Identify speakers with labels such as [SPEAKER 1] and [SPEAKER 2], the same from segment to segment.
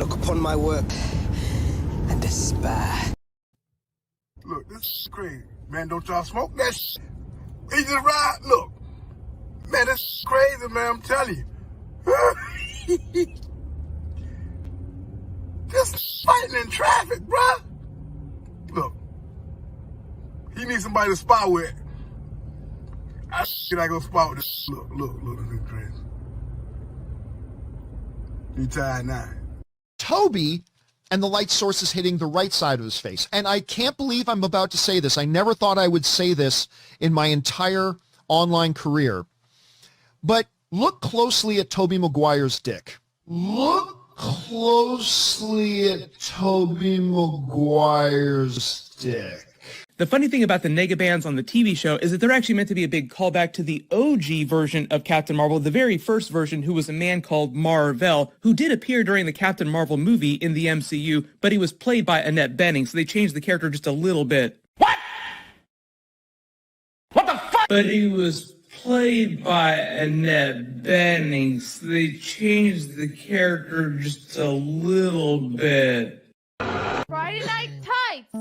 [SPEAKER 1] look upon my work and despair.
[SPEAKER 2] Look, this is crazy. Man, don't y'all smoke that shit. He just ride. Look. Man, this is crazy, man. I'm telling you. Just fighting in traffic, bruh. Look. He needs somebody to spar with. I go spar with this. Look, this is crazy. He tired now.
[SPEAKER 3] Toby, and the light source is hitting the right side of his face. And I can't believe I'm about to say this. I never thought I would say this in my entire online career. But look closely at Toby Maguire's dick. Look closely at Toby Maguire's dick.
[SPEAKER 4] The funny thing about the negabands on the TV show is that they're actually meant to be a big callback to the OG version of Captain Marvel, the very first version, who was a man called Mar-Vell, who did appear during the Captain Marvel movie in the MCU, but he was played by Annette Bening, so they changed the character just a little bit.
[SPEAKER 5] What? What the fuck?
[SPEAKER 4] But he was played by Annette Bening, so they changed the character just a little bit.
[SPEAKER 6] Friday Night Tights!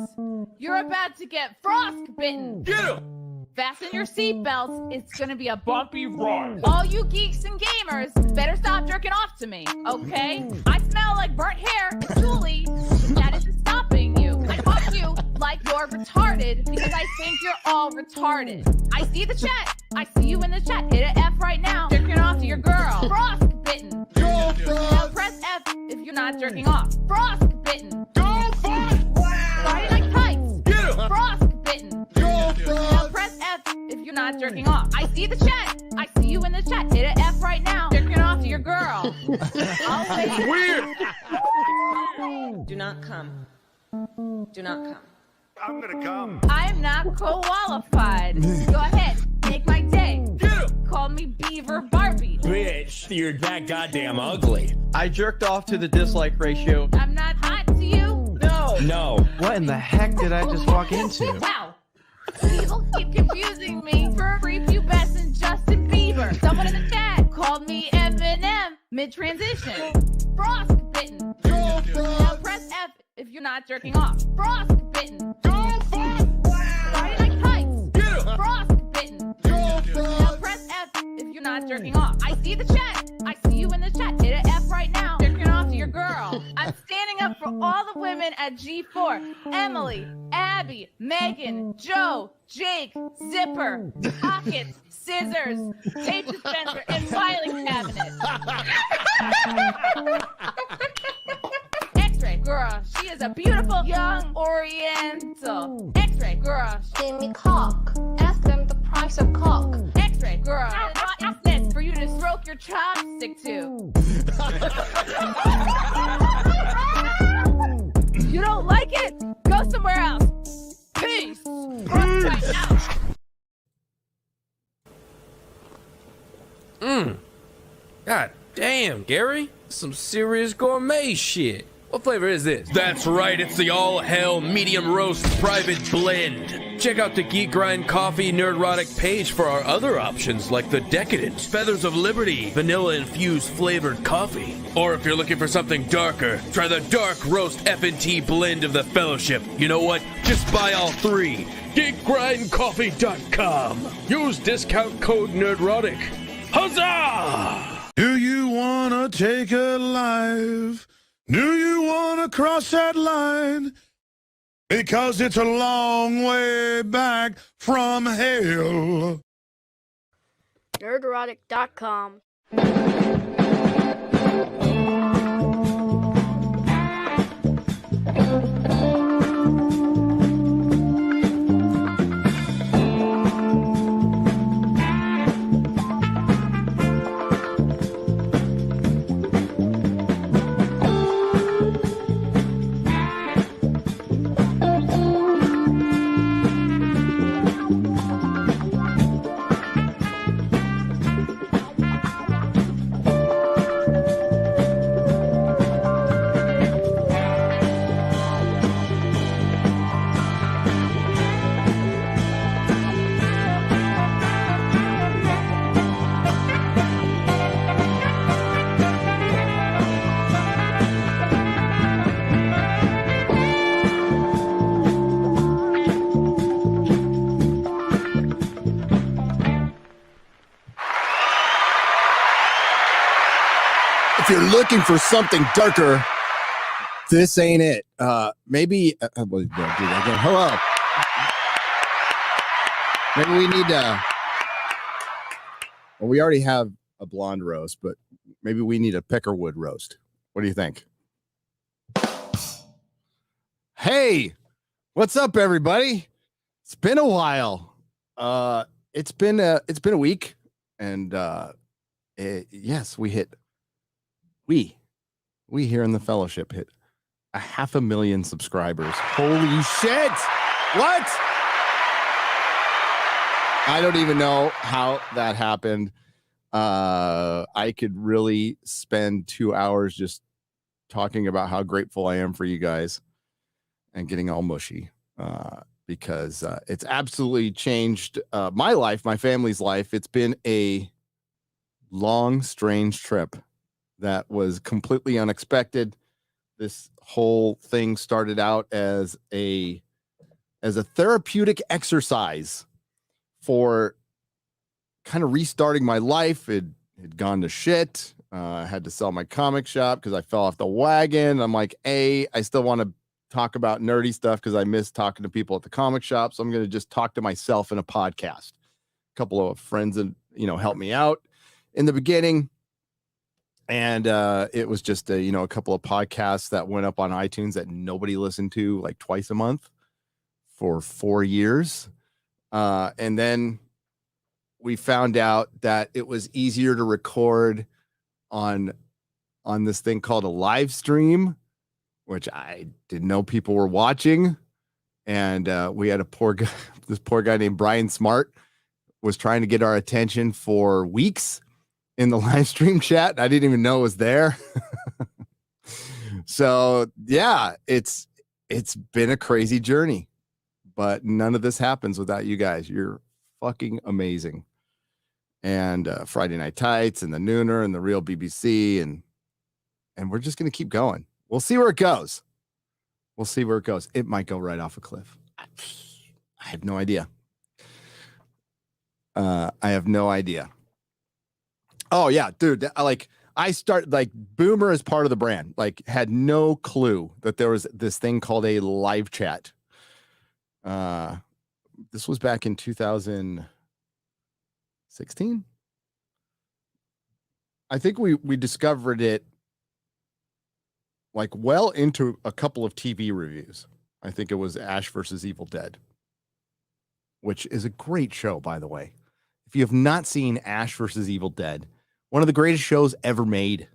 [SPEAKER 6] You're about to get frostbitten!
[SPEAKER 5] Get him!
[SPEAKER 6] Fasten your seatbelts, it's gonna be a bumpy
[SPEAKER 5] ride.
[SPEAKER 6] All you geeks and gamers better stop jerking off to me, okay? I smell like burnt hair and Julie, and that isn't stopping you. I fuck you like you're retarded because I think you're all retarded. I see the chat. I see you in the chat. Hit an F right now. Jerking off to your girl. Frostbitten.
[SPEAKER 2] Go, Frost!
[SPEAKER 6] Now press F if you're not jerking off. Frostbitten.
[SPEAKER 5] Go, Frost!
[SPEAKER 6] Friday Night Tights.
[SPEAKER 5] Get him!
[SPEAKER 6] Frostbitten.
[SPEAKER 2] Go, Frost!
[SPEAKER 6] Now press F if you're not jerking off. I see the chat. I see you in the chat. Hit an F right now. Jerking off to your girl. I'll wait.
[SPEAKER 5] Weird!
[SPEAKER 7] Do not come. Do not come.
[SPEAKER 5] I'm gonna come.
[SPEAKER 6] I am not qualified. Go ahead. Make my day.
[SPEAKER 5] Get him!
[SPEAKER 6] Call me Beaver Barbie.
[SPEAKER 8] Bitch, you're that goddamn ugly.
[SPEAKER 9] I jerked off to the dislike ratio.
[SPEAKER 6] I'm not hot to you.
[SPEAKER 9] No.
[SPEAKER 8] No.
[SPEAKER 9] What in the heck did I just walk into?
[SPEAKER 6] Wow. People keep confusing me for prepubescent Justin Bieber. Someone in the chat called me Eminem mid-transition. Frostbitten.
[SPEAKER 2] Go, Frost!
[SPEAKER 6] Now press F if you're not jerking off. Frostbitten.
[SPEAKER 5] Go, Frost!
[SPEAKER 6] Friday Night Tights.
[SPEAKER 5] Get him!
[SPEAKER 6] Frostbitten.
[SPEAKER 2] Go,
[SPEAKER 6] Now
[SPEAKER 2] Frost!
[SPEAKER 6] press F if you're not jerking off. I see the chat. I see you in the chat. Hit an F right now. Jerking off to your girl. I'm standing up for all the women at G4. Emily, Abby, Megan, Joe, Jake, Zipper, Pockets, Scissors, Tape Dispenser, and Filing Cabinet. X-Ray girl, she is a beautiful young Oriental. X-Ray girl,
[SPEAKER 10] Give me cock. Ask them the price of cock.
[SPEAKER 6] X-Ray girl, it's this for you to stroke your chopstick to. You don't like it? Go somewhere else. Peace. Right now.
[SPEAKER 8] God damn, Gary. Some serious gourmet shit. What flavor is this? That's right, it's the all-hell medium roast private blend. Check out the Geek Grind Coffee Nerdrotic page for our other options like the Decadent, Feathers of Liberty, vanilla-infused flavored coffee. Or if you're looking for something darker, try the Dark Roast FNT blend of the Fellowship. You know what? Just buy all three. GeekGrindCoffee.com. Use discount code Nerdrotic. Huzzah!
[SPEAKER 2] Do you wanna take a life? Do you wanna cross that line? Because it's a long way back from hell.
[SPEAKER 10] Nerdrotic.com.
[SPEAKER 11] If you're looking for something darker, this ain't it. Maybe we'll do that again. Hello. Maybe we need well, we already have a blonde roast, but maybe we need a peckerwood roast. What do you think? Hey, what's up, everybody? It's been a while. It's been a week, and yes, we here in the fellowship hit 500,000 subscribers. Holy shit! What? I don't even know how that happened. I could really spend 2 hours just talking about how grateful I am for you guys and getting all mushy because it's absolutely changed my life, my family's life. It's been a long, strange trip that was completely unexpected. This whole thing started out as a therapeutic exercise for kind of restarting my life. It had gone to shit. I had to sell my comic shop because I fell off the wagon. I'm like, I still want to talk about nerdy stuff because I miss talking to people at the comic shop. So I'm going to just talk to myself in a podcast. A couple of friends and helped me out in the beginning. And it was just a couple of podcasts that went up on iTunes that nobody listened to like twice a month for 4 years. And then we found out that it was easier to record on this thing called a live stream, which I didn't know people were watching. And we had this poor guy named Brian Smart was trying to get our attention for weeks in the live stream chat. I didn't even know it was there. So yeah, it's been a crazy journey, but none of this happens without you guys. You're fucking amazing. And Friday Night Tights and the Nooner and the Real BBC. And we're just going to keep going. We'll see where it goes. It might go right off a cliff. I have no idea. Oh yeah, dude. I started Boomer is part of the brand. Had no clue that there was this thing called a live chat. This was back in 2016. I think we discovered it well into a couple of TV reviews. I think it was Ash versus Evil Dead, which is a great show, by the way. If you have not seen Ash versus Evil Dead, one of the greatest shows ever made.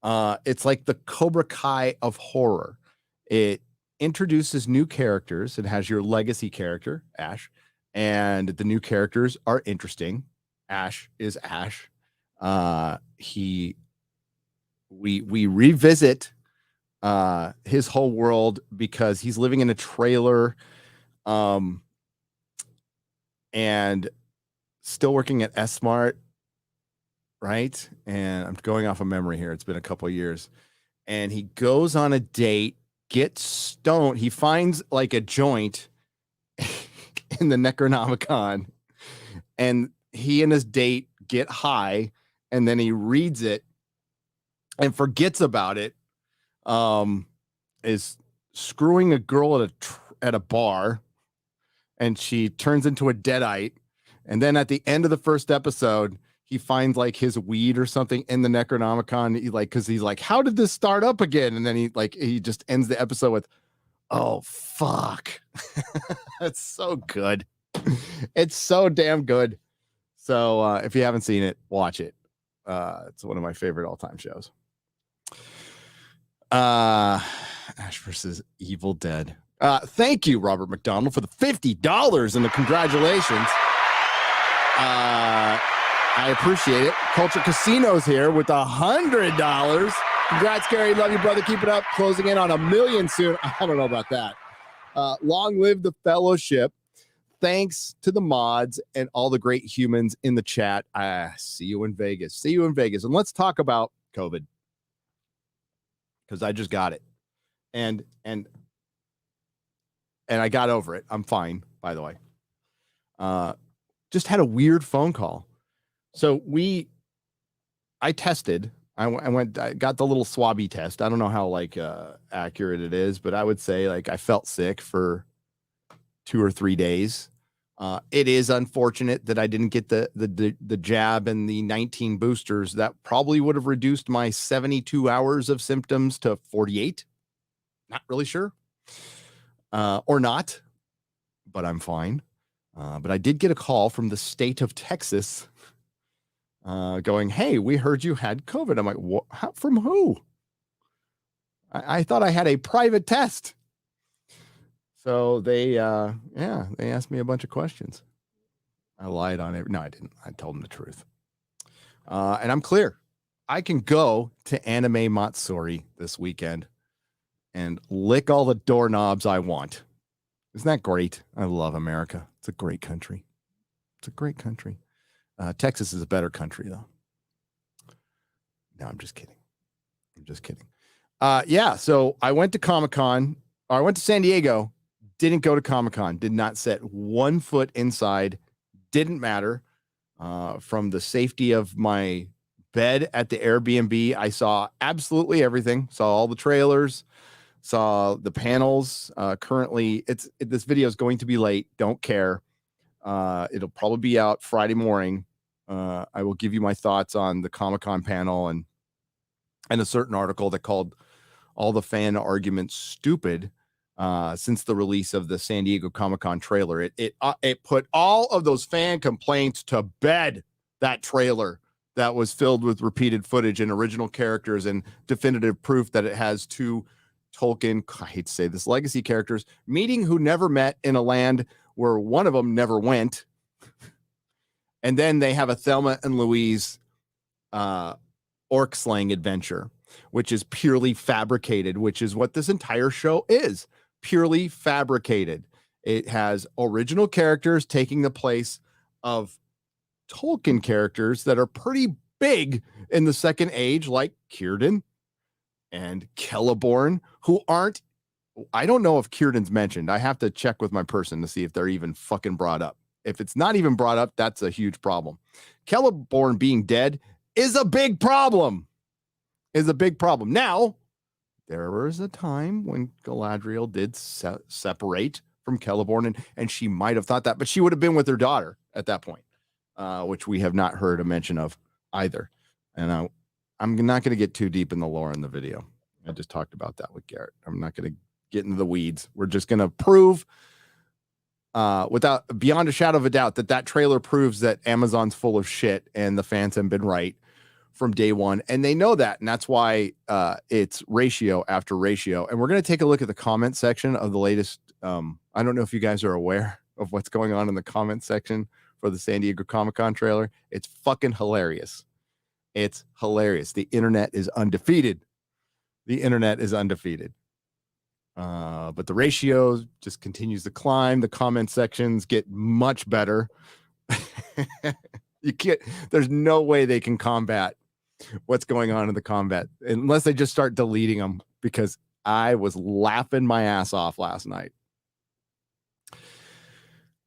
[SPEAKER 11] It's like the Cobra Kai of horror. It introduces new characters. It has your legacy character, Ash, and the new characters are interesting. Ash is Ash. We revisit his whole world because he's living in a trailer and still working at S-Mart, right? And I'm going off of memory here. It's been a couple of years. And he goes on a date, gets stoned. He finds a joint in the Necronomicon, and he and his date get high, and then he reads it and forgets about it. Is screwing a girl at a bar, and she turns into a deadite. And then at the end of the first episode, he finds his weed or something in the Necronomicon. Because he's like, how did this start up again? And then he just ends the episode with, oh fuck. It's so good. It's so damn good. So if you haven't seen it, watch it. It's one of my favorite all-time shows. Ash versus Evil Dead. Thank you, Robert McDonald, for the $50 and the congratulations. I appreciate it. Culture Casino's here with $100. Congrats, Gary. Love you, brother. Keep it up. Closing in on 1 million soon. I don't know about that. Long live the fellowship. Thanks to the mods and all the great humans in the chat. See you in Vegas. See you in Vegas. And let's talk about COVID, because I just got it. And I got over it. I'm fine, by the way. Just had a weird phone call. So I tested. I got the little swabby test. I don't know how like accurate it is, but I would say like I felt sick for 2 or 3 days. It is unfortunate that I didn't get the jab and the 19 boosters. That probably would have reduced my 72 hours of symptoms to 48. Not really sure. Or not, but I'm fine. But I did get a call from the state of Texas going, "Hey, we heard you had COVID." I'm like, "What? From who?" I thought I had a private test. So they asked me a bunch of questions. I lied on it. No, I didn't. I told them the truth. And I'm clear. I can go to Anime Matsuri this weekend and lick all the doorknobs I want. Isn't that great? I love America. It's a great country. It's a great country. Texas is a better country, though. No, I'm just kidding. Yeah, so I went to Comic-Con. Or I went to San Diego. Didn't go to Comic-Con. Did not set one foot inside. Didn't matter. From the safety of my bed at the Airbnb, I saw absolutely everything. Saw all the trailers. Saw the panels. Currently, this video is going to be late. Don't care. It'll probably be out Friday morning. I will give you my thoughts on the Comic-Con panel and a certain article that called all the fan arguments stupid since the release of the San Diego Comic-Con trailer. It put all of those fan complaints to bed. That trailer that was filled with repeated footage and original characters and definitive proof that it has two Tolkien, I hate to say this, legacy characters meeting who never met in a land where one of them never went. And then they have a Thelma and Louise orc slaying adventure, which is purely fabricated, which is what this entire show is. Purely fabricated. It has original characters taking the place of Tolkien characters that are pretty big in the Second Age, like Círdan and Celeborn, who aren't, I don't know if Círdan's mentioned. I have to check with my person to see if they're even fucking brought up. If it's not even brought up, that's a huge problem. Celeborn being dead is a big problem. Now, there was a time when Galadriel did separate from Celeborn, and she might have thought that, but she would have been with her daughter at that point, which we have not heard a mention of either. And I'm not going to get too deep in the lore in the video. I just talked about that with Garrett. I'm not going to get into the weeds. We're just going to prove beyond a shadow of a doubt that trailer proves that Amazon's full of shit and the fans have been right from day one. And they know that. And that's why it's ratio after ratio. And we're going to take a look at the comment section of the latest. I don't know if you guys are aware of what's going on in the comment section for the San Diego Comic-Con trailer. It's fucking hilarious. It's hilarious. The internet is undefeated. But the ratio just continues to climb. The comment sections get much better. There's no way they can combat what's going on in the combat unless they just start deleting them, because I was laughing my ass off last night.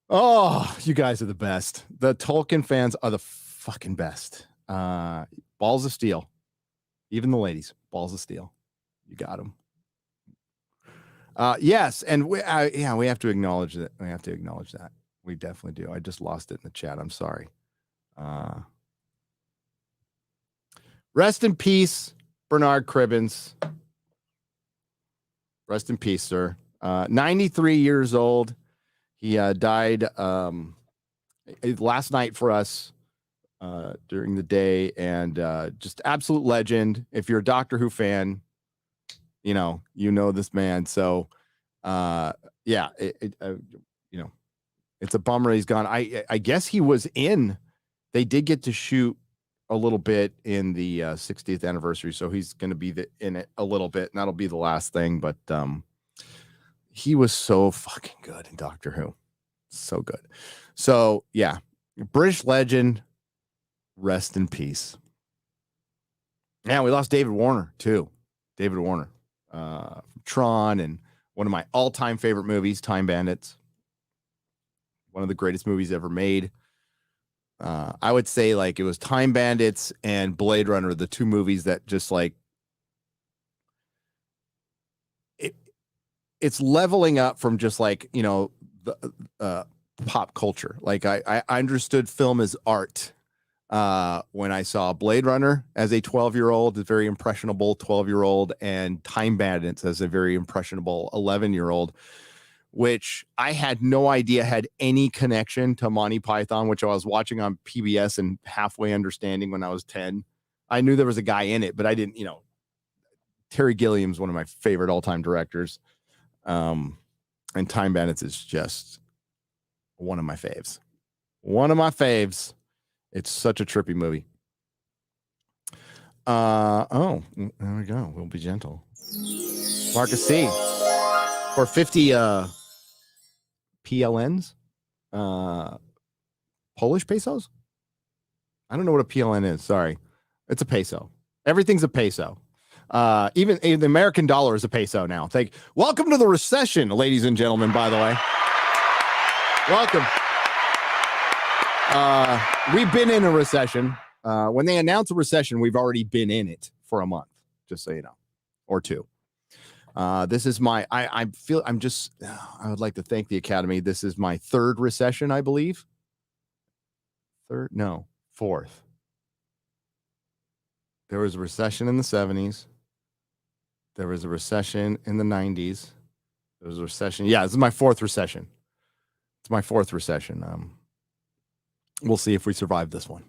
[SPEAKER 11] Oh, you guys are the best. The Tolkien fans are the fucking best. Balls of steel. Even the ladies, balls of steel. You got them. Yes, and we have to acknowledge that. We definitely do. I just lost it in the chat. I'm sorry. Rest in peace, Bernard Cribbins. Rest in peace, sir. 93 years old. He died last night for us during the day, and just absolute legend. If you're a Doctor Who fan, you know this man. So, it's a bummer he's gone. I guess he was in. They did get to shoot a little bit in the 60th anniversary, so he's going to be in it a little bit, and that'll be the last thing. But he was so fucking good in Doctor Who, so good. So yeah, British legend. Rest in peace. Yeah, we lost David Warner too. David Warner. Tron, and one of my all-time favorite movies, Time Bandits. One of the greatest movies ever made. I would say like it was Time Bandits and Blade Runner, the two movies that just like it's leveling up from just like, you know, the pop culture. Like I understood film as art when I saw Blade Runner as a 12-year-old, a very impressionable 12-year-old, and Time Bandits as a very impressionable 11-year-old, which I had no idea had any connection to Monty Python, which I was watching on PBS and halfway understanding when I was 10. I knew there was a guy in it, but I didn't, you know, Terry Gilliam's one of my favorite all-time directors. And Time Bandits is just one of my faves. One of my faves. It's such a trippy movie. Oh, there we go. We'll be gentle. Marcus C. For 50 PLNs, Polish pesos. I don't know what a PLN is. Sorry, it's a peso. Everything's a peso. Even the American dollar is a peso now. Welcome to the recession, ladies and gentlemen. By the way, welcome. We've been in a recession. When they announce a recession, we've already been in it for a month. Just so you know, or two. This is my, I would like to thank the Academy. This is my third recession, I believe. Fourth. There was a recession in the 70s. There was a recession in the 90s. There was a recession. Yeah, this is my fourth recession. It's my fourth recession. We'll see if we survive this one.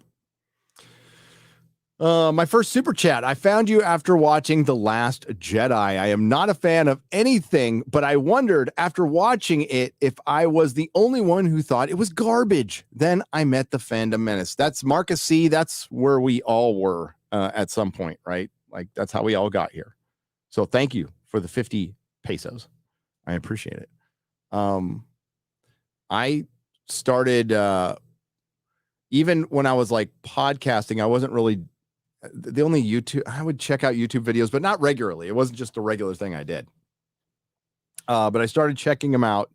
[SPEAKER 11] My first super chat. I found you after watching The Last Jedi. I am not a fan of anything, but I wondered after watching it if I was the only one who thought it was garbage. Then I met the Fandom Menace. That's Marcus C. That's where we all were at some point, right? Like that's how we all got here. So thank you for the 50 pesos. I appreciate it. I started even when I was like podcasting, I wasn't really the only YouTube. I would check out YouTube videos, but not regularly. It wasn't just a regular thing I did. But I started checking them out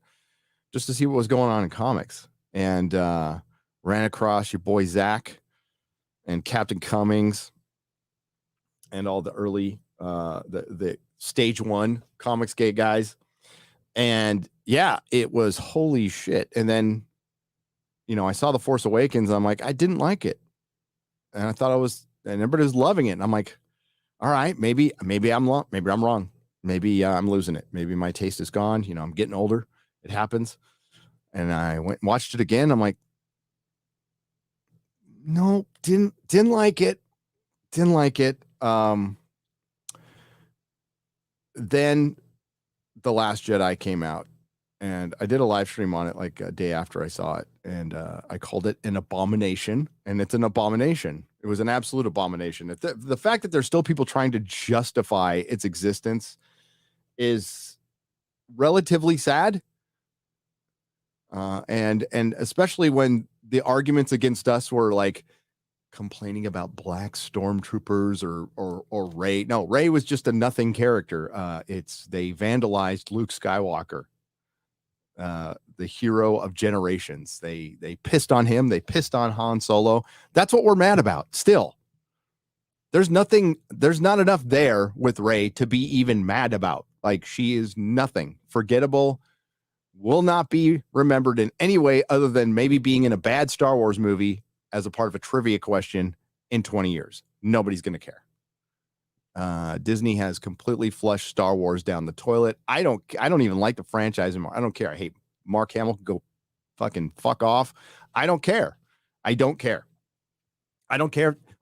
[SPEAKER 11] just to see what was going on in comics, and ran across your boy Zach and Captain Cummings and all the early the stage one Comics Gate guys. And yeah, it was holy shit. And then, you know, I saw The Force Awakens. And I'm like, I didn't like it. And I thought and everybody was loving it. And I'm like, all right, maybe I'm wrong. Maybe I'm losing it. Maybe my taste is gone. You know, I'm getting older. It happens. And I went and watched it again. I'm like, no, didn't like it. Didn't like it. Then The Last Jedi came out, and I did a live stream on it like a day after I saw it, and I called it an abomination, and it's an abomination. It was an absolute abomination. The fact that there's still people trying to justify its existence is relatively sad, and especially when the arguments against us were like complaining about black stormtroopers or Rey. No, Rey was just a nothing character. They vandalized Luke Skywalker, the hero of generations. They pissed on him. They pissed on Han Solo. That's what we're mad about. Still, there's not enough there with Rey to be even mad about. Like, she is nothing, forgettable, will not be remembered in any way other than maybe being in a bad Star Wars movie as a part of a trivia question in 20 years. Nobody's going to care. Disney has completely flushed Star Wars down the toilet. I don't even like the franchise anymore. I don't care. I hate Mark Hamill. Go fucking fuck off. I don't care. I don't care.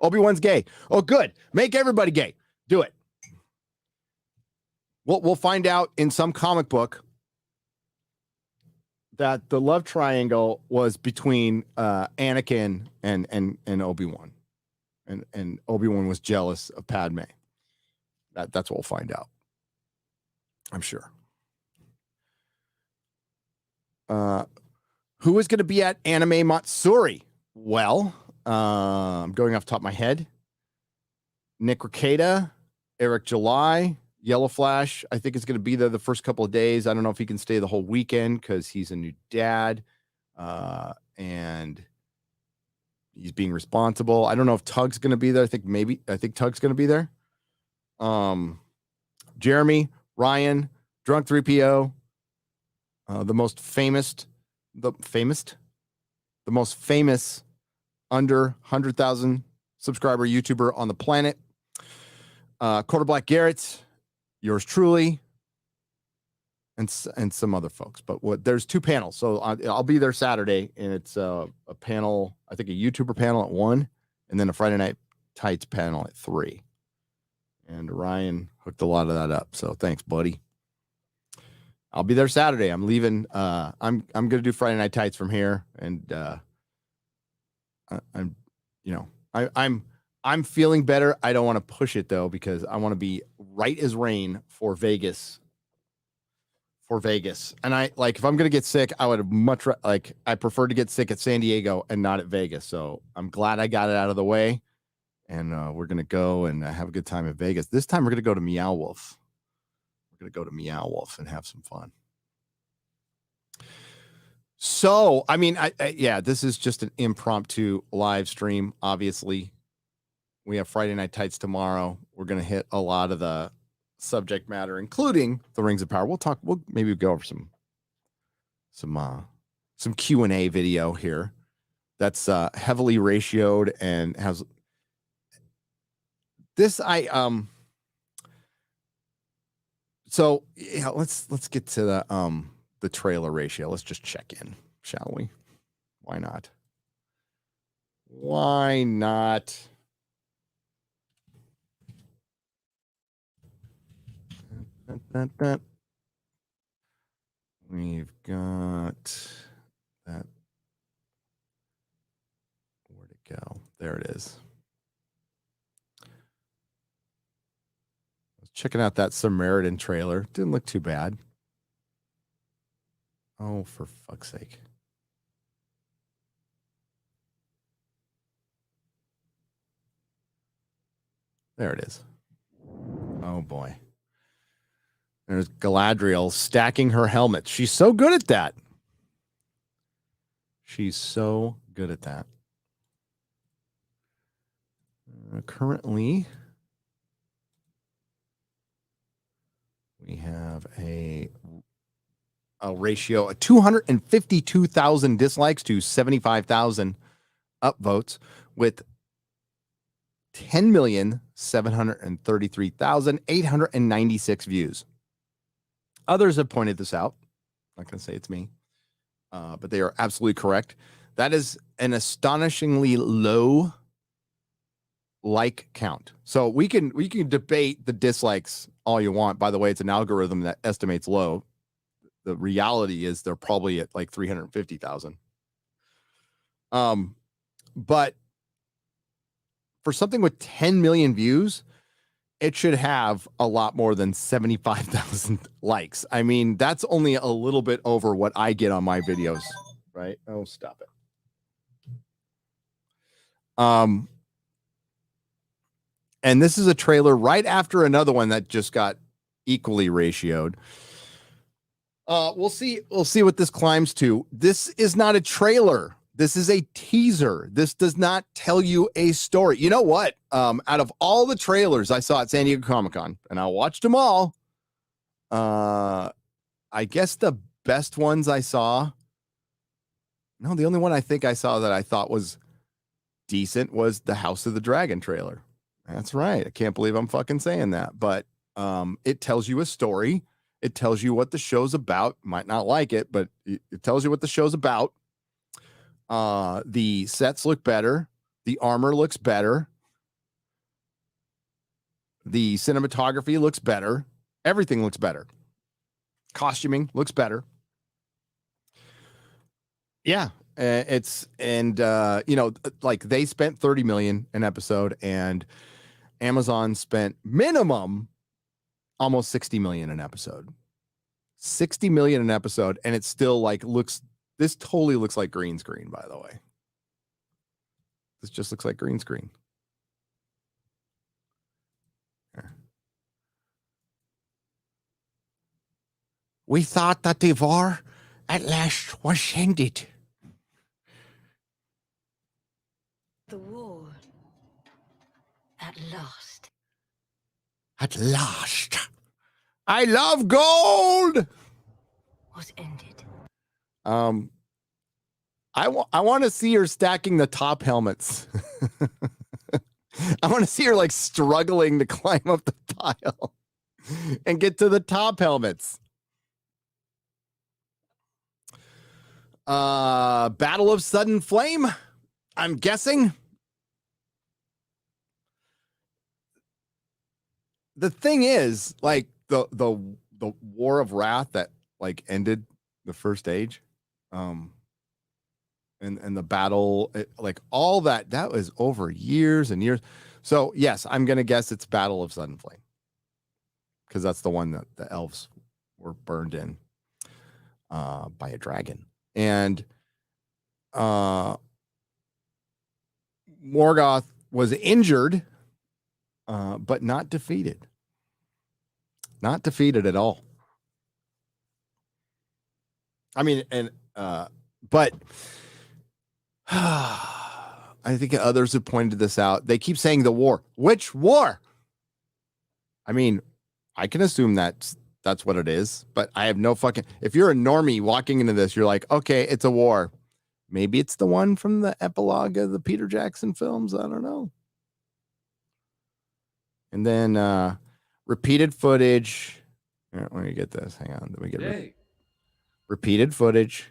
[SPEAKER 11] Obi-Wan's gay. Oh, good. Make everybody gay. Do it. We'll find out in some comic book that the love triangle was between Anakin and Obi-Wan, and Obi-Wan was jealous of Padme. That's what we'll find out, I'm sure. Who is going to be at Anime Matsuri? Well, I'm going off the top of my head. Nick Rekieta, Eric July, Yellow Flash, I think, is going to be there the first couple of days. I don't know if he can stay the whole weekend because he's a new dad. And he's being responsible. I don't know if Tug's going to be there. I think Tug's going to be there. Jeremy, Ryan, Drunk 3PO, the most famous under 100,000 subscriber YouTuber on the planet. Quarter Black Garrett, yours truly, and some other folks. But there's 2 panels, so I'll be there Saturday, and it's a panel, I think a YouTuber panel at 1, and then a Friday Night Tights panel at 3. And Ryan hooked a lot of that up, so thanks, buddy. I'll be there Saturday. I'm leaving. I'm gonna do Friday Night Tights from here, and I'm feeling better. I don't want to push it though, because I want to be right as rain for Vegas. And if I'm gonna get sick, I would I prefer to get sick at San Diego and not at Vegas. So I'm glad I got it out of the way, and we're gonna go and have a good time at Vegas. This time we're gonna go to Meow Wolf. We're gonna go to Meow Wolf and have some fun. So, I mean, this is just an impromptu live stream. Obviously, we have Friday Night Tights tomorrow. We're going to hit a lot of the subject matter, including the Rings of Power. We'll maybe go over some Q&A video here that's heavily ratioed and has this. So yeah, let's get to the trailer ratio. Let's just check in, shall we? Why not? We've got that. Where'd it go? There it is. Checking out that Samaritan trailer. Didn't look too bad. Oh, for fuck's sake. There it is. Oh, boy. There's Galadriel stacking her helmet. She's so good at that. Currently, we have a ratio of 252,000 dislikes to 75,000 upvotes with 10,733,896 views. Others have pointed this out. I'm not going to say it's me, but they are absolutely correct. That is an astonishingly low like count. So we can debate the dislikes all you want. By the way, it's an algorithm that estimates low. The reality is they're probably at like 350,000. But for something with 10 million views, it should have a lot more than 75,000 likes. I mean, that's only a little bit over what I get on my videos, right? Oh, stop it. And this is a trailer right after another one that just got equally ratioed. We'll see what this climbs to. This is not a trailer. This is a teaser. This does not tell you a story. You know what? Out of all the trailers I saw at San Diego Comic-Con, and I watched them all, I guess the best ones I saw, the only one I think I saw that I thought was decent was the House of the Dragon trailer. That's right. I can't believe I'm fucking saying that. But it tells you a story. It tells you what the show's about. Might not like it, but it tells you what the show's about. The sets look better. The armor looks better. The cinematography looks better. Everything looks better. Costuming looks better. Yeah. Like they spent 30 million an episode, and Amazon spent minimum almost 60 million an episode. 60 million an episode, and it still this totally looks like green screen, by the way. This just looks like green screen. Here. We thought that the war at last was ended.
[SPEAKER 10] The war. At last.
[SPEAKER 11] At last. I love gold.
[SPEAKER 10] Was ended.
[SPEAKER 11] I want to see her stacking the top helmets. I want to see her like struggling to climb up the pile and get to the top helmets. Battle of Sudden Flame, I'm guessing. The thing is, like the War of Wrath that like ended the First Age, and the battle, like all that was over years and years. So yes, I'm gonna guess it's Battle of Sudden Flame because that's the one that the elves were burned in by a dragon, and Morgoth was injured, but not defeated. Not defeated at all. I mean, and but I think others have pointed this out. They keep saying the war. Which war? I mean, I can assume that's what it is, but I have no fucking. If you're a normie walking into this, you're like, okay, it's a war. Maybe it's the one from the epilogue of the Peter Jackson films. I don't know. And then repeated footage. Let me get this. Hang on. Let me get repeated footage.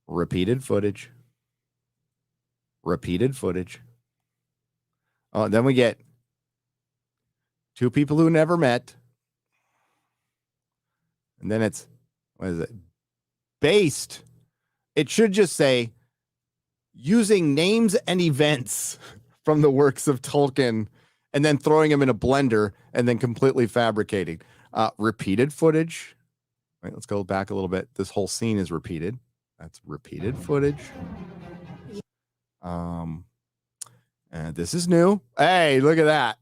[SPEAKER 11] Repeated footage. Repeated footage. Oh, then we get two people who never met. And then it's, what is it? Based. It should just say using names and events from the works of Tolkien and then throwing them in a blender and then completely fabricating. Repeated footage. Right, let's go back a little bit. This whole scene is repeated. That's repeated footage. And this is new. Hey, look at that.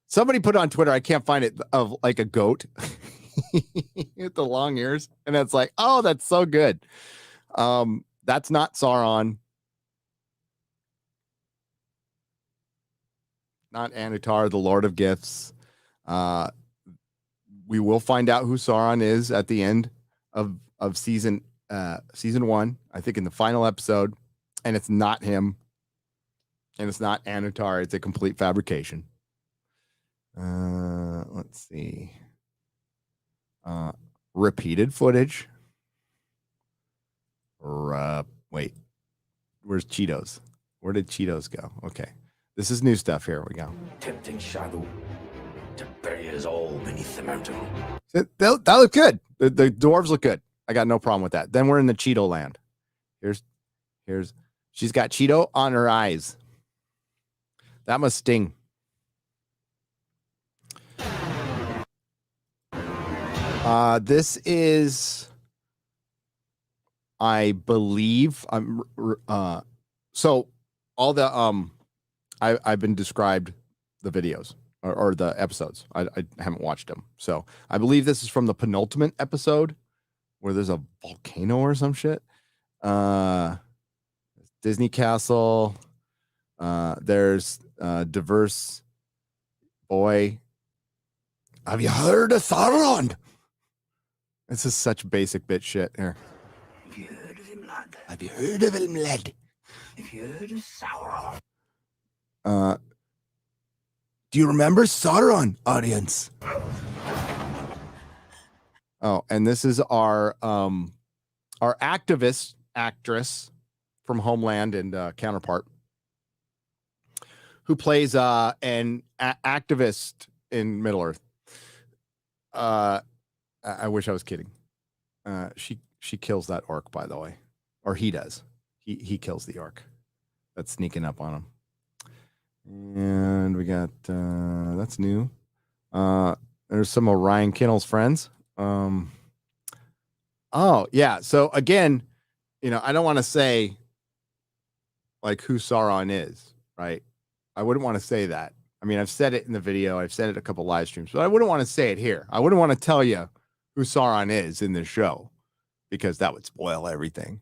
[SPEAKER 11] Somebody put on Twitter, I can't find it, of like a goat with the long ears. And it's like, oh, that's so good. That's not Sauron. Not Annatar, the Lord of Gifts. We will find out who Sauron is at the end of season 1, I think in the final episode, and it's not him, and it's not Annatar. It's a complete fabrication. Let's see. Repeated footage. Wait, where's Cheetos? Where did Cheetos go? Okay, this is new stuff. Here we go.
[SPEAKER 5] Tempting shadow to bury us all beneath the mountain.
[SPEAKER 11] That look good. The dwarves look good. I got no problem with that. Then we're in the Cheeto land. Here's she's got Cheeto on her eyes. That must sting. This is, I believe, so all the I've been described the videos or the episodes. I haven't watched them, so I believe this is from the penultimate episode where there's a volcano or some shit. Disney Castle. There's diverse boy. Have you heard of Sauron? This is such basic bit shit here.
[SPEAKER 5] Have you heard of him, lad?
[SPEAKER 11] Have you heard of him, lad?
[SPEAKER 5] Have you heard of Sauron?
[SPEAKER 11] Do you remember Sauron, audience? Oh, and this is our activist actress from Homeland and counterpart, who plays an activist in Middle Earth. I wish I was kidding. She kills that orc, by the way, or he does. He kills the orc that's sneaking up on him. And we got that's new. There's some of Ryan Kinnell's friends. Oh yeah. So again, I don't want to say like who Sauron is, right? I wouldn't want to say that. I mean, I've said it in the video. I've said it a couple live streams, but I wouldn't want to say it here. I wouldn't want to tell you who Sauron is in this show because that would spoil everything.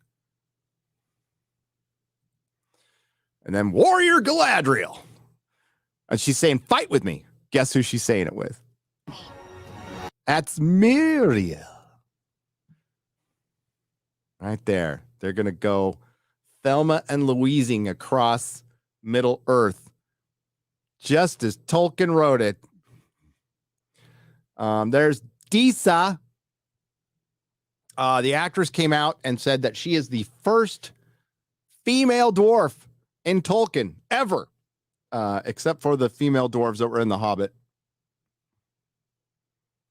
[SPEAKER 11] And then Warrior Galadriel. And she's saying, fight with me. Guess who she's saying it with? That's Muriel. Right there. They're going to go Thelma and Louising across Middle Earth, just as Tolkien wrote it. There's Disa. The actress came out and said that she is the first female dwarf in Tolkien ever, except for the female dwarves that were in The Hobbit.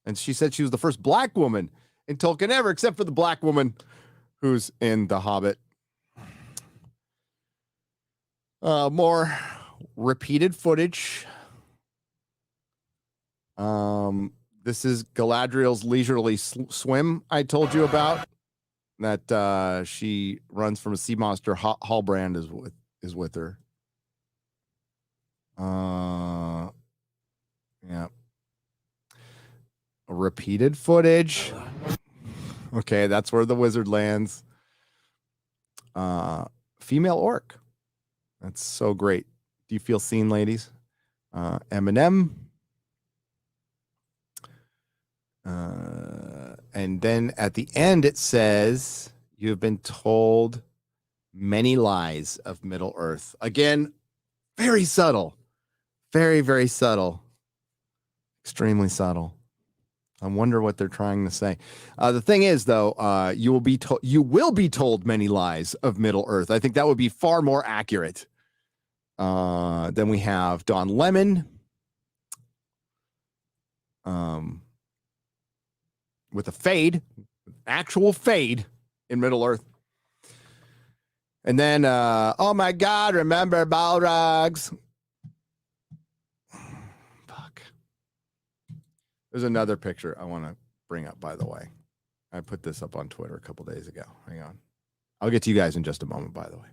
[SPEAKER 11] And she said she was the first black woman in Tolkien ever, except for the black woman who's in The Hobbit. More repeated footage. This is Galadriel's leisurely swim I told you about. That she runs from a sea monster. Halbrand is with her. Yeah. Repeated footage. Okay, that's where the wizard lands. Female orc. That's so great. Do you feel seen, ladies? Eminem. And then at the end, it says, you have been told many lies of Middle Earth. Again, very subtle. Very, very subtle. Extremely subtle. I wonder what they're trying to say. The thing is, though, you will be told many lies of Middle Earth. I think that would be far more accurate. Then we have Don Lemon. With a fade, actual fade in Middle Earth. And then, oh my God, remember Balrogs? Fuck. There's another picture I want to bring up, by the way. I put this up on Twitter a couple days ago. Hang on. I'll get to you guys in just a moment, by the way.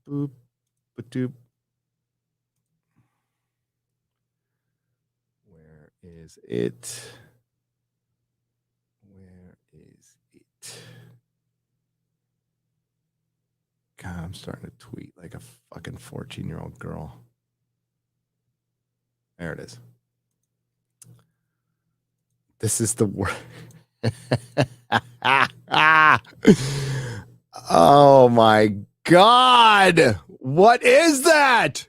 [SPEAKER 11] Boop, ba-doop. Where is it? Where is it? God, I'm starting to tweet like a fucking 14-year-old girl. There it is. This is the word. Oh my God. What is that?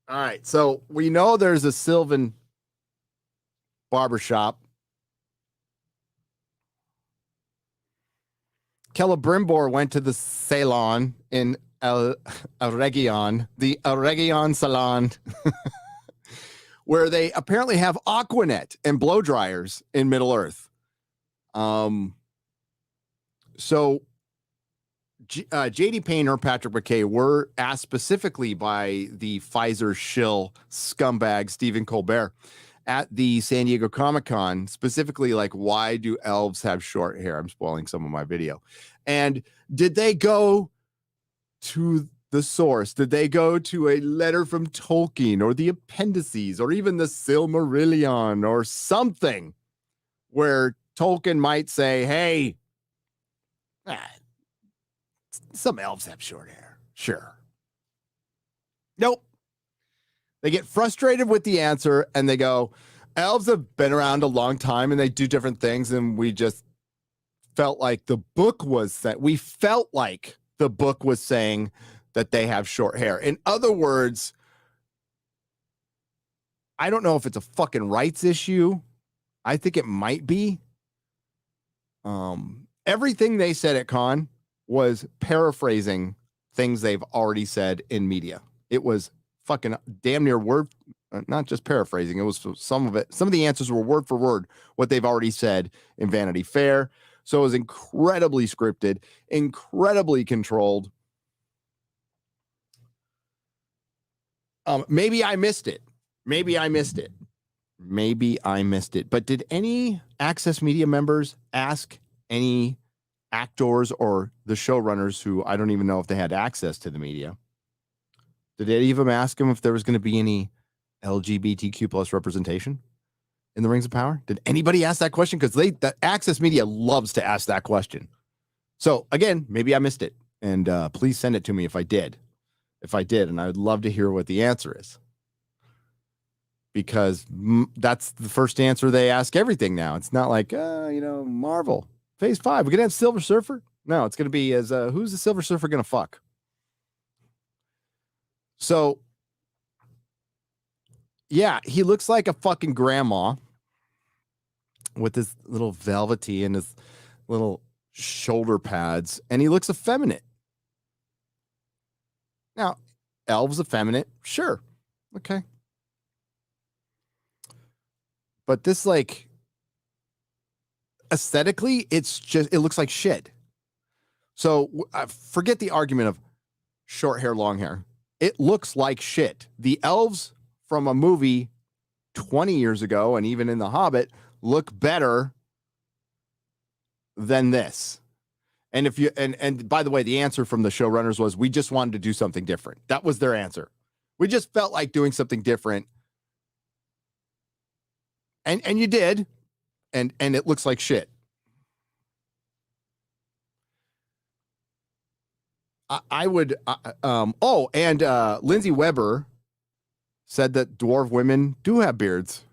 [SPEAKER 11] All right. So we know there's a Sylvan barbershop. Celebrimbor went to the salon in Aregion, the Aregion Salon, where they apparently have Aquanet and blow dryers in Middle Earth. So JD Payne or Patrick McKay were asked specifically by the Pfizer shill scumbag Stephen Colbert at the San Diego Comic-Con, specifically like, why do elves have short hair? I'm spoiling some of my video. And did they go to the source? Did they go to a letter from Tolkien or the appendices or even the Silmarillion or something where Tolkien might say, hey, some elves have short hair. Sure. Nope. They get frustrated with the answer and they go, elves have been around a long time and they do different things. And we just felt like the book was that we felt like the book was saying that they have short hair. In other words, I don't know if it's a fucking rights issue. I think it might be. Everything they said at con was paraphrasing things they've already said in media. It was fucking damn near word, not just paraphrasing. It was some of it. Some of the answers were word for word what they've already said in Vanity Fair. So it was incredibly scripted, incredibly controlled. Maybe I missed it. Maybe I missed it. But did any Access Media members ask any actors or the showrunners who I don't even know if they had access to the media? Did any of them ask them if there was going to be any LGBTQ plus representation? in the Rings of Power? Did anybody ask that question? Because the Access Media loves to ask that question. So again, maybe I missed it, and please send it to me if I did. If I did, and I would love to hear what the answer is. Because that's the first answer they ask everything now. It's not like, Marvel, Phase 5, we're going to have Silver Surfer? No, it's going to be who's the Silver Surfer going to fuck? So, yeah, he looks like a fucking grandma with his little velvety and his little shoulder pads, and he looks effeminate. Now, elves effeminate? Sure. Okay. But this, like, aesthetically, it looks like shit. So forget the argument of short hair, long hair. It looks like shit. The elves from a movie 20 years ago, and even in The Hobbit, look better than this. And if you and by the way, the answer from the showrunners was, we just wanted to do something different. That was their answer. We just felt like doing something different. And you did, and it looks like shit. I would, Lindsay Weber said that dwarf women do have beards.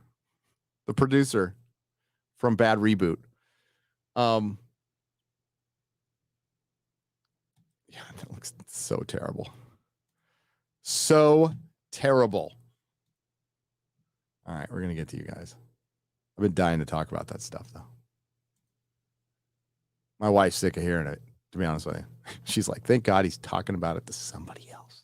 [SPEAKER 11] The producer from Bad Reboot. Yeah, that looks so terrible. So terrible. All right, we're going to get to you guys. I've been dying to talk about that stuff, though. My wife's sick of hearing it, to be honest with you. She's like, thank God he's talking about it to somebody else.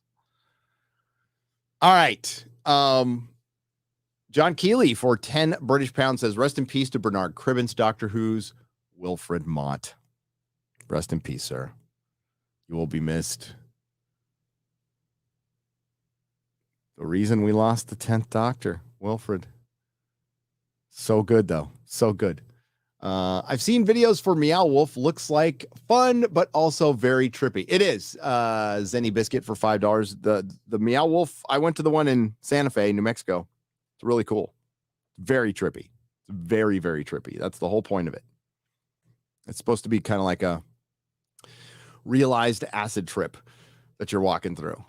[SPEAKER 11] All right. John Keeley for 10 British pounds says, rest in peace to Bernard Cribbins, Doctor Who's Wilfred Mott. Rest in peace, sir. You will be missed. The reason we lost the 10th Doctor, Wilfred. So good, though. So good. I've seen videos for Meow Wolf. Looks like fun, but also very trippy. It is. Zenny Biscuit for $5. The Meow Wolf, I went to the one in Santa Fe, New Mexico. It's really cool. Very trippy. Very, very trippy. That's the whole point of it. It's supposed to be kind of like a realized acid trip that you're walking through.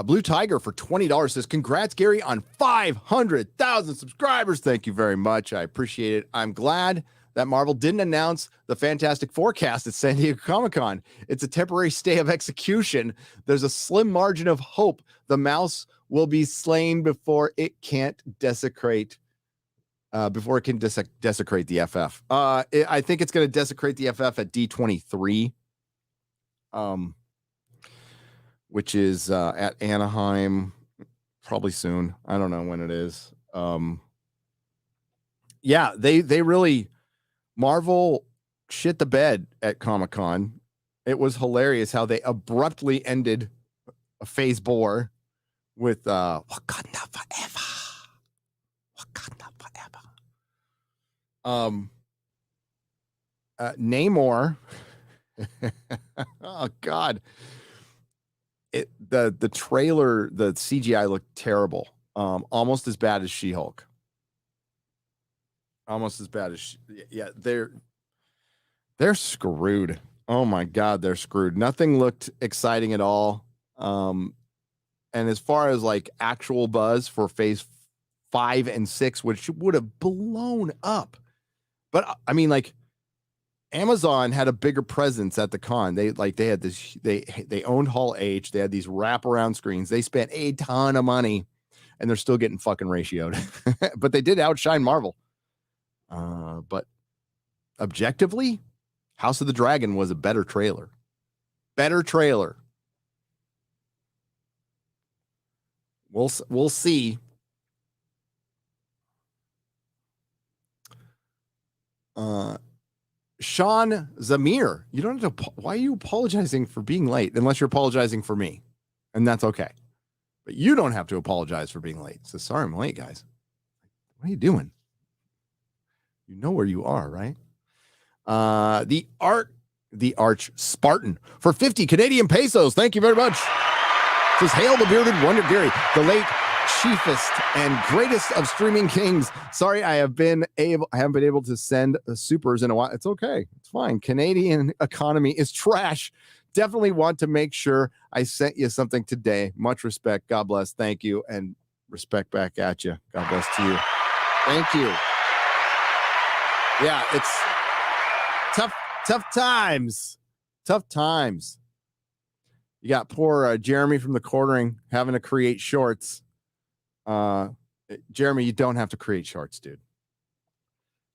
[SPEAKER 11] Blue Tiger for $20 says, congrats, Gary, on 500,000 subscribers. Thank you very much. I appreciate it. I'm glad that Marvel didn't announce the Fantastic Forecast at San Diego Comic-Con. It's a temporary stay of execution. There's a slim margin of hope the mouse will be slain before it can't desecrate desecrate the FF. I think it's going to desecrate the FF at D23. Which is at Anaheim, probably soon. I don't know when it is. Yeah, they really, Marvel shit the bed at Comic-Con. It was hilarious how they abruptly ended a Phase 4 with Wakanda Forever. Wakanda Forever. Namor. Oh, God. The trailer, the CGI looked terrible. Almost as bad as She-Hulk. Almost as bad as they're screwed. Oh my God, they're screwed. Nothing looked exciting at all. And as far as like actual buzz for Phase 5 and 6, which would have blown up. But I mean, like, Amazon had a bigger presence at the con. They had this, they owned Hall H. They had these wraparound screens. They spent a ton of money and they're still getting fucking ratioed. But they did outshine Marvel. But objectively, House of the Dragon was a better trailer. Better trailer. We'll see. Sean Zamir, you don't have to. Why are you apologizing for being late? Unless you're apologizing for me, and that's okay. But you don't have to apologize for being late. So sorry I'm late, guys. What are you doing? You know where you are, right? The Arch Spartan for 50 Canadian pesos. Thank you very much. Says, hail the bearded wonder, Gary. The late chiefest and greatest of streaming kings. Sorry, I haven't been able to send supers in a while. It's okay. It's fine. Canadian economy is trash. Definitely want to make sure I sent you something today. Much respect. God bless. Thank you. And respect back at you. God bless to you. Thank you. Yeah, it's tough times. Tough times. You got poor Jeremy from the quartering having to create shorts. Jeremy, you don't have to create shorts, dude.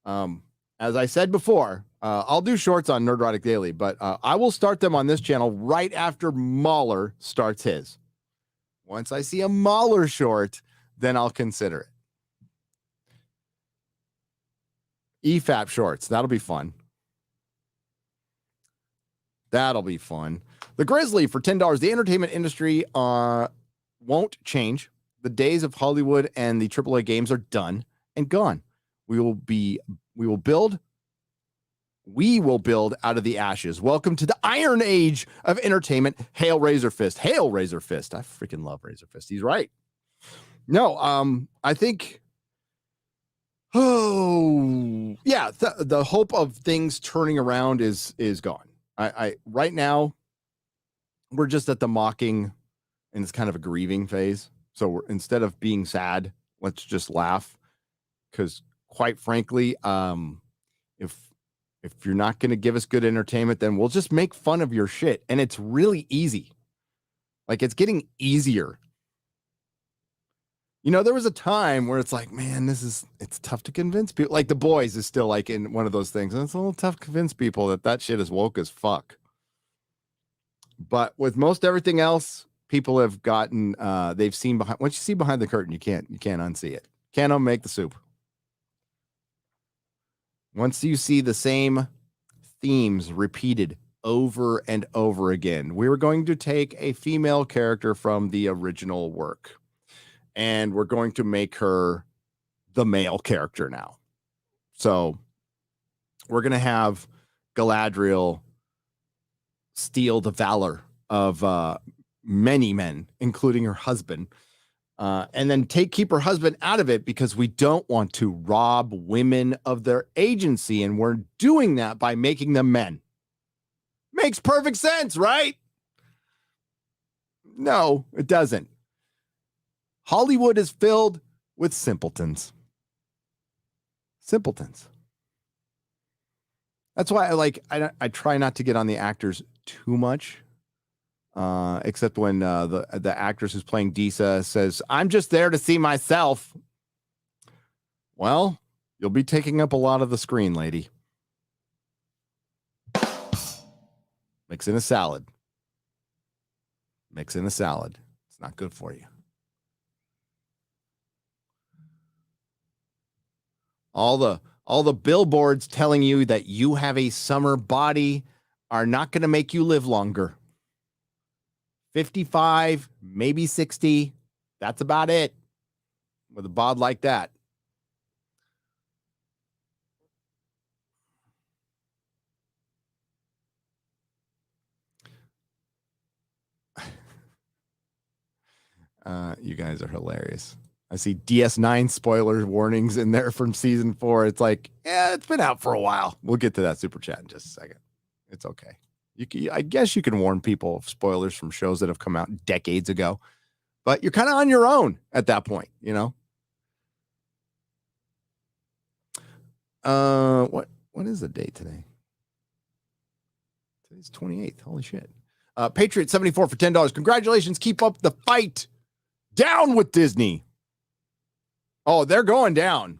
[SPEAKER 11] As I said before, I'll do shorts on Nerdrotic Daily, but I will start them on this channel right after Mahler starts his. Once I see a Mahler short, then I'll consider it. EFAP shorts, that'll be fun. That'll be fun. The Grizzly for $10. The entertainment industry won't change. The days of Hollywood and the AAA games are done and gone. We will build out of the ashes. Welcome to the Iron Age of entertainment. Hail Razor Fist. Hail Razor Fist. I freaking love Razor Fist. He's right. No, I think, the hope of things turning around is gone. I right now, we're just at the mocking, and it's kind of a grieving phase. So instead of being sad, let's just laugh. Because quite frankly, if you're not going to give us good entertainment, then we'll just make fun of your shit. And it's really easy. Like, it's getting easier. You know, there was a time where it's like, man, it's tough to convince people. Like, The Boys is still like in one of those things. And it's a little tough to convince people that shit is woke as fuck. But with most everything else, people have gotten, they've seen behind. Once you see behind the curtain, you can't unsee it. Can't unmake the soup. Once you see the same themes repeated over and over again, we were going to take a female character from the original work, and we're going to make her the male character now. So we're going to have Galadriel steal the valor of many men, including her husband, and then keep her husband out of it because we don't want to rob women of their agency, and we're doing that by making them men. Makes perfect sense, right? No, it doesn't. Hollywood is filled with simpletons. Simpletons. That's why I try not to get on the actors too much. Except when the actress who's playing Disa says, "I'm just there to see myself." Well, you'll be taking up a lot of the screen, lady. Mix in a salad. Mix in a salad. It's not good for you. All the billboards telling you that you have a summer body are not going to make you live longer. 55, maybe 60. That's about it. With a bod like that. You guys are hilarious. I see DS9 spoiler warnings in there from season 4. It's like, yeah, it's been out for a while. We'll get to that super chat in just a second. It's okay. I guess you can warn people of spoilers from shows that have come out decades ago, but you're kind of on your own at that point, you know? What is the date today? Today's 28th. Holy shit. Patriot 74 for $10. Congratulations. Keep up the fight. Down with Disney. Oh, they're going down.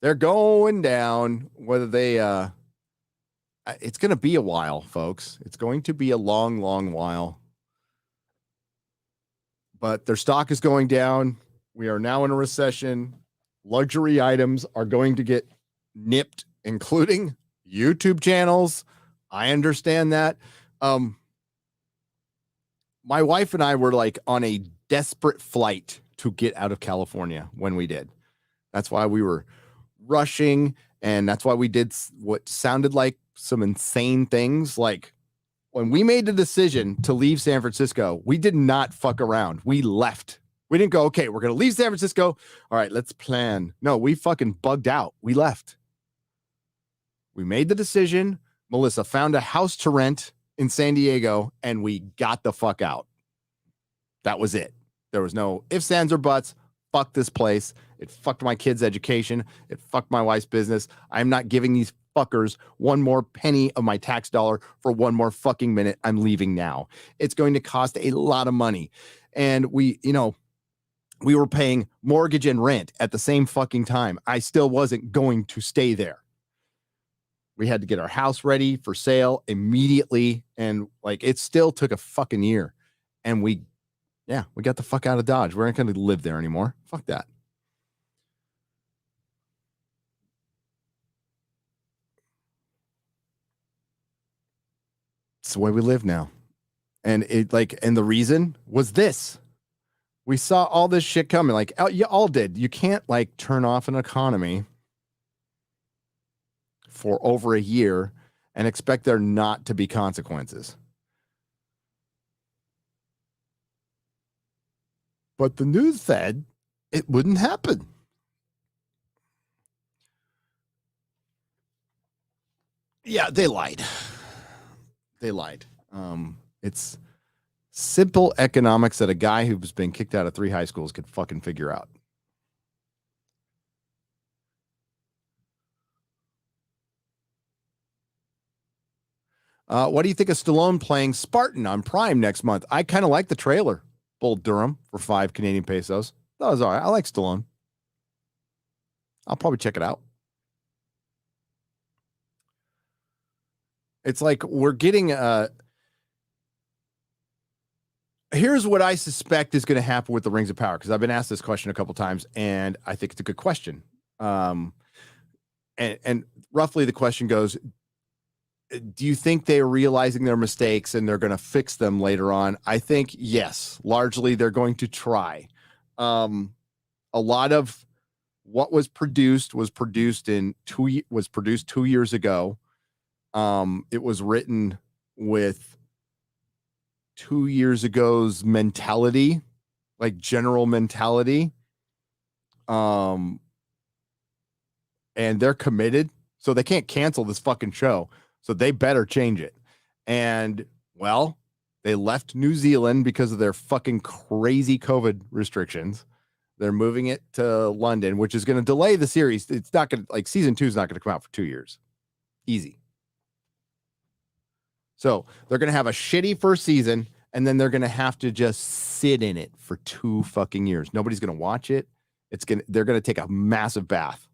[SPEAKER 11] They're going down. Whether they, it's going to be a while, folks. It's going to be a long, long while. But their stock is going down. We are now in a recession. Luxury items are going to get nipped, including YouTube channels. I understand that. My wife and I were like on a desperate flight to get out of California when we did. That's why we were rushing, and that's why we did what sounded like some insane things. Like when we made the decision to leave San Francisco, we did not fuck around. We left. We didn't go, okay, we're going to leave San Francisco. All right, let's plan. No, we fucking bugged out. We left. We made the decision. Melissa found a house to rent in San Diego, and we got the fuck out. That was it. There was no ifs, ands, or buts. Fuck this place. It fucked my kids' education. It fucked my wife's business. I'm not giving these fuckers one more penny of my tax dollar for one more fucking minute. I'm leaving now. It's going to cost a lot of money. And we were paying mortgage and rent at the same fucking time. I still wasn't going to stay there. We had to get our house ready for sale immediately. And like, it still took a fucking year. And we got the fuck out of Dodge. We're not going to live there anymore. Fuck that. It's the way we live now. And and the reason was this. We saw all this shit coming. Like, you all did. You can't like turn off an economy for over a year and expect there not to be consequences. But the news said it wouldn't happen. Yeah, they lied. They lied. It's simple economics that a guy who's been kicked out of 3 high schools could fucking figure out. What do you think of Stallone playing Spartan on Prime next month? I kind of like the trailer. Bull Durham for 5 Canadian pesos. That was all right. I like Stallone. I'll probably check it out. It's like we're getting here's what I suspect is going to happen with the Rings of Power, because I've been asked this question a couple times, and I think it's a good question. And roughly the question goes, do you think they're realizing their mistakes and they're going to fix them later on? I think yes, largely they're going to try. A lot of what was produced in 2 years ago. It was written with 2 years ago's mentality, like general mentality. And they're committed, so they can't cancel this fucking show. So they better change it. And well, they left New Zealand because of their fucking crazy COVID restrictions. They're moving it to London, which is going to delay the series. It's not going to, like, season 2 is not going to come out for 2 years. Easy. So they're going to have a shitty first season, and then they're going to have to just sit in it for 2 fucking years. Nobody's going to watch it. They're going to take a massive bath.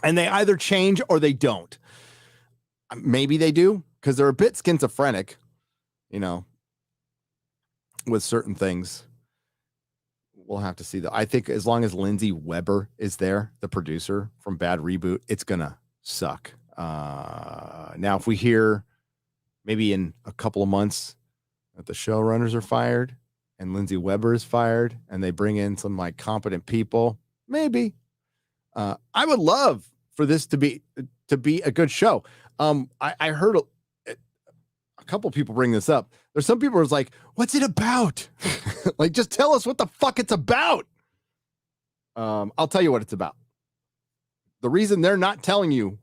[SPEAKER 11] And they either change or they don't. Maybe they do, because they're a bit schizophrenic, with certain things. We'll have to see that. I think as long as Lindsay Weber is there, the producer from Bad Reboot, it's going to suck. Now, if we hear maybe in a couple of months that the showrunners are fired and Lindsay Weber is fired and they bring in some like competent people, maybe. I would love for this to be a good show. I heard a couple people bring this up. There's some people who's like, what's it about? Like, just tell us what the fuck it's about. I'll tell you what it's about. The reason they're not telling you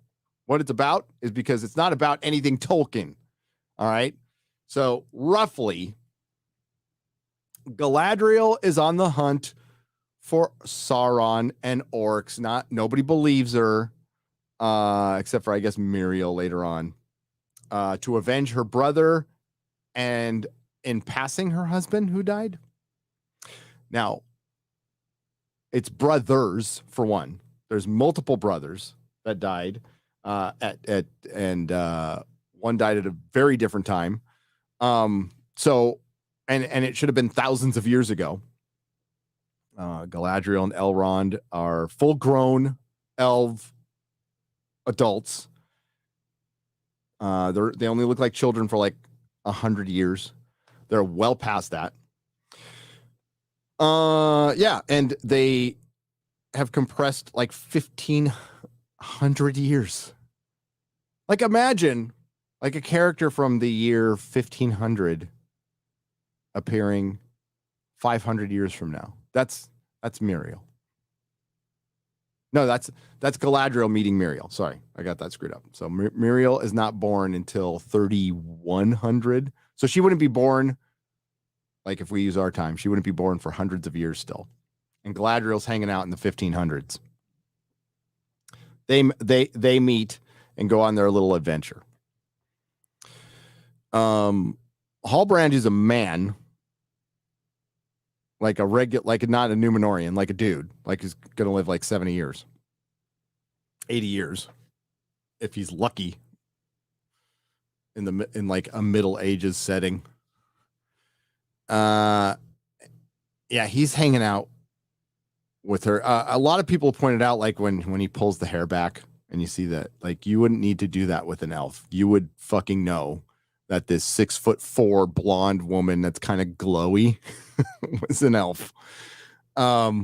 [SPEAKER 11] what it's about is because it's not about anything Tolkien. All right. So roughly, Galadriel is on the hunt for Sauron and orcs. Nobody believes her, except for, I guess, Muriel later on, to avenge her brother and, in passing, her husband who died. Now, it's brothers for one. There's multiple brothers that died, and one died at a very different time. So, and it should have been thousands of years ago. Galadriel and Elrond are full-grown elf adults. They only look like children for like 100 years. They're well past that. Yeah, and they have compressed like 1,500 years. Like, imagine like a character from the year 1500 appearing 500 years from now. That's Muriel. No, that's Galadriel meeting Muriel. Sorry, I got that screwed up. So Muriel is not born until 3100. So she wouldn't be born, like if we use our time, she wouldn't be born for hundreds of years still. And Galadriel's hanging out in the 1500s. They meet and go on their little adventure. Hallbrand is a man, like a regular, like not a Numenorian, like a dude, like he's gonna live like 70 years, 80 years, if he's lucky. In like a Middle Ages setting. Yeah, he's hanging out with her. A lot of people pointed out, like when he pulls the hair back, and you see that, like, you wouldn't need to do that with an elf. You would fucking know that this 6'4" blonde woman that's kind of glowy was an elf. Yeah,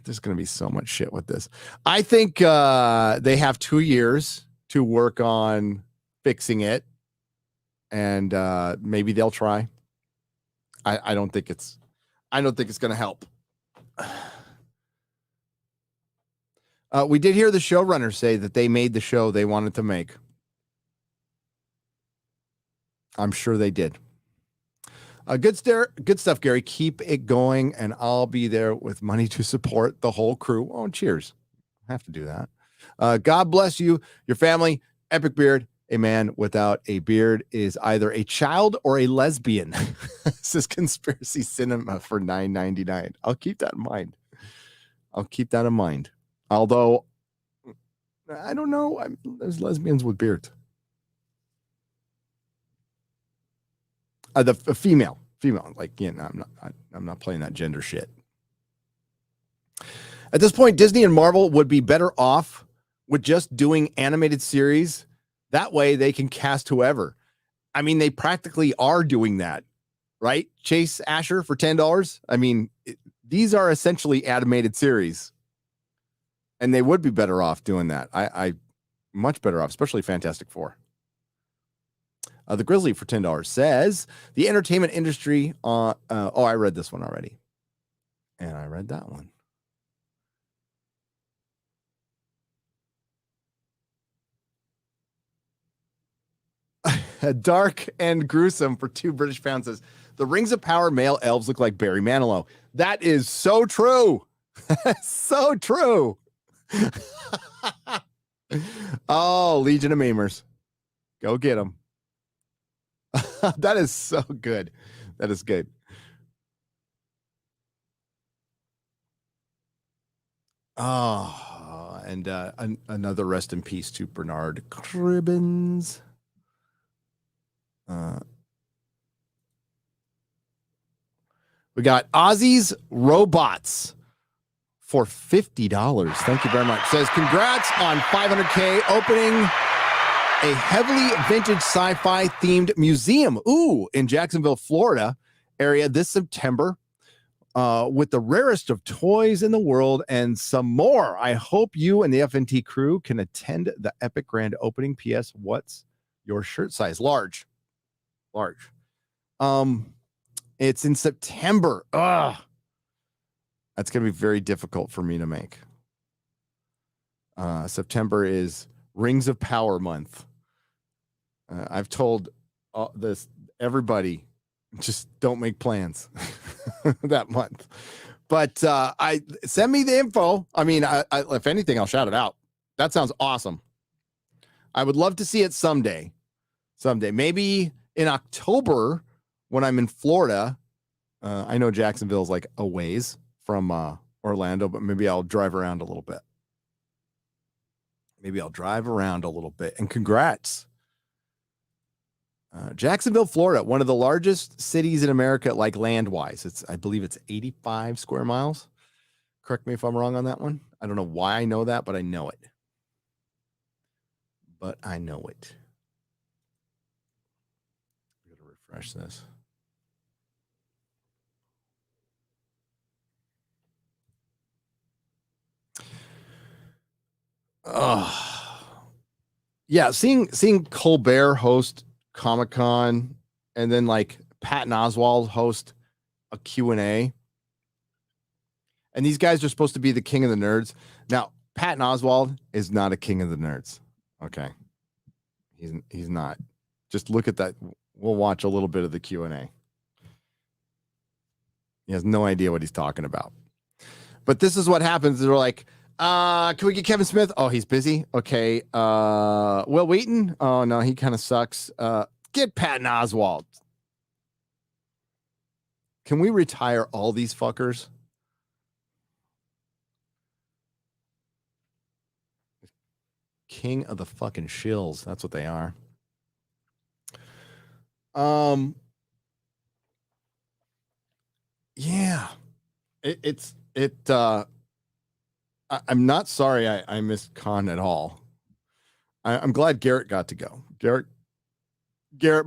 [SPEAKER 11] there's gonna be so much shit with this. I think they have 2 years to work on fixing it, and maybe they'll try. I don't think it's gonna help. We did hear the showrunner say that they made the show they wanted to make. I'm sure they did. Good stuff, Gary. Keep it going, and I'll be there with money to support the whole crew. Oh, cheers. Have to do that. God bless you, your family. Epic beard. A man without a beard is either a child or a lesbian. This is Conspiracy Cinema for $9.99. I'll keep that in mind. Although, I don't know. There's lesbians with beards. The female, like, you know, I'm not playing that gender shit. At this point, Disney and Marvel would be better off with just doing animated series. That way they can cast whoever. I mean, they practically are doing that, right? Chase Asher for $10. I mean, these are essentially animated series, and they would be better off doing that. I much better off, especially Fantastic Four. The Grizzly for $10 says the entertainment industry. I read this one already, and I read that one. Dark and gruesome for £2 says the Rings of Power male elves look like Barry Manilow. That is so true. So true. Oh, Legion of Memers. Go get them. That is so good. That is good. Oh, and another rest in peace to Bernard Cribbins. We got Ozzy's Robots for $50. Thank you very much. Says congrats on 500K opening a heavily vintage sci-fi themed museum. In Jacksonville, Florida area this September, with the rarest of toys in the world and some more. I hope you and the FNT crew can attend the epic grand opening. P.S. What's your shirt size? Large. It's in September. That's going to be very difficult for me to make. September is Rings of Power month. I've told everybody, just don't make plans that month. But I send me the info. I mean, I if anything, I'll shout it out. That sounds awesome. I would love to see it someday. Maybe in October when I'm in Florida. I know Jacksonville's like a ways from Orlando, but maybe I'll drive around a little bit. And congrats. Jacksonville, Florida, one of the largest cities in America, like land-wise. I believe it's 85 square miles. Correct me if I'm wrong on that one. I don't know why I know that, but I know it. I'm going to refresh this. Yeah, seeing Colbert host Comic-Con and then like Patton Oswalt host a Q&A. And these guys are supposed to be the king of the nerds. Now, Patton Oswalt is not a king of the nerds. Okay. He's not. Just look at that. We'll watch a little bit of the Q&A. He has no idea what he's talking about. But this is what happens. They're like, can we get Kevin Smith? Oh, he's busy. Okay. Will Wheaton? Oh, no, he kind of sucks. Get Patton Oswalt. Can we retire all these fuckers? King of the fucking shills. That's what they are. Yeah. I'm not sorry I missed Con at all. I'm glad Garrett got to go. Garrett,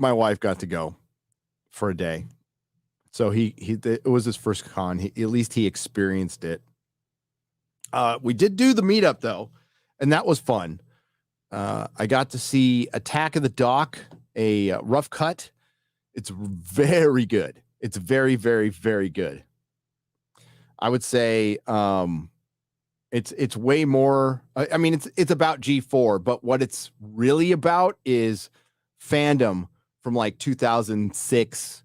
[SPEAKER 11] my wife, got to go for a day. So it was his first con. At least he experienced it. We did do the meetup though, and that was fun. I got to see Attack of the Dock, a rough cut. It's very good. It's very, very, very good. I would say it's way more. I mean, it's about G4, but what it's really about is fandom from like 2006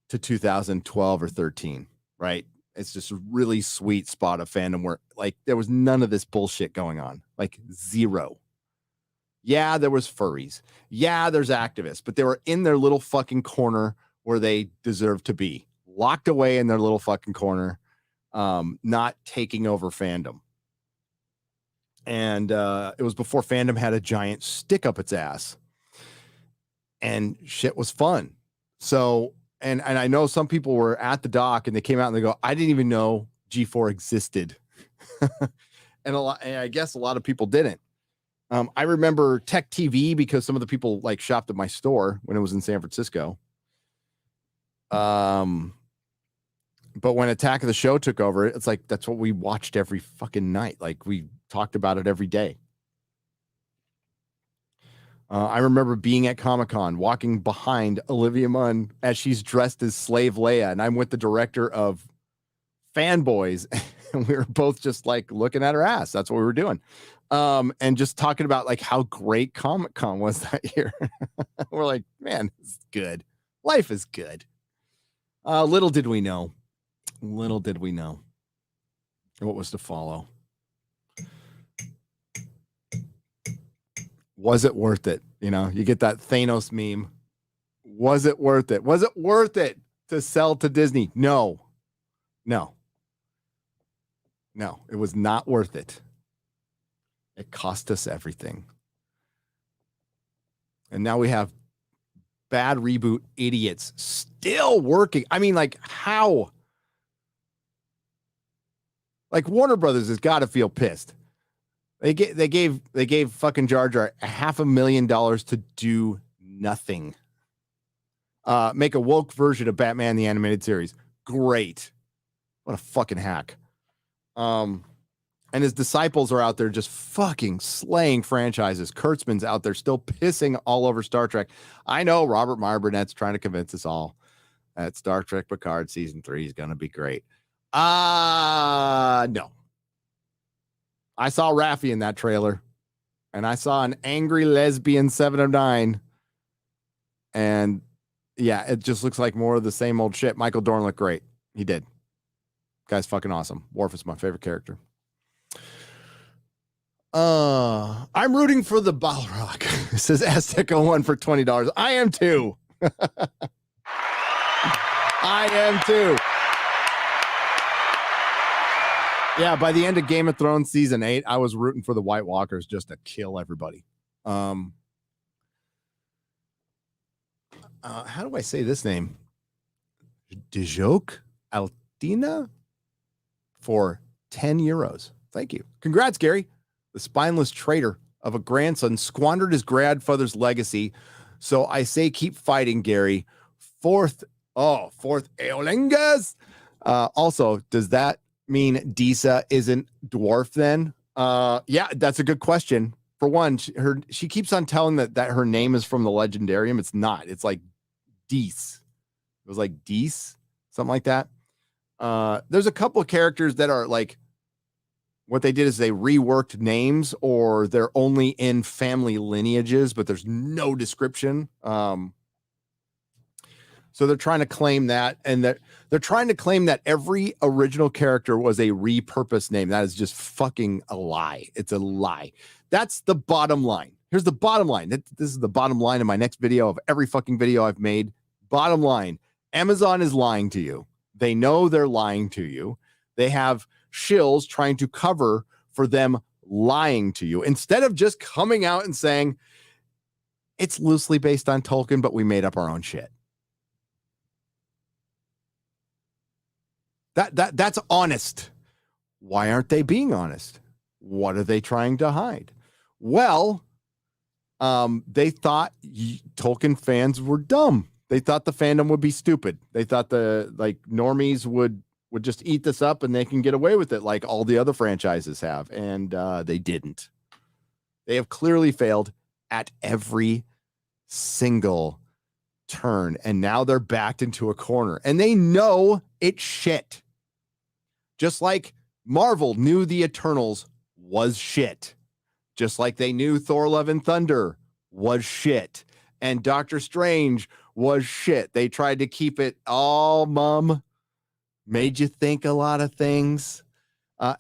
[SPEAKER 11] to 2012 or 13, right? It's just a really sweet spot of fandom where like there was none of this bullshit going on, like zero. Yeah, there was furries. Yeah, there's activists, but they were in their little fucking corner where they deserve to be, locked away in their little fucking corner, not taking over fandom. And it was before fandom had a giant stick up its ass. And shit was fun. So, and I know some people were at the dock and they came out and they go, I didn't even know G4 existed. and I guess a lot of people didn't. I remember Tech TV because some of the people like shopped at my store when it was in San Francisco. But when Attack of the Show took over, it's like, that's what we watched every fucking night. Like we talked about it every day. I remember being at Comic-Con, walking behind Olivia Munn as she's dressed as Slave Leia. And I'm with the director of Fanboys. And we were both just like looking at her ass. That's what we were doing. And just talking about like how great Comic-Con was that year. We're like, man, it's good. Life is good. Little did we know what was to follow. Was it worth it? You know, you get that Thanos meme. Was it worth it? Was it worth it to sell to Disney? No, it was not worth it. It cost us everything. And now we have bad reboot idiots still working. I mean, like how? Like Warner Brothers has got to feel pissed. They gave fucking Jar Jar $500,000 to do nothing. Make a woke version of Batman the Animated Series. Great. What a fucking hack. And his disciples are out there just fucking slaying franchises. Kurtzman's out there still pissing all over Star Trek. I know Robert Meyer Burnett's trying to convince us all that Star Trek Picard season 3 is going to be great. No. I saw Raffi in that trailer, and I saw an angry lesbian 7 of 9. And yeah, it just looks like more of the same old shit. Michael Dorn looked great. He did. Guy's fucking awesome. Worf is my favorite character. I'm rooting for the Balrog. Says Aztec 01 for $20. I am too. I am too. Yeah, by the end of Game of Thrones season 8, I was rooting for the White Walkers just to kill everybody. How do I say this name? Dijoke Altina for 10 euros. Thank you. Congrats, Gary. The spineless traitor of a grandson squandered his grandfather's legacy. So I say keep fighting, Gary. Fourth Eolingas. Also, does that mean Disa isn't dwarf then? Yeah, that's a good question. For one, she keeps on telling that her name is from the Legendarium. It's not. It's like Dees. was like Deese, something like that. There's a couple of characters that are like, what they did is they reworked names, or they're only in family lineages, but there's no description. So they're trying to claim that, and they're trying to claim that every original character was a repurposed name. That is just fucking a lie. It's a lie. That's the bottom line. Here's the bottom line. This is the bottom line of my next video, of every fucking video I've made. Bottom line, Amazon is lying to you. They know they're lying to you. They have shills trying to cover for them lying to you, instead of just coming out and saying it's loosely based on Tolkien, but we made up our own shit. That's honest. Why aren't they being honest? What are they trying to hide? Well, they thought Tolkien fans were dumb. They thought the fandom would be stupid. They thought the normies would just eat this up and they can get away with it like all the other franchises have. And they didn't. They have clearly failed at every single turn. And now they're backed into a corner. And they know it's shit. Just like Marvel knew the Eternals was shit. Just like they knew Thor Love and Thunder was shit. And Doctor Strange was shit. They tried to keep it all mum. Made you think a lot of things.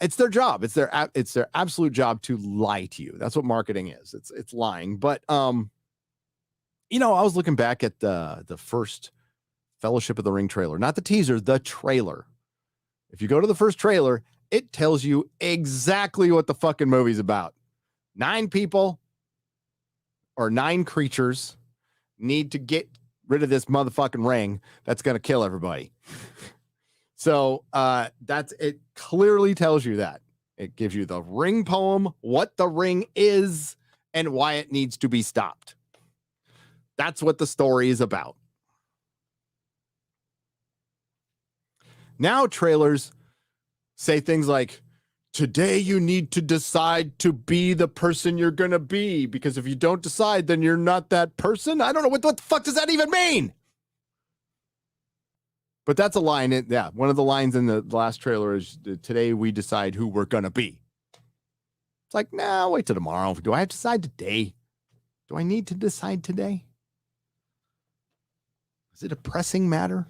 [SPEAKER 11] It's their job. It's their absolute job to lie to you. That's what marketing is. It's lying. But I was looking back at the first Fellowship of the Ring trailer, not the teaser, the trailer. If you go to the first trailer, it tells you exactly what the fucking movie's about. 9 people or 9 creatures need to get rid of this motherfucking ring that's going to kill everybody. So it clearly tells you that. It gives you the ring poem, what the ring is, and why it needs to be stopped. That's what the story is about. Now trailers say things like, today you need to decide to be the person you're going to be, because if you don't decide, then you're not that person. I don't know. What the fuck does that even mean? But that's a line. One of the lines in the last trailer is, today we decide who we're going to be. It's like, nah, wait till tomorrow. Do I have to decide today? Do I need to decide today? Is it a pressing matter?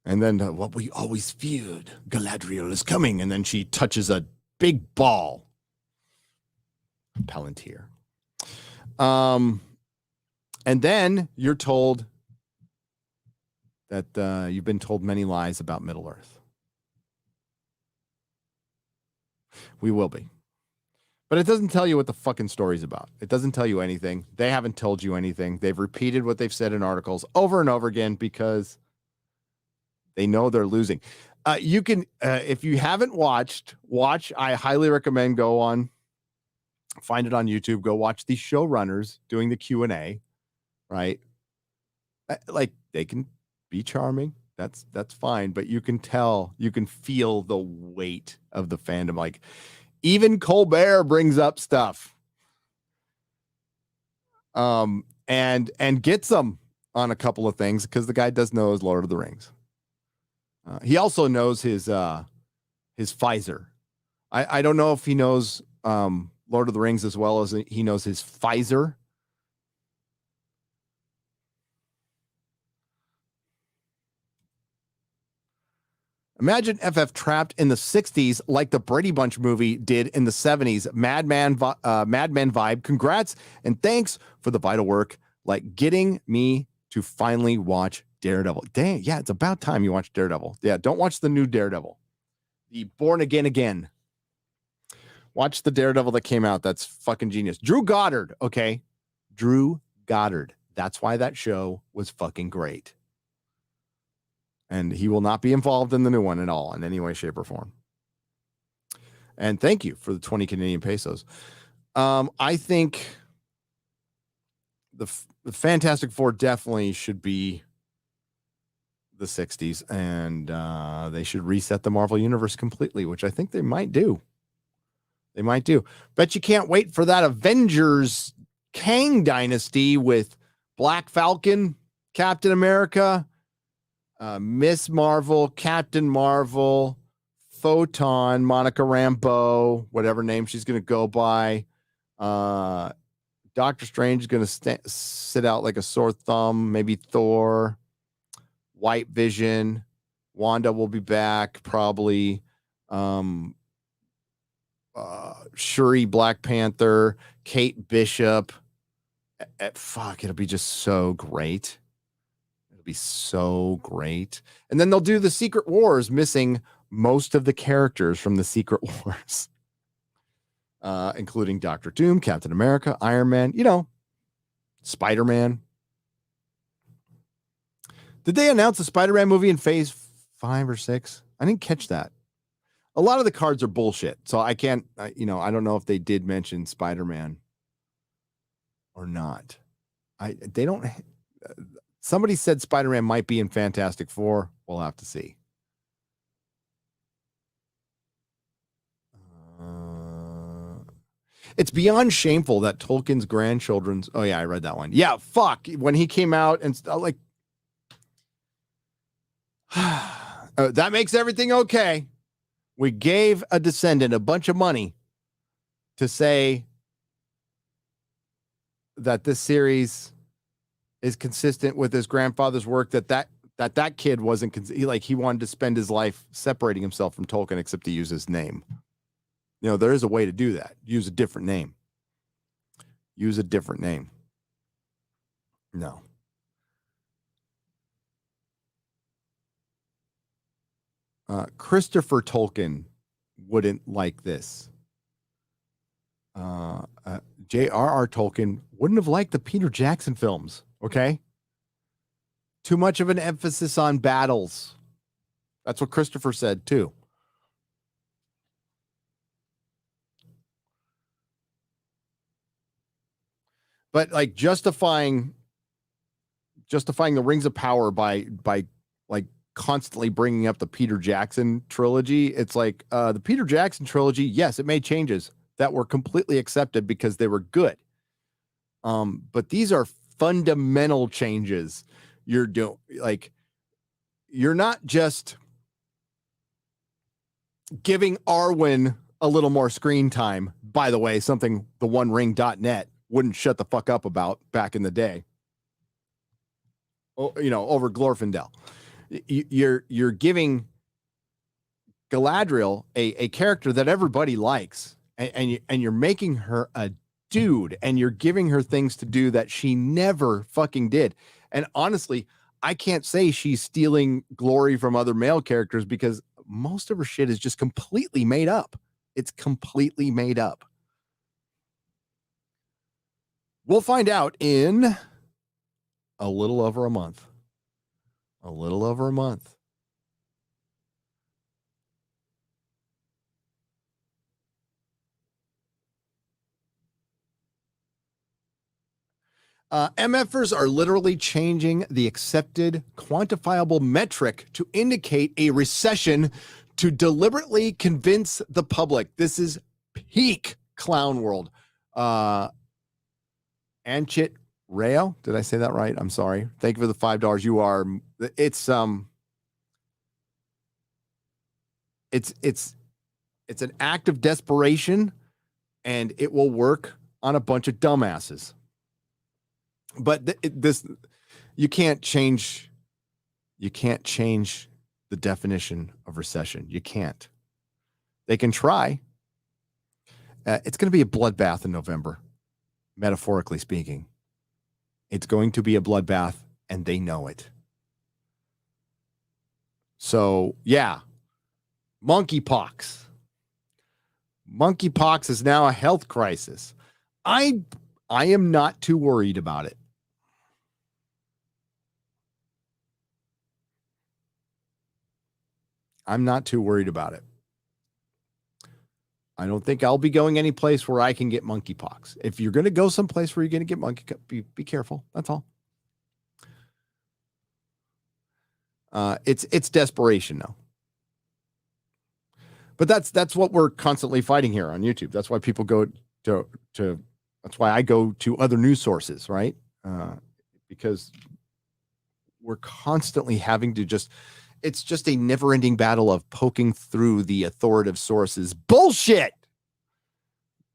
[SPEAKER 11] And then what we always feared, Galadriel is coming. And then she touches a big ball. Palantir. And then you're told that you've been told many lies about Middle-earth. We will be. But it doesn't tell you what the fucking story's about. It doesn't tell you anything. They haven't told you anything. They've repeated what they've said in articles over and over again because they know they're losing. You can, if you haven't watch, I highly recommend find it on YouTube, go watch the showrunners doing the Q&A, right? Like, they can be charming. That's fine. But you can feel the weight of the fandom. Like, even Colbert brings up stuff. And gets them on a couple of things because the guy does know his Lord of the Rings. He also knows his Pfizer. I don't know if he knows Lord of the Rings as well as he knows his Pfizer. Imagine FF trapped in the 60s like the Brady Bunch movie did in the 70s. Madman vibe. Congrats and thanks for the vital work, like getting me to finally watch Daredevil. Dang, yeah, it's about time you watch Daredevil. Yeah, don't watch the new Daredevil. The Born Again. Watch the Daredevil that came out. That's fucking genius. Drew Goddard, okay? Drew Goddard. That's why that show was fucking great. And he will not be involved in the new one at all in any way, shape, or form. And thank you for the 20 Canadian pesos. I think the Fantastic Four definitely should be the 60s, and they should reset the Marvel Universe completely, which I think they might do. Bet you can't wait for that Avengers Kang Dynasty with Black Falcon Captain America, Miss Marvel, Captain Marvel, Photon, Monica Rambeau, whatever name she's going to go by. Doctor Strange is going to sit out like a sore thumb. Maybe Thor, White Vision, Wanda will be back probably. Shuri, Black Panther, Kate Bishop. Fuck, it'll be just so great. It'll be so great. And then they'll do the Secret Wars, missing most of the characters from the Secret Wars, including Doctor Doom, Captain America, Iron Man, Spider-Man. Did they announce a Spider-Man movie in phase 5 or 6? I didn't catch that. A lot of the cards are bullshit, so I can't, I don't know if they did mention Spider-Man or not. They don't. Somebody said Spider-Man might be in Fantastic Four. We'll have to see. It's beyond shameful that Tolkien's grandchildren's. Oh yeah, I read that one. Yeah, fuck. When he came out and like, that makes everything okay. We gave a descendant a bunch of money to say that this series is consistent with his grandfather's work, that kid wasn't, he wanted to spend his life separating himself from Tolkien, except to use his name. There is a way to do that. Use a different name. Use a different name. No. Christopher Tolkien wouldn't like this. J.R.R. Tolkien wouldn't have liked the Peter Jackson films, okay? Too much of an emphasis on battles. That's what Christopher said, too. But like justifying the Rings of Power by like constantly bringing up the Peter Jackson trilogy. It's like the Peter Jackson trilogy, yes, it made changes that were completely accepted because they were good. But these are fundamental changes you're doing. Like, you're not just giving Arwen a little more screen time. By the way, something the OneRing.net wouldn't shut the fuck up about back in the day. Over Glorfindel. You're giving Galadriel a character that everybody likes, and you're making her a dude, and you're giving her things to do that she never fucking did. And honestly, I can't say she's stealing glory from other male characters because most of her shit is just completely made up. It's completely made up. We'll find out in a little over a month. A little over a month. MFers are literally changing the accepted quantifiable metric to indicate a recession to deliberately convince the public. This is peak clown world. Anchit Rayo, did I say that right? I'm sorry. Thank you for the $5. You are. It's an act of desperation, and it will work on a bunch of dumbasses. But you can't change the definition of recession. You can't. They can try. It's going to be a bloodbath in November, metaphorically speaking. It's going to be a bloodbath, and they know it. So, yeah, monkeypox. Monkeypox is now a health crisis. I am not too worried about it. I'm not too worried about it. I don't think I'll be going any place where I can get monkeypox. If you're going to go someplace where you're going to get monkeypox, be careful. That's all. It's desperation now. But that's what we're constantly fighting here on YouTube. That's why people go to that's why I go to other news sources, right? Because we're constantly having to it's just a never-ending battle of poking through the authoritative sources. Bullshit.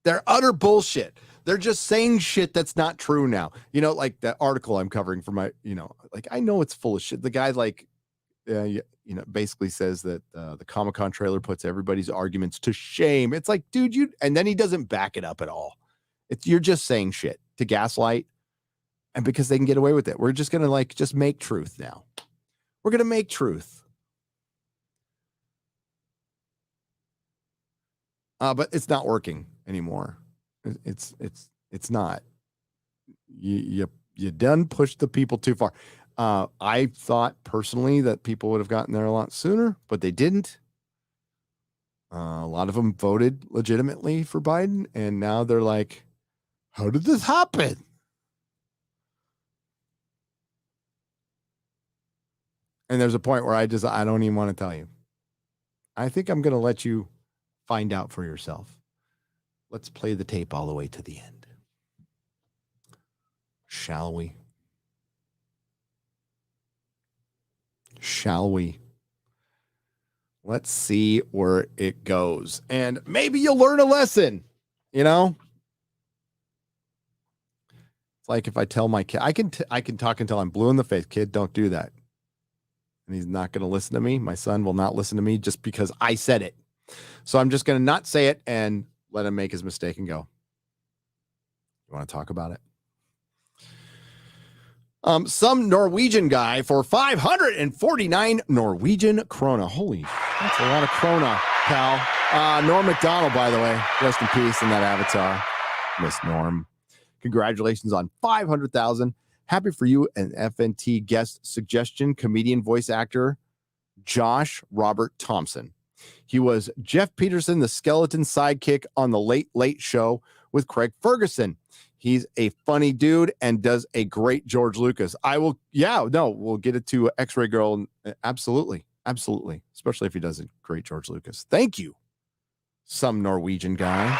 [SPEAKER 11] They're utter bullshit. They're just saying shit that's not true now. You know, like that article I'm covering for my, like, I know it's full of shit. The guy, like, basically says that the Comic-Con trailer puts everybody's arguments to shame. It's like, dude, and then he doesn't back it up at all. You're just saying shit to gaslight. And because they can get away with it, we're just going to just make truth now. We're going to make truth. But it's not working anymore. It's not. You done pushed the people too far. I thought personally that people would have gotten there a lot sooner, but they didn't. A lot of them voted legitimately for Biden, and now they're like, how did this happen? And there's a point where I don't even want to tell you. I think I'm going to let you find out for yourself. Let's play the tape all the way to the end. Shall we? Shall we? Let's see where it goes. And maybe you'll learn a lesson, It's like if I tell my kid, I can talk until I'm blue in the face. Kid, don't do that. And he's not going to listen to me. My son will not listen to me just because I said it. So I'm just going to not say it and let him make his mistake and go. You want to talk about it? Some Norwegian guy for 549 Norwegian krona. Holy, that's a lot of krona, pal. Norm MacDonald, by the way. Rest in peace in that avatar. Miss Norm. Congratulations on 500,000. Happy for you, an FNT guest suggestion, comedian voice actor Josh Robert Thompson. He was Jeff Peterson, the skeleton sidekick on the Late Late Show with Craig Ferguson. He's a funny dude and does a great George Lucas. We'll get it to X-Ray Girl. Absolutely. Absolutely. Especially if he does a great George Lucas. Thank you, some Norwegian guy.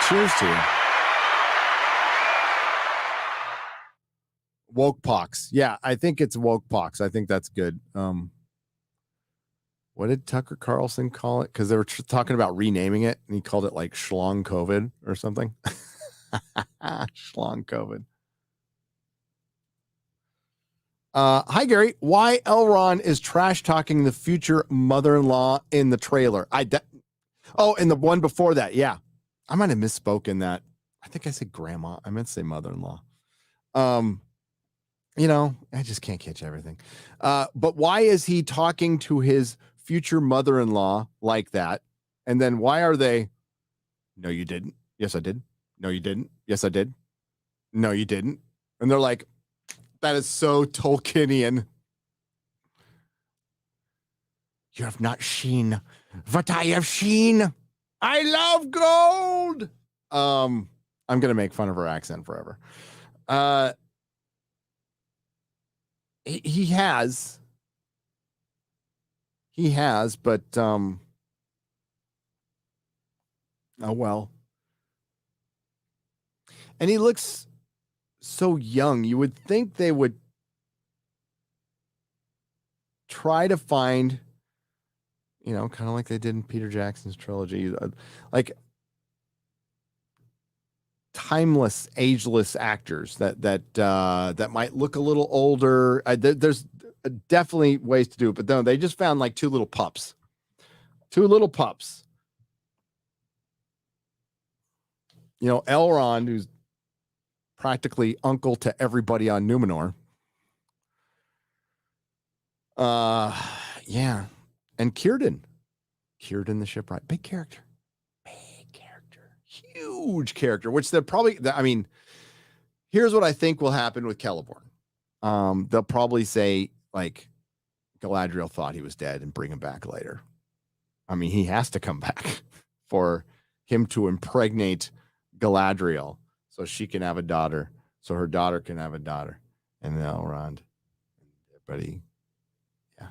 [SPEAKER 11] Cheers to you. Woke pox. Yeah, I think it's woke pox. I think that's good. What did Tucker Carlson call it? Because they were talking about renaming it, and he called it like Schlong COVID or something. Schlong COVID. Hi, Gary. Why Elrond is trash talking the future mother-in-law in the trailer? In the one before that. Yeah. I might have misspoken that. I think I said grandma. I meant to say mother-in-law. I just can't catch everything. But why is he talking to his future mother-in-law like that? And then why are they, no, you didn't. Yes, I did. No, you didn't. Yes, I did. No, you didn't. And they're like, that is so Tolkienian. You have not seen what I have seen. I love gold. I'm going to make fun of her accent forever. He has, but oh well. And he looks so young. You would think they would try to find, kind of like they did in Peter Jackson's trilogy, like timeless, ageless actors that might look a little older. There's definitely ways to do it, but no, they just found like two little pups. Elrond, who's practically uncle to everybody on Numenor. Yeah, and Círdan the shipwright, big character. Huge character, which they're probably, here's what I think will happen with Celeborn. They'll probably say, like, Galadriel thought he was dead and bring him back later. He has to come back for him to impregnate Galadriel so she can have a daughter, so her daughter can have a daughter. And Elrond, everybody, yeah.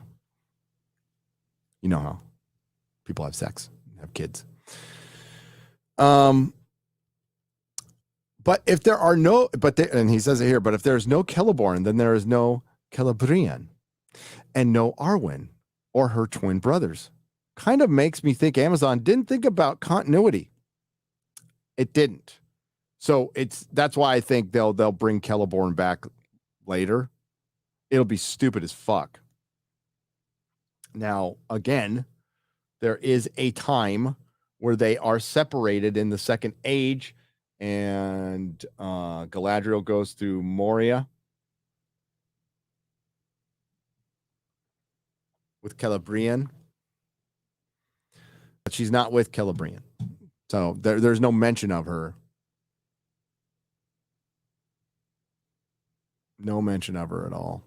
[SPEAKER 11] You know how people have sex, have kids. But if there are no, and he says it here, but if there's no Celeborn, then there is no Celebrian and no Arwen or her twin brothers. Kind of makes me think Amazon didn't think about continuity. It didn't. So that's why I think they'll bring Celeborn back later. It'll be stupid as fuck. Now, again, there is a time where they are separated in the Second Age, and Galadriel goes through Moria with Celebrian, but she's not with Celebrian. So there's no mention of her. No mention of her at all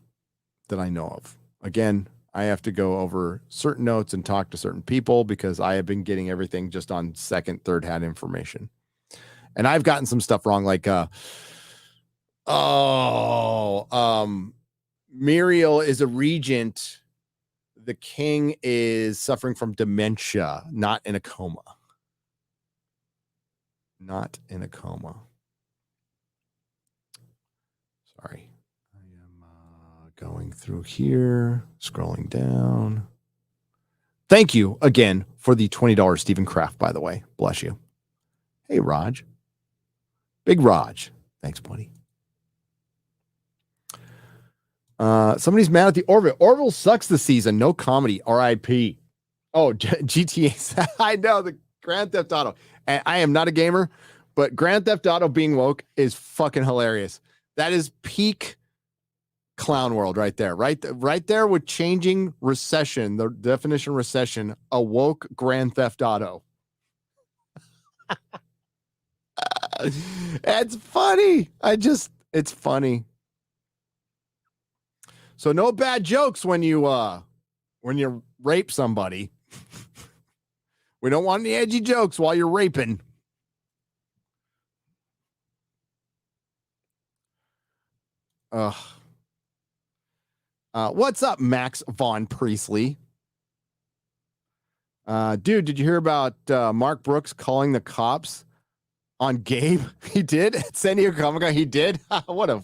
[SPEAKER 11] that I know of. Again, I have to go over certain notes and talk to certain people because I have been getting everything just on second, third hand information. And I've gotten some stuff wrong, like Muriel is a regent. The king is suffering from dementia, not in a coma. Not in a coma. Sorry. I am going through here, scrolling down. Thank you again for the $20 Stephen Kraft, by the way. Bless you. Hey, Raj. Big Raj. Thanks, buddy. Somebody's mad at the Orville. Orville sucks this season. No comedy. RIP. Oh, GTA. I know, the Grand Theft Auto. And I am not a gamer, but Grand Theft Auto being woke is fucking hilarious. That is peak clown world right there. Right there with changing recession, the definition of recession, a woke Grand Theft Auto. It's funny. It's funny. So no bad jokes when you rape somebody. We don't want any edgy jokes while you're raping. What's up, Max Von Priestley? Dude, did you hear about Mark Brooks calling the cops on Gabe? He did at San Diego Comic-Con. He did. What a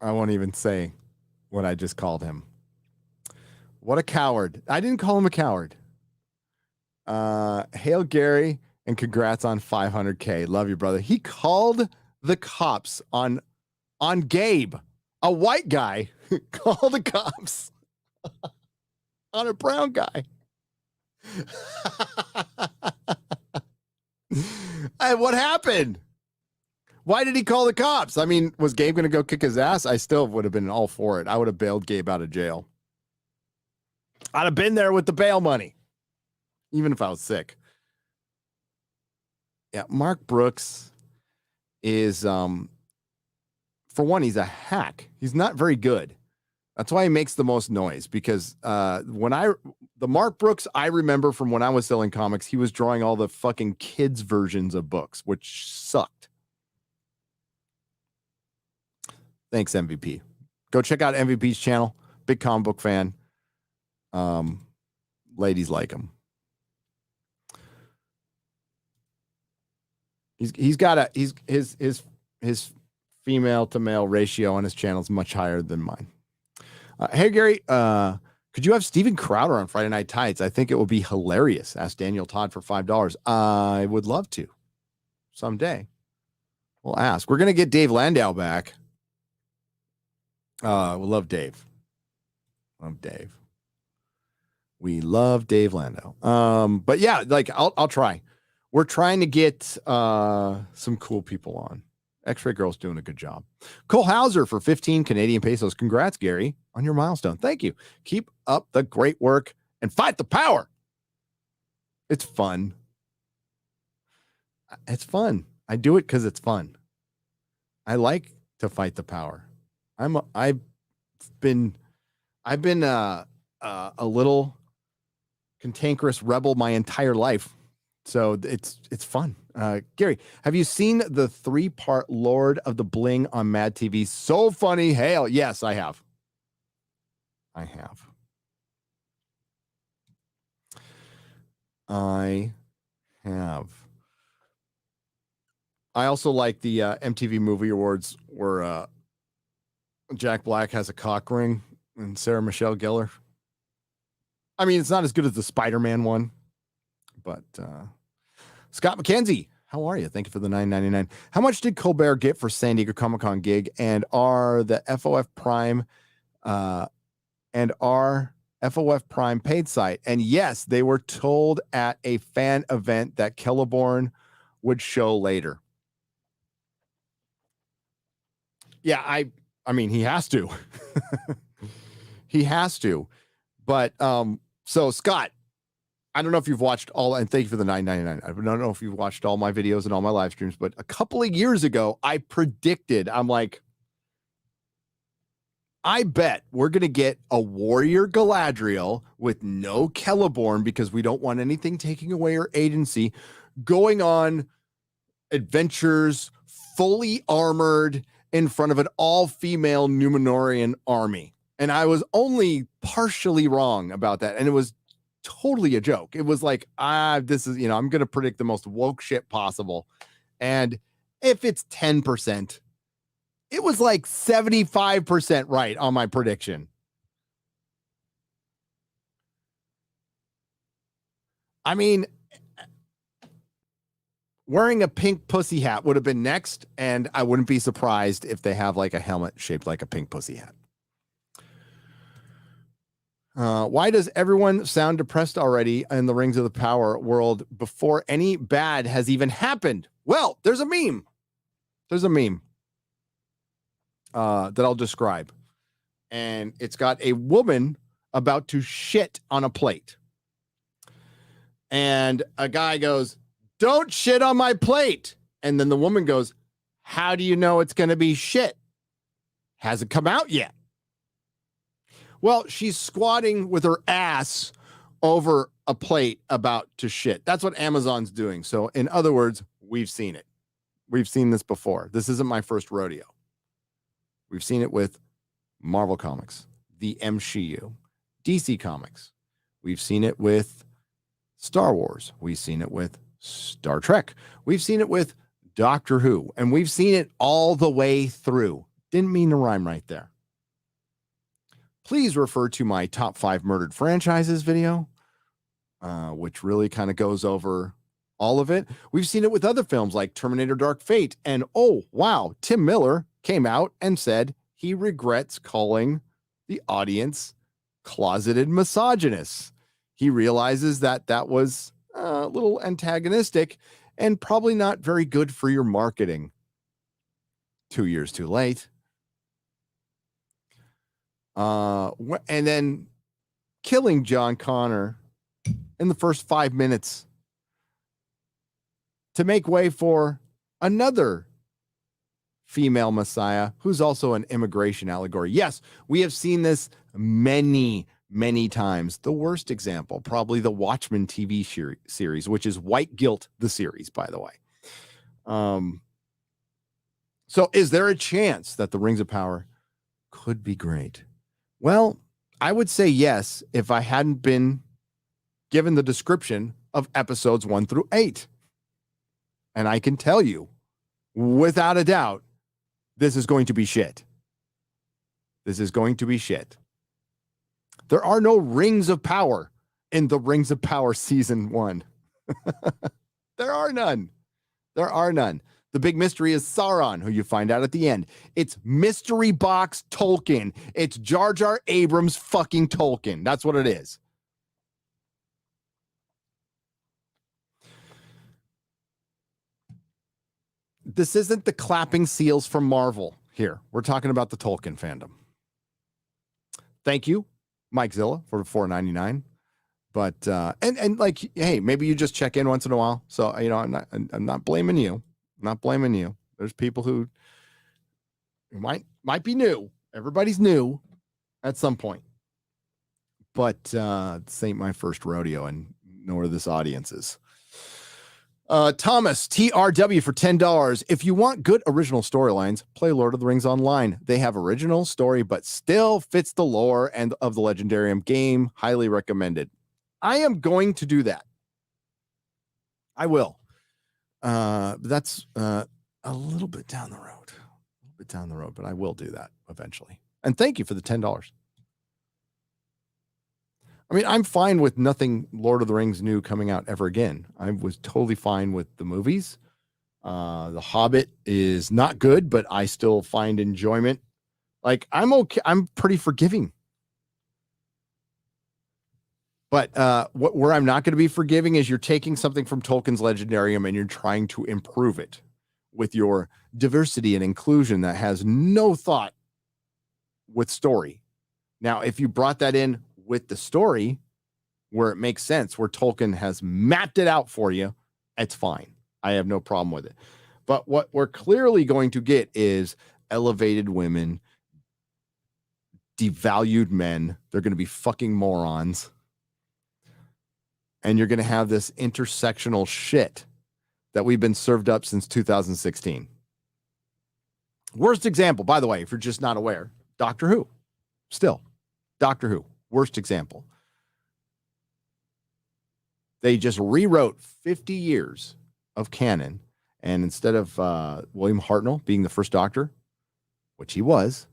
[SPEAKER 11] I won't even say what I just called him. What a coward. I didn't call him a coward. Hail Gary and congrats on 500K. Love you, brother. He called the cops on Gabe, a white guy. Called the cops on a brown guy. And what happened? Why did he call the cops? I mean, was Gabe going to go kick his ass? I still would have been all for it. I would have bailed Gabe out of jail. I'd have been there with the bail money, even if I was sick. Yeah, Mark Brooks is, for one, he's a hack. He's not very good. That's why he makes the most noise, because the Mark Brooks I remember from when I was selling comics, he was drawing all the fucking kids versions of books, which sucked. Thanks, MVP. Go check out MVP's channel. Big comic book fan. Ladies like him. He's got his female to male ratio on his channel is much higher than mine. Hey Gary, could you have Steven Crowder on Friday Night Tights? I think it would be hilarious. Ask Daniel Todd for $5. I would love to. Someday. We'll ask. We're gonna get Dave Landau back. We love Dave. Love Dave. We love Dave Landau. But yeah, like I'll try. We're trying to get some cool people on. X-Ray Girl's doing a good job. Cole Hauser for 15 Canadian pesos. Congrats, Gary, on your milestone. Thank you. Keep up the great work and fight the power. It's fun. It's fun. I do it because it's fun. I like to fight the power. I've been a little cantankerous rebel my entire life. So it's fun. Gary, have you seen the 3-part Lord of the Bling on Mad TV? So funny. Hail. Yes, I have. I have. I also like the MTV Movie Awards where Jack Black has a cock ring and Sarah Michelle Gellar. I mean, it's not as good as the Spider-Man one, but Scott McKenzie, how are you? Thank you for the $9.99. How much did Colbert get for San Diego Comic-Con gig? And are FOF Prime paid site? And yes, they were told at a fan event that Celeborn would show later. Yeah, I mean, he has to. He has to. But so Scott, I don't know if you've watched all, and thank you for the $9.99. I don't know if you've watched all my videos and all my live streams, but a couple of years ago, I predicted, I'm like, I bet we're going to get a Warrior Galadriel with no Celeborn because we don't want anything taking away her agency, going on adventures fully armored in front of an all-female Numenorian army. And I was only partially wrong about that. And it was totally a joke. It was like, this is, I'm going to predict the most woke shit possible. And if it's 10%, it was like 75% right on my prediction. I mean, wearing a pink pussy hat would have been next, and I wouldn't be surprised if they have like a helmet shaped like a pink pussy hat. Why does everyone sound depressed already in the Rings of the Power world before any bad has even happened? Well, there's a meme. There's a meme that I'll describe. And it's got a woman about to shit on a plate. And a guy goes, "Don't shit on my plate." And then the woman goes, "How do you know it's going to be shit? Hasn't come out yet." Well, she's squatting with her ass over a plate about to shit. That's what Amazon's doing. So in other words, we've seen it. We've seen this before. This isn't my first rodeo. We've seen it with Marvel Comics, the MCU, DC Comics. We've seen it with Star Wars. We've seen it with Star Trek. We've seen it with Doctor Who. And we've seen it all the way through. Didn't mean to rhyme right there. Please refer to my top 5 murdered franchises video, which really kind of goes over all of it. We've seen it with other films like Terminator Dark Fate. And oh, wow, Tim Miller came out and said he regrets calling the audience closeted misogynists. He realizes that that was a little antagonistic and probably not very good for your marketing. 2 years too late. And then killing John Connor in the first 5 minutes to make way for another female messiah who's also an immigration allegory. Yes, we have seen this many times. The worst example, probably the Watchmen TV series, which is White Guilt, the series, by the way. So is there a chance that the Rings of Power could be great? Well, I would say yes if I hadn't been given the description of episodes 1 through 8. And I can tell you, without a doubt, this is going to be shit. This is going to be shit. There are no Rings of Power in the Rings of Power Season 1. There are none. There are none. The big mystery is Sauron, who you find out at the end. It's Mystery Box Tolkien. It's Jar Jar Abrams fucking Tolkien. That's what it is. This isn't the clapping seals from Marvel here. We're talking about the Tolkien fandom. Thank you, Mike Zilla, for $4.99. But and like, hey, maybe you just check in once in a while. So I'm not blaming you. I'm not blaming you. There's people who might be new. Everybody's new at some point. But this ain't my first rodeo, and nor this audience is. Thomas TRW for $10. If you want good original storylines, play Lord of the Rings Online. They have original story, but still fits the lore and of the Legendarium game. Highly recommended. I am going to do that. I will. That's a little bit down the road. But I will do that eventually. And thank you for the $10. I mean, I'm fine with nothing Lord of the Rings new coming out ever again. I was totally fine with the movies. The Hobbit is not good, but I still find enjoyment. Like, I'm okay. I'm pretty forgiving. But where I'm not going to be forgiving is you're taking something from Tolkien's Legendarium and you're trying to improve it with your diversity and inclusion that has no thought with story. Now, if you brought that in with the story where it makes sense, where Tolkien has mapped it out for you, it's fine. I have no problem with it. But what we're clearly going to get is elevated women, devalued men. They're going to be fucking morons. And you're going to have this intersectional shit that we've been served up since 2016. Worst example, by the way, if you're just not aware, Doctor Who. Still, Doctor Who. Worst example. They just rewrote 50 years of canon. And instead of William Hartnell being the first Doctor, which he was,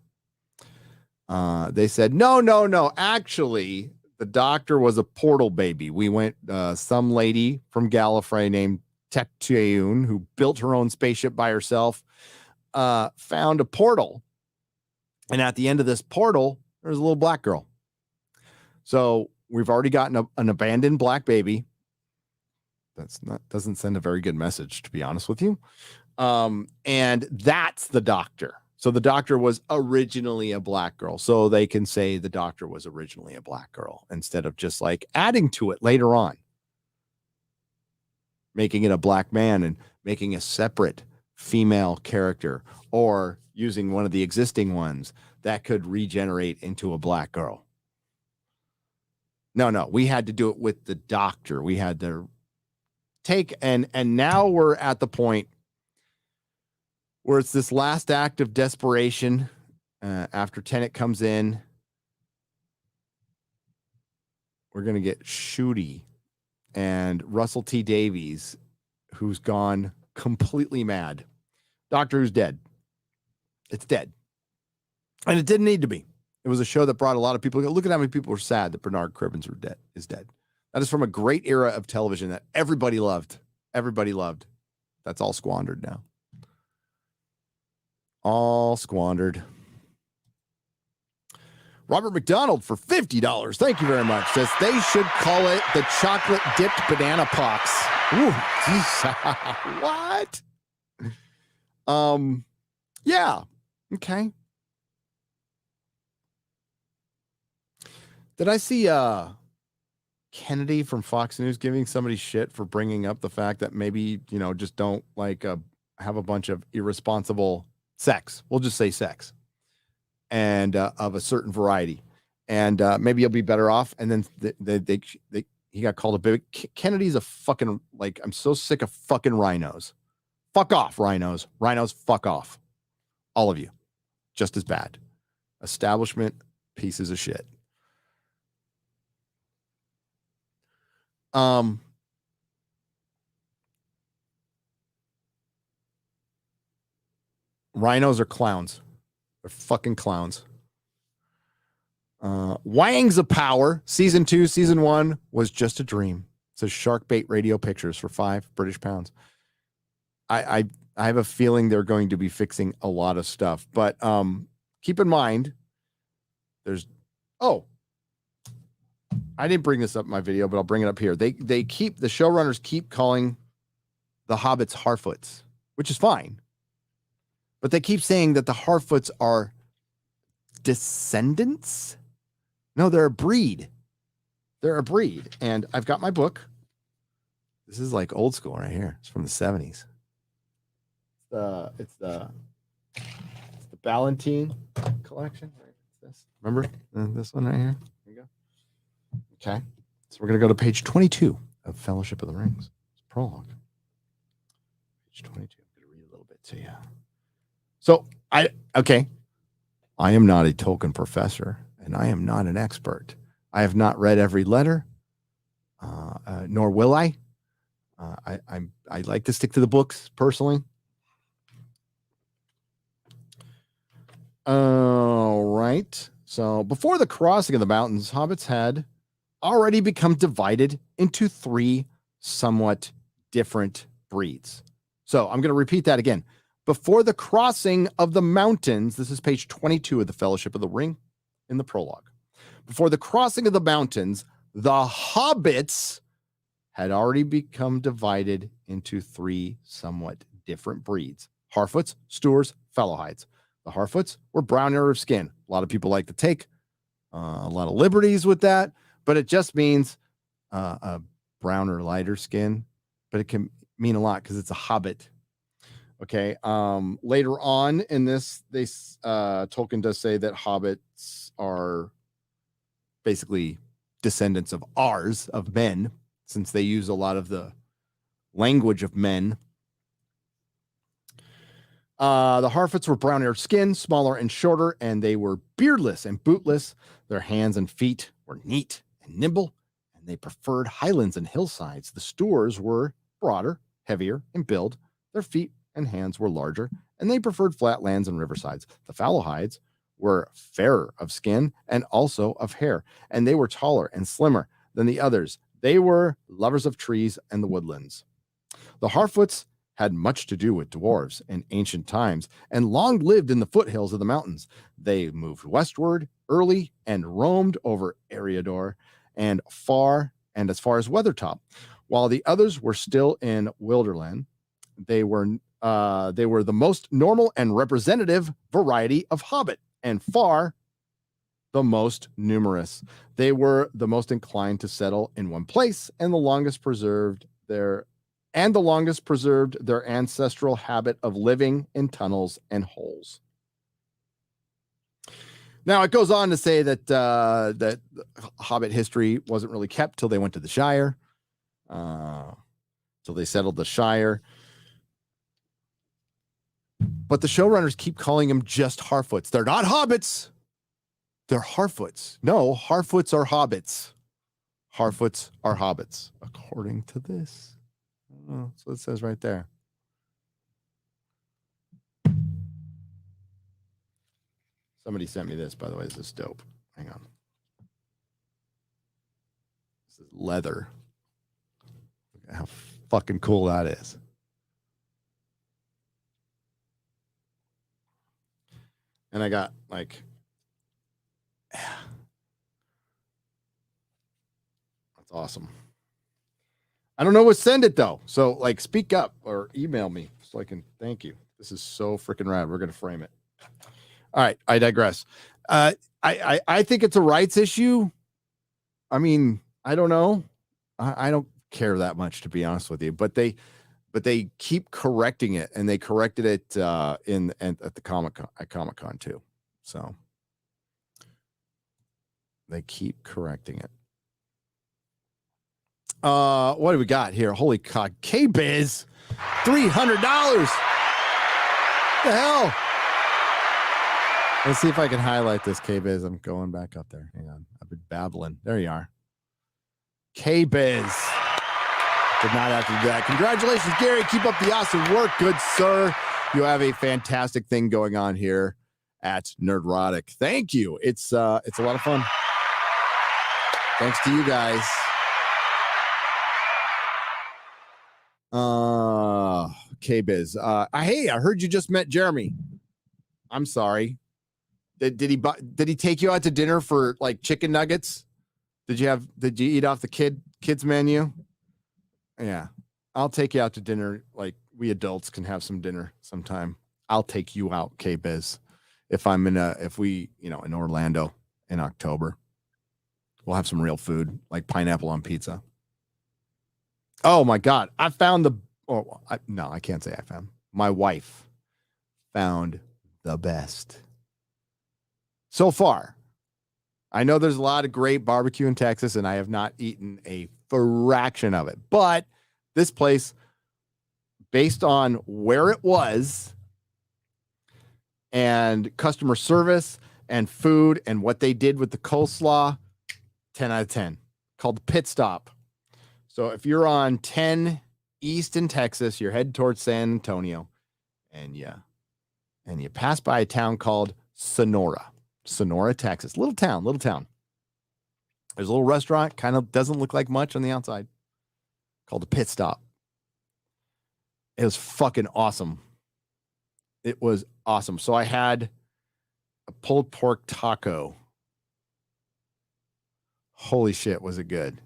[SPEAKER 11] they said, no. Actually, the Doctor was a portal baby. We went, some lady from Gallifrey named Tecteun, who built her own spaceship by herself, found a portal. And at the end of this portal, there's a little black girl. So we've already gotten an abandoned black baby. Doesn't send a very good message, to be honest with you. And that's the Doctor. So the Doctor was originally a black girl. So they can say the Doctor was originally a black girl instead of just like adding to it later on, making it a black man and making a separate female character, or using one of the existing ones that could regenerate into a black girl. No, we had to do it with the Doctor. We had to take, and now we're at the point where it's this last act of desperation after Tennant comes in. We're going to get Shooty and Russell T. Davies, who's gone completely mad. Doctor Who's dead. It's dead. And it didn't need to be. It was a show that brought a lot of people. Look at how many people were sad that Bernard Cribbins is dead. That is from a great era of television that everybody loved. Everybody loved. That's all squandered now. All squandered. Robert McDonald for $50. Thank you very much. Says they should call it the chocolate dipped banana pox. Ooh, what? Yeah. Okay. Did I see Kennedy from Fox News giving somebody shit for bringing up the fact that maybe, just don't like have a bunch of irresponsible sex. We'll just say sex. And of a certain variety. And maybe you'll be better off. And then he got called a baby. Kennedy's a fucking, like, I'm so sick of fucking rhinos. Fuck off, rhinos. Rhinos, fuck off. All of you. Just as bad. Establishment pieces of shit. Rhinos are clowns. They're fucking clowns. Wangs of Power, season 2, season 1 was just a dream. It says Shark Bait Radio Pictures for £5 British. I have a feeling they're going to be fixing a lot of stuff, but keep in mind, I didn't bring this up in my video, but I'll bring it up here. The showrunners keep calling the Hobbits Harfoots, which is fine. But they keep saying that the Harfoots are descendants. No, they're a breed. They're a breed. And I've got my book. This is like old school right here. It's from the 70s. It's the Ballantine collection. Remember this one right here? There you go. Okay. So we're going to go to page 22 of Fellowship of the Rings. It's prologue. Page 22. I'm going to read a little bit to you. So I am not a Tolkien professor, and I am not an expert. I have not read every letter, nor will I. I like to stick to the books personally. All right. So before the crossing of the mountains, hobbits had already become divided into 3 somewhat different breeds. So I'm going to repeat that again. Before the crossing of the mountains, this is page 22 of the Fellowship of the Ring in the prologue. Before the crossing of the mountains, the hobbits had already become divided into 3 somewhat different breeds: Harfoots, Stoors, Fellowhides. The Harfoots were browner of skin. A lot of people like to take a lot of liberties with that, but it just means a browner, lighter skin, but it can mean a lot because it's a hobbit. Okay. Later on in this, Tolkien does say that hobbits are basically descendants of ours, of men, since they use a lot of the language of men. The Harfoots were brown-haired skin, smaller and shorter, and they were beardless and bootless. Their hands and feet were neat and nimble, and they preferred highlands and hillsides. The Stoors were broader, heavier in build. Their feet and hands were larger, and they preferred flatlands and riversides. The Fallowhides were fairer of skin and also of hair, and they were taller and slimmer than the others. They were lovers of trees and the woodlands. The Harfoots had much to do with dwarves in ancient times and long lived in the foothills of the mountains. They moved westward early and roamed over Eriador and as far as Weathertop. While the others were still in Wilderland, they were the most normal and representative variety of hobbit, and far the most numerous. They were the most inclined to settle in one place and the longest preserved their ancestral habit of living in tunnels and holes. Now it goes on to say that that Hobbit history wasn't really kept till they went to the Shire, till they settled the Shire. But the showrunners keep calling them just Harfoots. They're not hobbits. They're Harfoots. No, Harfoots are hobbits. Harfoots are hobbits, according to this. Oh, so it says right there. Somebody sent me this, by the way. This is dope. Hang on. This is leather. Look at how fucking cool that is. And I got like, that's awesome. I don't know what send it though. So like speak up or email me so I can thank you. This is so freaking rad. We're going to frame it. All right. I digress. I think it's a rights issue. I mean, I don't know. I don't care that much, to be honest with you, but they keep correcting it, and they corrected it at the Comic-Con too. So they keep correcting it. What do we got here? Holy cock, K-Biz, $300. The hell? Let's see if I can highlight this, K-Biz. I'm going back up there. Hang on. I've been babbling. There you are. K-Biz. Did not have to do that. Congratulations, Gary. Keep up the awesome work. Good, sir. You have a fantastic thing going on here at Nerdrotic. Thank you. It's a lot of fun. Thanks to you guys. K-Biz. Hey, I heard you just met Jeremy. I'm sorry. Did he take you out to dinner for like chicken nuggets? Did you eat off the kids menu? Yeah. I'll take you out to dinner. Like we adults can have some dinner sometime. I'll take you out, K-Biz. If we in Orlando in October, we'll have some real food like pineapple on pizza. Oh my God. I found I can't say I found. My wife found the best. So far, I know there's a lot of great barbecue in Texas, and I have not eaten a fraction of it. But this place, based on where it was and customer service and food and what they did with the coleslaw, 10 out of 10. Called the Pit Stop. So if you're on 10 Easton, Texas. You're headed towards San Antonio, and you pass by a town called Sonora, Texas. Little town. There's a little restaurant, kind of doesn't look like much on the outside, called the Pit Stop. It was fucking awesome. It was awesome. So I had a pulled pork taco. Holy shit, was it good?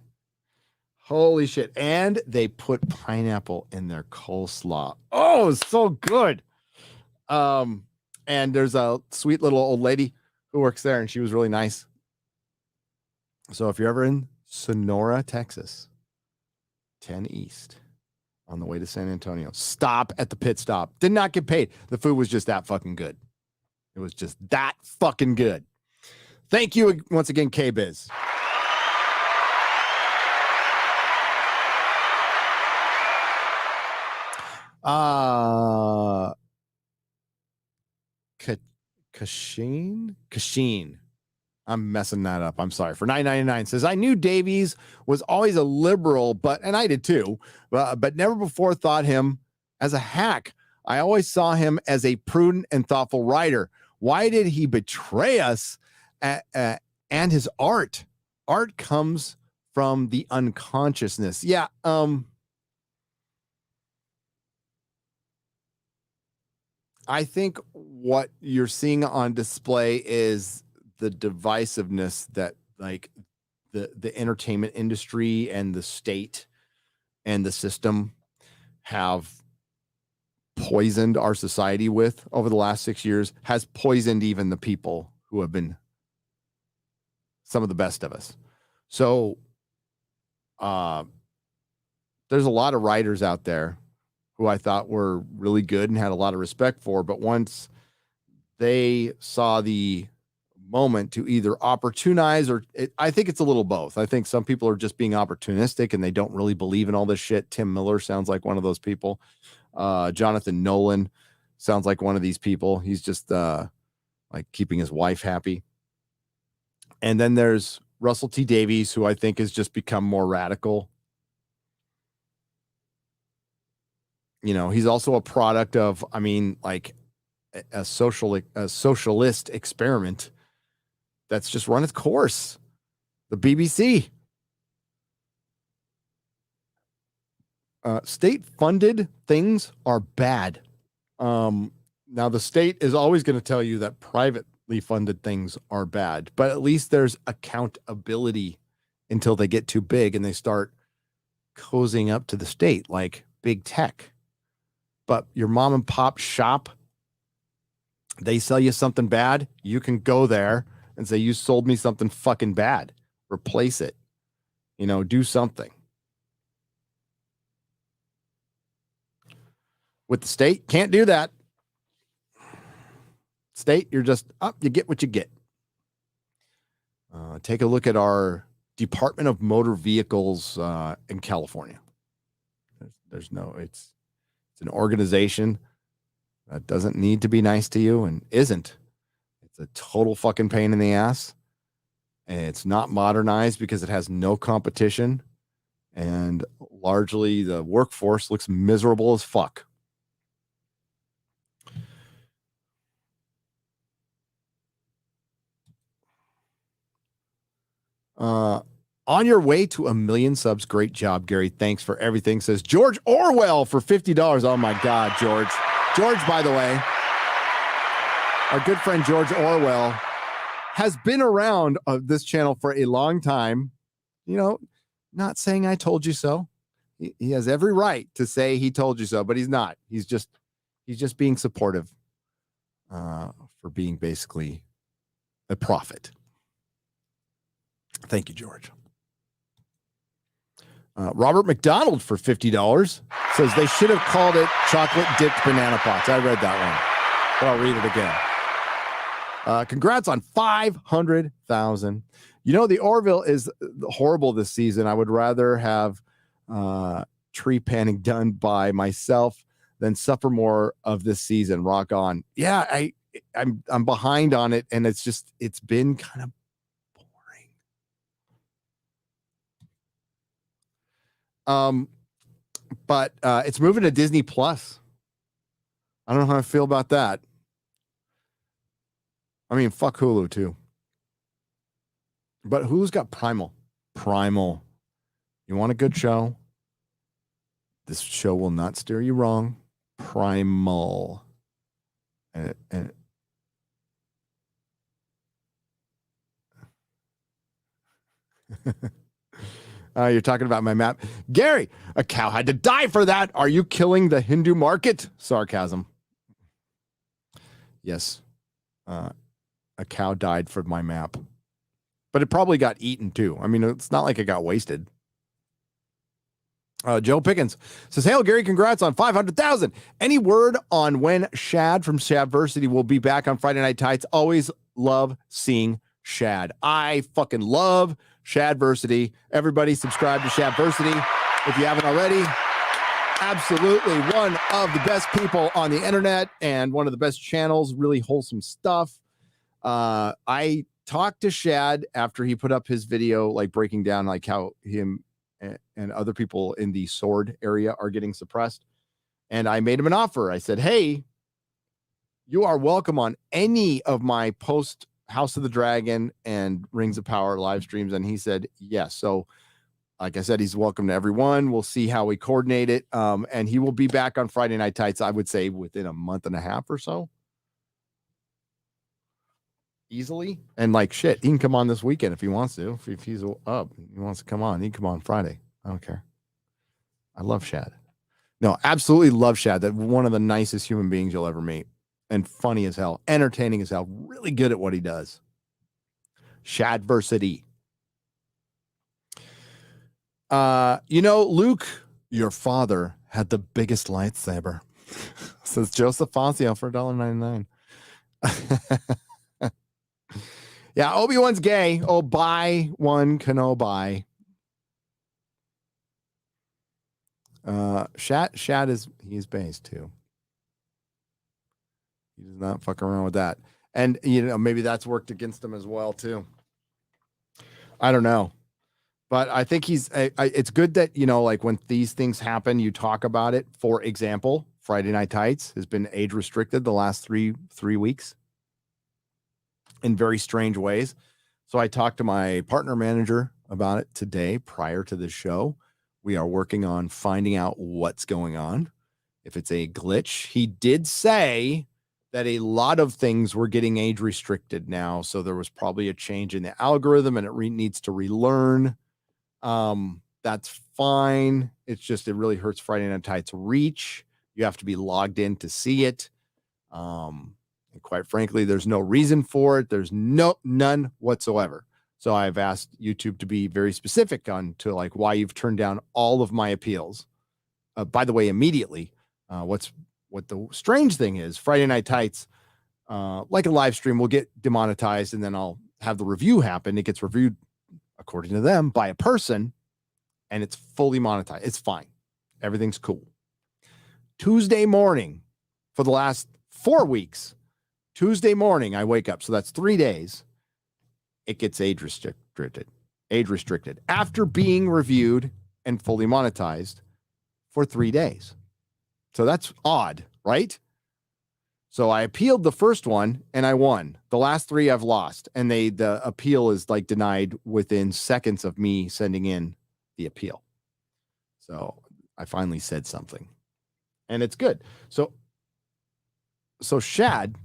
[SPEAKER 11] Holy shit. And they put pineapple in their coleslaw. Oh, it's so good. And there's a sweet little old lady who works there, and she was really nice. So if you're ever in Sonora, Texas, 10 East, on the way to San Antonio, stop at the Pit Stop. Did not get paid. The food was just that fucking good. It was just that fucking good. Thank you once again, K-Biz. Kashin. I'm messing that up. I'm sorry. For $9.99 says, I knew Davies was always a liberal, and I did too, but never before thought him as a hack. I always saw him as a prudent and thoughtful writer. Why did he betray us and his art? Art comes from the unconsciousness. Yeah. I think what you're seeing on display is the divisiveness that like the entertainment industry and the state and the system have poisoned our society with over the last 6 years, has poisoned even the people who have been some of the best of us. So there's a lot of writers out there who I thought were really good and had a lot of respect for, but once they saw the moment to either opportunize I think it's a little both. I think some people are just being opportunistic and they don't really believe in all this shit. Tim Miller sounds like one of those people. Jonathan Nolan sounds like one of these people. He's just like keeping his wife happy. And then there's Russell T. Davies, who I think has just become more radical. You know, he's also a product of, I mean, like a socialist experiment that's just run its course. The BBC. State-funded things are bad. Now, the state is always going to tell you that privately funded things are bad, but at least there's accountability until they get too big and they start cozying up to the state, like big tech. But your mom and pop shop, they sell you something bad, you can go there and say, you sold me something fucking bad. Replace it. You know, do something. With the state, can't do that. State, you're just up, you get what you get. Take a look at our Department of Motor Vehicles in California. It's an organization that doesn't need to be nice to you and isn't. It's a total fucking pain in the ass. And it's not modernized because it has no competition. And largely the workforce looks miserable as fuck. On your way to 1 million subs. Great job, Gary. Thanks for everything. Says George Orwell for $50. Oh my God, George. George, by the way, our good friend George Orwell has been around this channel for a long time. You know, not saying I told you so. He has every right to say he told you so, but he's not. He's just being supportive for being basically a prophet. Thank you, George. Robert McDonald for $50 says they should have called it chocolate dipped banana pots. I read that one, but I'll read it again. Congrats on 500,000. You know, the Orville is horrible this season. I would rather have tree panning done by myself than suffer more of this season. Rock on. Yeah, I'm behind on it, and it's been kind of But it's moving to Disney Plus. I don't know how I feel about that. I mean, fuck Hulu too. But Hulu's got Primal. Primal. You want a good show? This show will not steer you wrong. Primal. And you're talking about my map. Gary, a cow had to die for that. Are you killing the Hindu market? Sarcasm. Yes. A cow died for my map. But it probably got eaten too. I mean, it's not like it got wasted. Joe Pickens says, "Hail Gary, congrats on 500,000. Any word on when Shad from Shadversity will be back on Friday Night Tights? Always love seeing Shad. I fucking love Shadversity. Everybody subscribe to Shadversity if you haven't already. Absolutely one of the best people on the internet and one of the best channels. Really wholesome stuff. I talked to Shad after he put up his video, like breaking down like how him and other people in the sword area are getting suppressed. And I made him an offer. I said, hey, you are welcome on any of my post House of the Dragon and Rings of Power live streams. And he said, yes. So like I said, he's welcome to everyone. We'll see how we coordinate it. And he will be back on Friday Night Tights, I would say within a month and a half or so. Easily. And like shit, he can come on this weekend if he wants to. If he's up, he wants to come on, he can come on Friday. I don't care. I love Shad. No, absolutely love Shad. That one of the nicest human beings you'll ever meet. And funny as hell, entertaining as hell, really good at what he does. Shadversity. Luke, your father had the biggest lightsaber. Says Joseph Fazio for $1.99. Yeah, Obi-Wan's gay. Oh, buy one Kenobi. Shad he's based too. He does not fuck around with that. And maybe that's worked against him as well too. I don't know. But I think it's good that, like when these things happen, you talk about it. For example, Friday Night Tights has been age restricted the last three weeks. In very strange ways. So I talked to my partner manager about it today prior to the show. We are working on finding out what's going on. If it's a glitch, he did say that a lot of things were getting age restricted now. So there was probably a change in the algorithm and it needs to relearn. That's fine. It's just, it really hurts Friday Night Tights reach. You have to be logged in to see it. And quite frankly, there's no reason for it. There's none whatsoever. So I've asked YouTube to be very specific to like why you've turned down all of my appeals. By the way, immediately, what the strange thing is, Friday Night Tights, like a live stream, will get demonetized, and then I'll have the review happen. It gets reviewed according to them by a person, and it's fully monetized. It's fine. Everything's cool. Tuesday morning for the last 4 weeks. Tuesday morning, I wake up. So that's 3 days. It gets age restricted after being reviewed and fully monetized for 3 days. So that's odd, right? So I appealed the first one and I won. The last 3 I've lost. And the appeal is like denied within seconds of me sending in the appeal. So I finally said something. And it's good. So Shad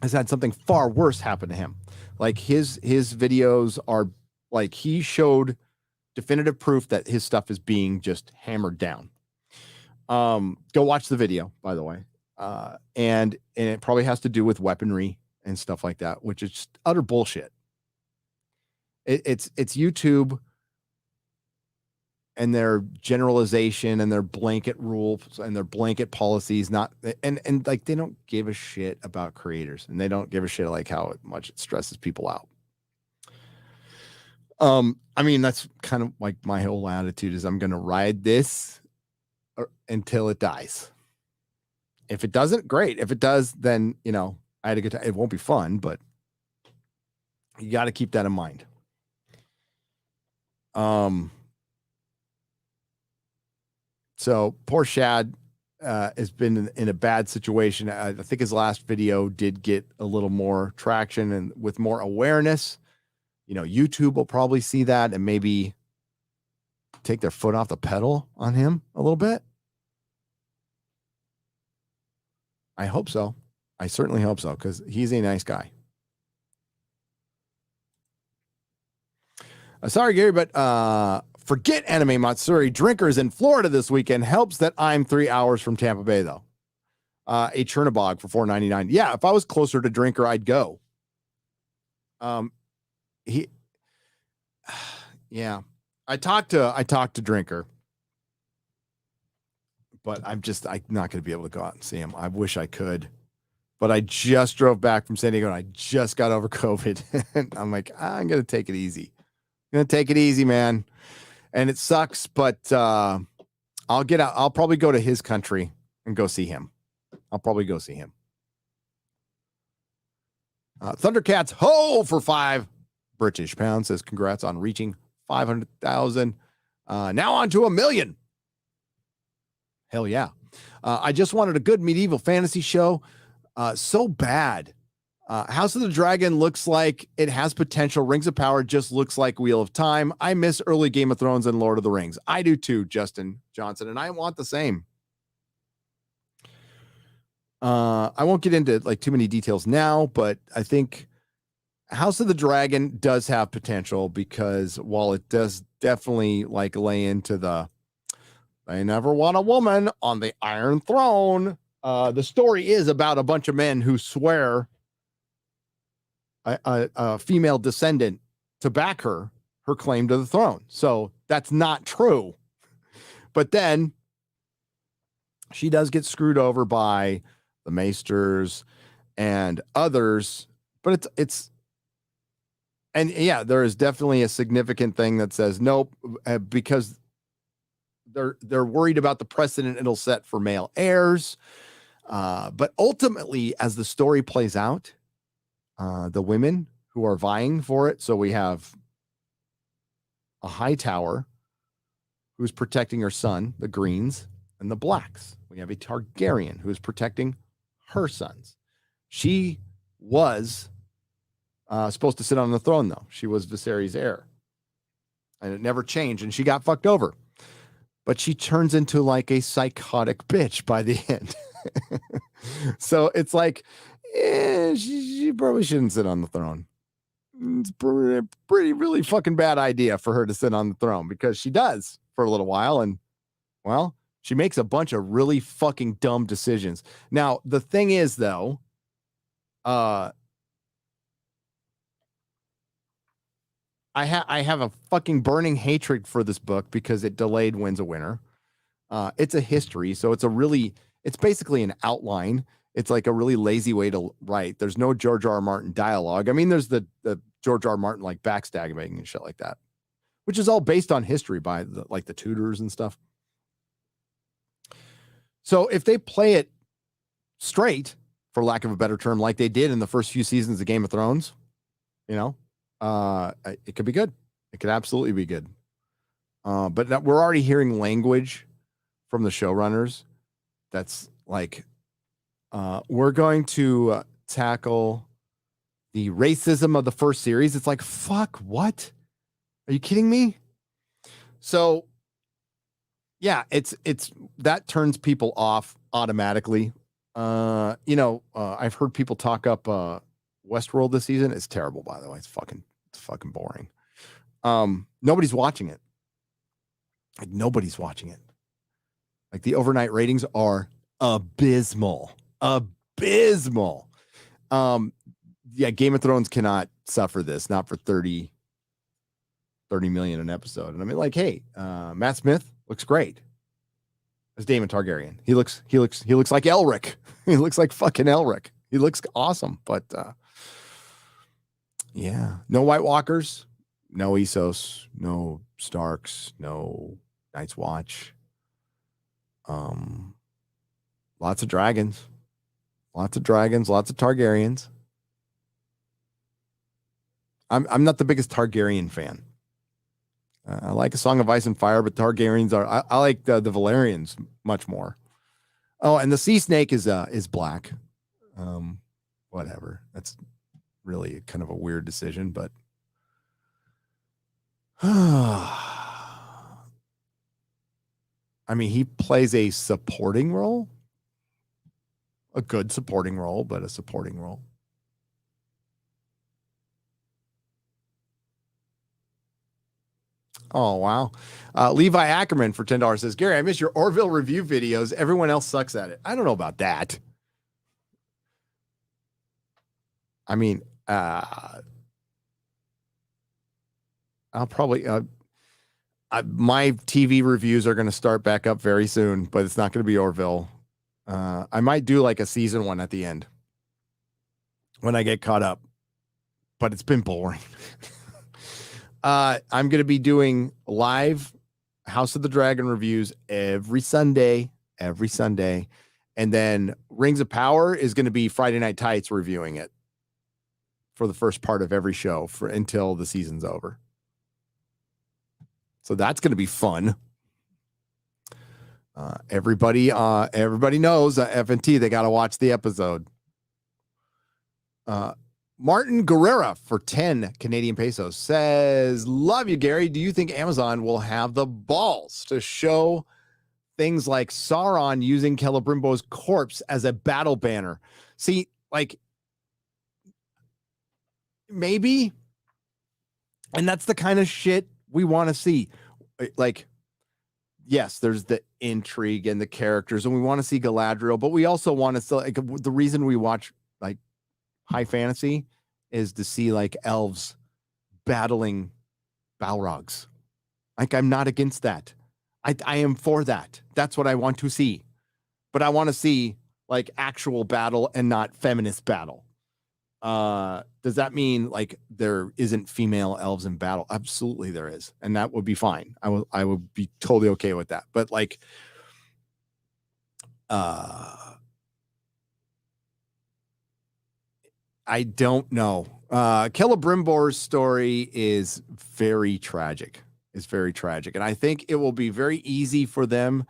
[SPEAKER 11] has had something far worse happen to him. Like his videos are like, he showed definitive proof that his stuff is being just hammered down. Go watch the video, by the way. And it probably has to do with weaponry and stuff like that, which is just utter bullshit. It's YouTube and their generalization and their blanket rules and their blanket policies, and like they don't give a shit about creators, and they don't give a shit like how much it stresses people out. I mean, that's kind of like my whole attitude is I'm going to ride this until it dies. If it doesn't, great. If it does, then, I had a good time. It won't be fun, but you got to keep that in mind. So poor Shad has been in a bad situation. I think his last video did get a little more traction and with more awareness. YouTube will probably see that and maybe take their foot off the pedal on him a little bit. I hope so. I certainly hope so, because he's a nice guy. Sorry, Gary, but forget Anime Matsuri. Drinkers in Florida this weekend. Helps that I'm 3 hours from Tampa Bay, though. A Chernobog for $4.99. Yeah, if I was closer to Drinker, I'd go. Yeah. I talked to Drinker, but I'm not going to be able to go out and see him. I wish I could, but I just drove back from San Diego and I just got over COVID. And I'm like, I'm going to take it easy. I'm going to take it easy, man. And it sucks, but I'll get out. I'll probably go to his country and go see him. I'll probably go see him. Thundercats ho for £5 British pounds says congrats on reaching 500,000. Now on to 1 million. Hell yeah. I just wanted a good medieval fantasy show. So bad. House of the Dragon looks like it has potential. Rings of Power just looks like Wheel of Time. I miss early Game of Thrones and Lord of the Rings. I do too, Justin Johnson, and I want the same. I won't get into too many details now, but I think House of the Dragon does have potential because while it does definitely lay into they never want a woman on the Iron Throne, the story is about a bunch of men who swear a female descendant to back her claim to the throne. So that's not true. But then she does get screwed over by the Maesters and others, but it's and yeah, there is definitely a significant thing that says nope, because they're worried about the precedent it'll set for male heirs. But ultimately, as the story plays out, the women who are vying for it. So we have a Hightower who's protecting her son, the Greens, and the Blacks. We have a Targaryen who is protecting her sons. She was supposed to sit on the throne, though. She was Viserys' heir. And it never changed, and she got fucked over. But she turns into a psychotic bitch by the end. So it's she probably shouldn't sit on the throne. It's pretty really fucking bad idea for her to sit on the throne because she does for a little while. And, well, she makes a bunch of really fucking dumb decisions. Now, the thing is, though, I have a fucking burning hatred for this book because it delayed wins a winner. It's a history, so it's basically an outline. It's a really lazy way to write. There's no George R. R. Martin dialogue. I mean, there's the George R. R. Martin backstabbing and shit like that, which is all based on history by the Tudors and stuff. So if they play it straight, for lack of a better term, like they did in the first few seasons of Game of Thrones, it could be good. It could absolutely be good. But we're already hearing language from the showrunners that's we're going to tackle the racism of the first series. It's fuck, what? Are you kidding me? So yeah, it's that turns people off automatically. I've heard people talk up Westworld this season. It's terrible, by the way. It's fucking boring. Nobody's watching it. Nobody's watching it. The overnight ratings are abysmal. Yeah, Game of Thrones cannot suffer this, not for 30 million an episode. And I mean, hey, Matt Smith looks great as Daemon Targaryen. He looks like Elric. He looks like fucking Elric. He looks awesome, but yeah, no White Walkers, no Essos, no Starks, no Night's Watch. Lots of dragons, lots of Targaryens. I'm not the biggest Targaryen fan. I like A Song of Ice and Fire, but Targaryens are. I like the Valerians much more. Oh, and the sea snake is black. Whatever. That's really kind of a weird decision, but I mean, he plays a supporting role, a good supporting role, but a supporting role. Oh, wow. Levi Ackerman for $10 says, Gary, I miss your Orville review videos. Everyone else sucks at it. I don't know about that. I mean, I'll probably, my TV reviews are going to start back up very soon, but it's not going to be Orville. I might do like a season one at the end when I get caught up, but it's been boring. I'm going to be doing live House of the Dragon reviews every Sunday. And then Rings of Power is going to be Friday Night Tights reviewing it for the first part of every show until the season's over. So that's going to be fun. Everybody knows FNT. They got to watch the episode. Martin Guerrera for 10 Canadian pesos says, love you, Gary. Do you think Amazon will have the balls to show things like Sauron using Celebrimbo's corpse as a battle banner? See, like, maybe. And that's the kind of shit we want to see. Like, yes, there's the intrigue and the characters, and we want to see Galadriel, but we also want to see, like, the reason we watch like high fantasy is to see like elves battling Balrogs. Like, I'm not against that. I am for that. That's what I want to see. But I want to see like actual battle and not feminist battle. Does that mean like there isn't female elves in battle? Absolutely there is. And that would be fine. I would be totally okay with that. But like, I don't know. Celebrimbor's story is very tragic. It's very tragic. And I think it will be very easy for them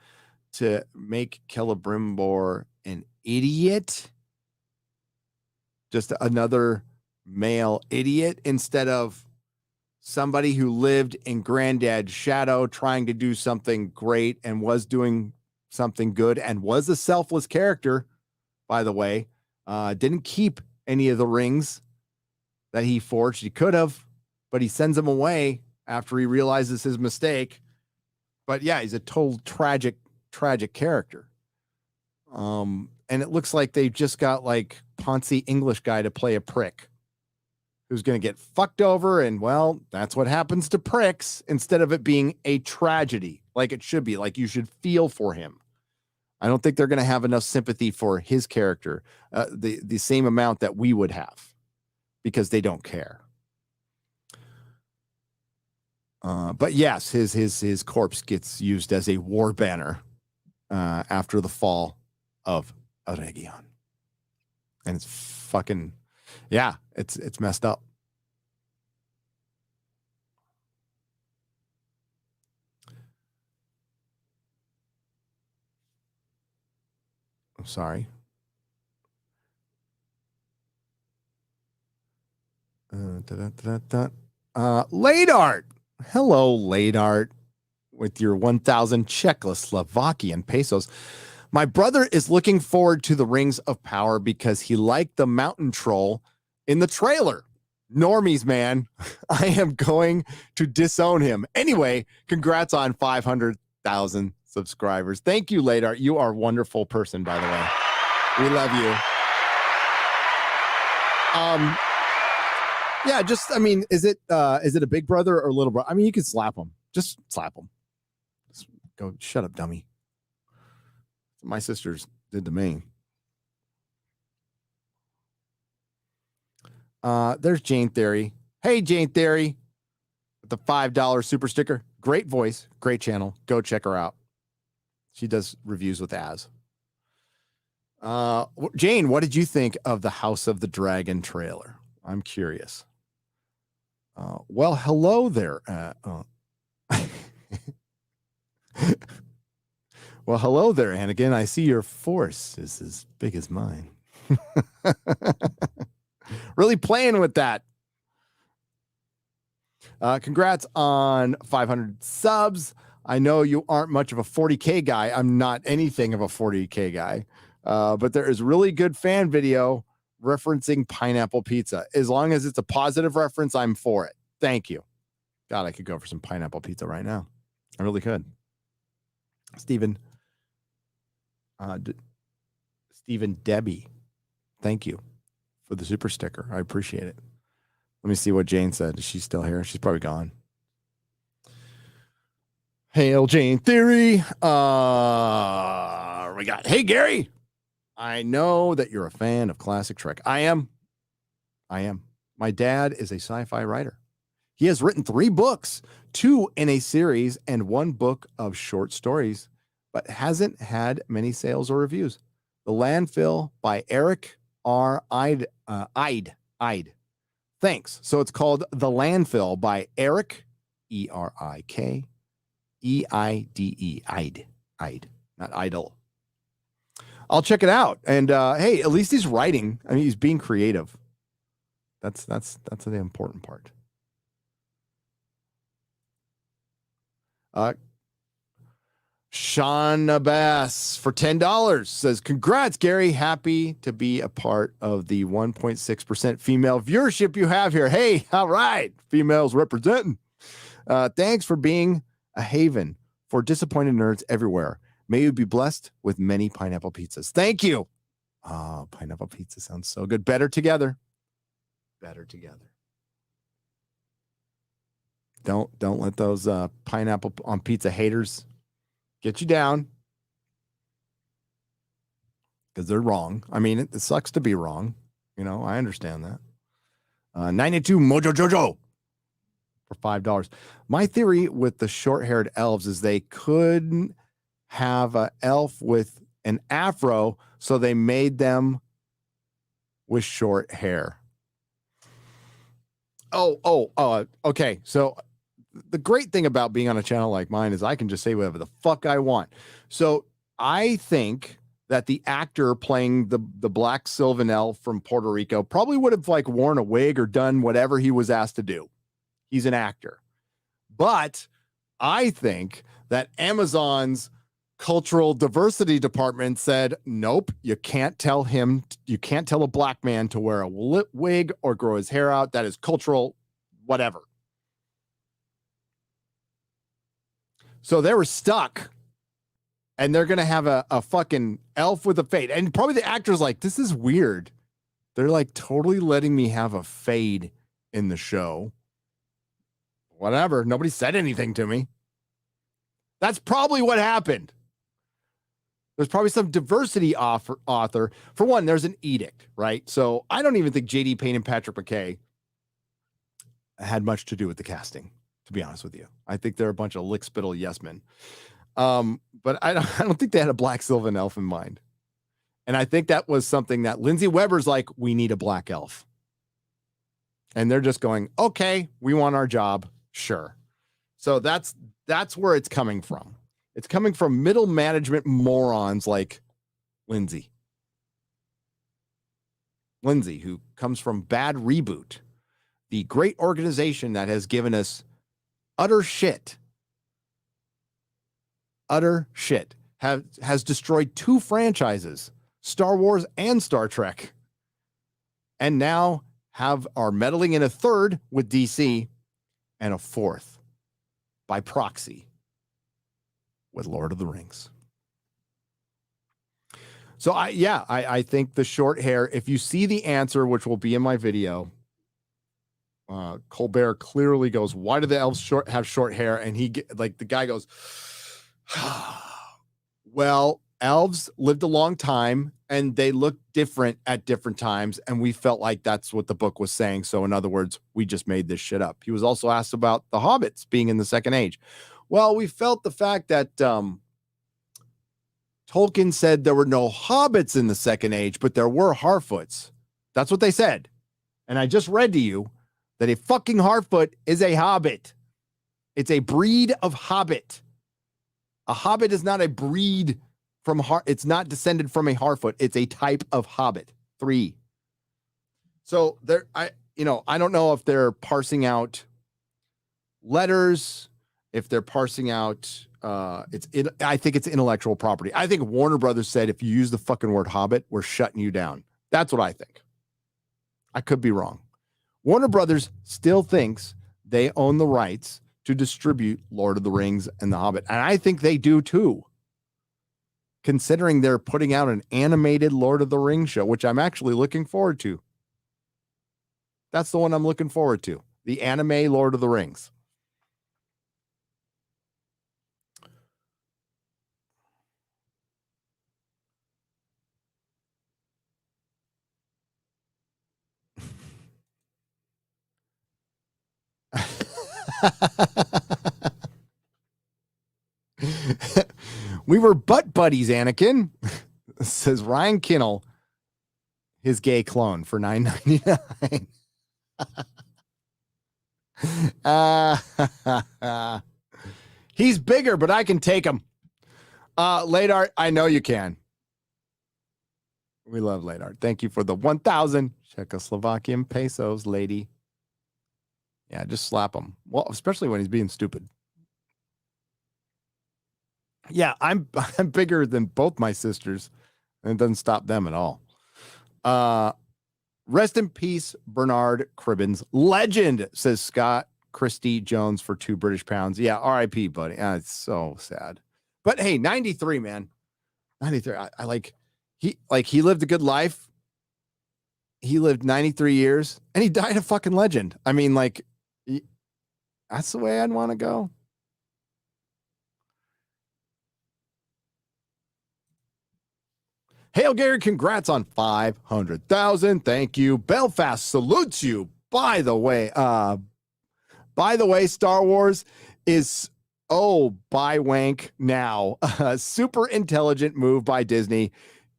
[SPEAKER 11] to make Celebrimbor an idiot. Just another male idiot instead of somebody who lived in Granddad's shadow trying to do something great and was doing something good and was a selfless character, by the way. Didn't keep any of the rings that he forged. He could have, but he sends them away after he realizes his mistake. But yeah, he's a total tragic character. And it looks like they've just got like Ponzi English guy to play a prick who's going to get fucked over. And well, that's what happens to pricks instead of it being a tragedy like it should be. Like, you should feel for him. I don't think they're going to have enough sympathy for his character, the same amount that we would have, because they don't care. But yes, his corpse gets used as a war banner after the fall of Eregion, and it's fucking, yeah, it's messed up. I'm sorry. Late Art. Hello, Late Art, with your 1,000 Czechoslovakian pesos. My brother is looking forward to the Rings of Power because he liked the mountain troll in the trailer. Normies, man. I am going to disown him. Anyway, congrats on 500,000 subscribers. Thank you, Late Art. You are a wonderful person, by the way. We love you. Yeah, just, I mean, is it a big brother or little brother? I mean, you can slap him. Just slap him. Just go, shut up, dummy. My sisters did to me. There's Jane Theory. Hey, Jane Theory, with the $5 super sticker. Great voice, great channel. Go check her out. She does reviews with Az. Jane, what did you think of the House of the Dragon trailer? I'm curious. Well, hello there. Well, hello there, Anakin. I see your force is as big as mine. Really playing with that. Congrats on 500 subs. I know you aren't much of a 40K guy. I'm not anything of a 40K guy. But there is really good fan video referencing pineapple pizza. As long as it's a positive reference, I'm for it. Thank you. God, I could go for some pineapple pizza right now. I really could. Stephen Debbie, thank you for the super sticker. I appreciate it. Let me see what Jane said. Is she still here? She's probably gone. Hail Jane Theory. We got, hey, Gary. I know that you're a fan of classic Trek. I am. My dad is a sci-fi writer. He has written 3 books, 2 in a series and 1 book of short stories, but hasn't had many sales or reviews. The Landfill by Eric R. Ide. Thanks. So it's called The Landfill by Eric, E-R-I-K, E-I-D-E, Ide, not idle. I'll check it out. And hey, at least he's writing. I mean, he's being creative. That's the important part. Shauna Bass for $10 says, congrats, Gary. Happy to be a part of the 1.6% female viewership you have here. Hey, all right. Females representing. Thanks for being a haven for disappointed nerds everywhere. May you be blessed with many pineapple pizzas. Thank you. Oh, pineapple pizza sounds so good. Better together. Better together. Don't let those pineapple on pizza haters get you down, because they're wrong. I mean, it sucks to be wrong. You know, I understand that. 92 Mojo Jojo for $5. My theory with the short-haired elves is they couldn't have an elf with an afro, so they made them with short hair. Okay. So the great thing about being on a channel like mine is I can just say whatever the fuck I want. So I think that the actor playing the black Sylvan elf from Puerto Rico probably would have like worn a wig or done whatever he was asked to do. He's an actor. But I think that Amazon's cultural diversity department said, nope, you can't tell a black man to wear a wig or grow his hair out. That is cultural, whatever. So they were stuck, and they're going to have a fucking elf with a fade. And probably the actor's like, this is weird. They're like totally letting me have a fade in the show. Whatever. Nobody said anything to me. That's probably what happened. There's probably some diversity author. For one, there's an edict, right? So I don't even think J.D. Payne and Patrick McKay had much to do with the casting, to be honest with you. I think they're a bunch of lick-spittle yes men. But I don't think they had a black Sylvan elf in mind. And I think that was something that Lindsay Weber's like, we need a black elf. And they're just going, okay, we want our job. Sure. So that's where it's coming from. It's coming from middle management morons like Lindsay. Lindsay, who comes from Bad Reboot, the great organization that has given us utter shit. Utter shit. Has destroyed 2 franchises, Star Wars and Star Trek. And now are meddling in a 3rd with DC and a 4th by proxy with Lord of the Rings. So I think the short hair, if you see the answer, which will be in my video, Colbert clearly goes, why do the elves have short hair? And the guy goes, well, elves lived a long time and they look different at different times. And we felt like that's what the book was saying. So in other words, we just made this shit up. He was also asked about the hobbits being in the Second Age. Well, we felt the fact that Tolkien said there were no hobbits in the Second Age, but there were Harfoots. That's what they said. And I just read to you that a fucking Harfoot is a hobbit. It's a breed of hobbit. A hobbit is not a breed from it's not descended from a Harfoot. It's a type of hobbit. 3. So I don't know if they're parsing out letters, if they're parsing out I think it's intellectual property. I think Warner Brothers said if you use the fucking word hobbit, we're shutting you down. That's what I think. I could be wrong. Warner Brothers still thinks they own the rights to distribute Lord of the Rings and The Hobbit. And I think they do too, considering they're putting out an animated Lord of the Rings show, which I'm actually looking forward to. That's the one I'm looking forward to. The anime Lord of the Rings. We were butt buddies, Anakin, says Ryan Kinnell, his gay clone for $9.99. He's bigger, but I can take him. Late Art, I know you can. We love Late Art. Thank you for the 1,000 Czechoslovakian pesos, lady. Yeah, just slap him. Well, especially when he's being stupid. Yeah, I'm bigger than both my sisters, and it doesn't stop them at all. Rest in peace, Bernard Cribbins. Legend, says Scott Christie Jones for 2 British pounds. Yeah, R.I.P., buddy. It's so sad. But hey, 93, man. 93. He lived a good life. He lived 93 years, and he died a fucking legend. I mean, that's the way I'd want to go. Hail Gary, congrats on 500,000. Thank you. Belfast salutes you. By the way, Star Wars is by wank now. A super intelligent move by Disney.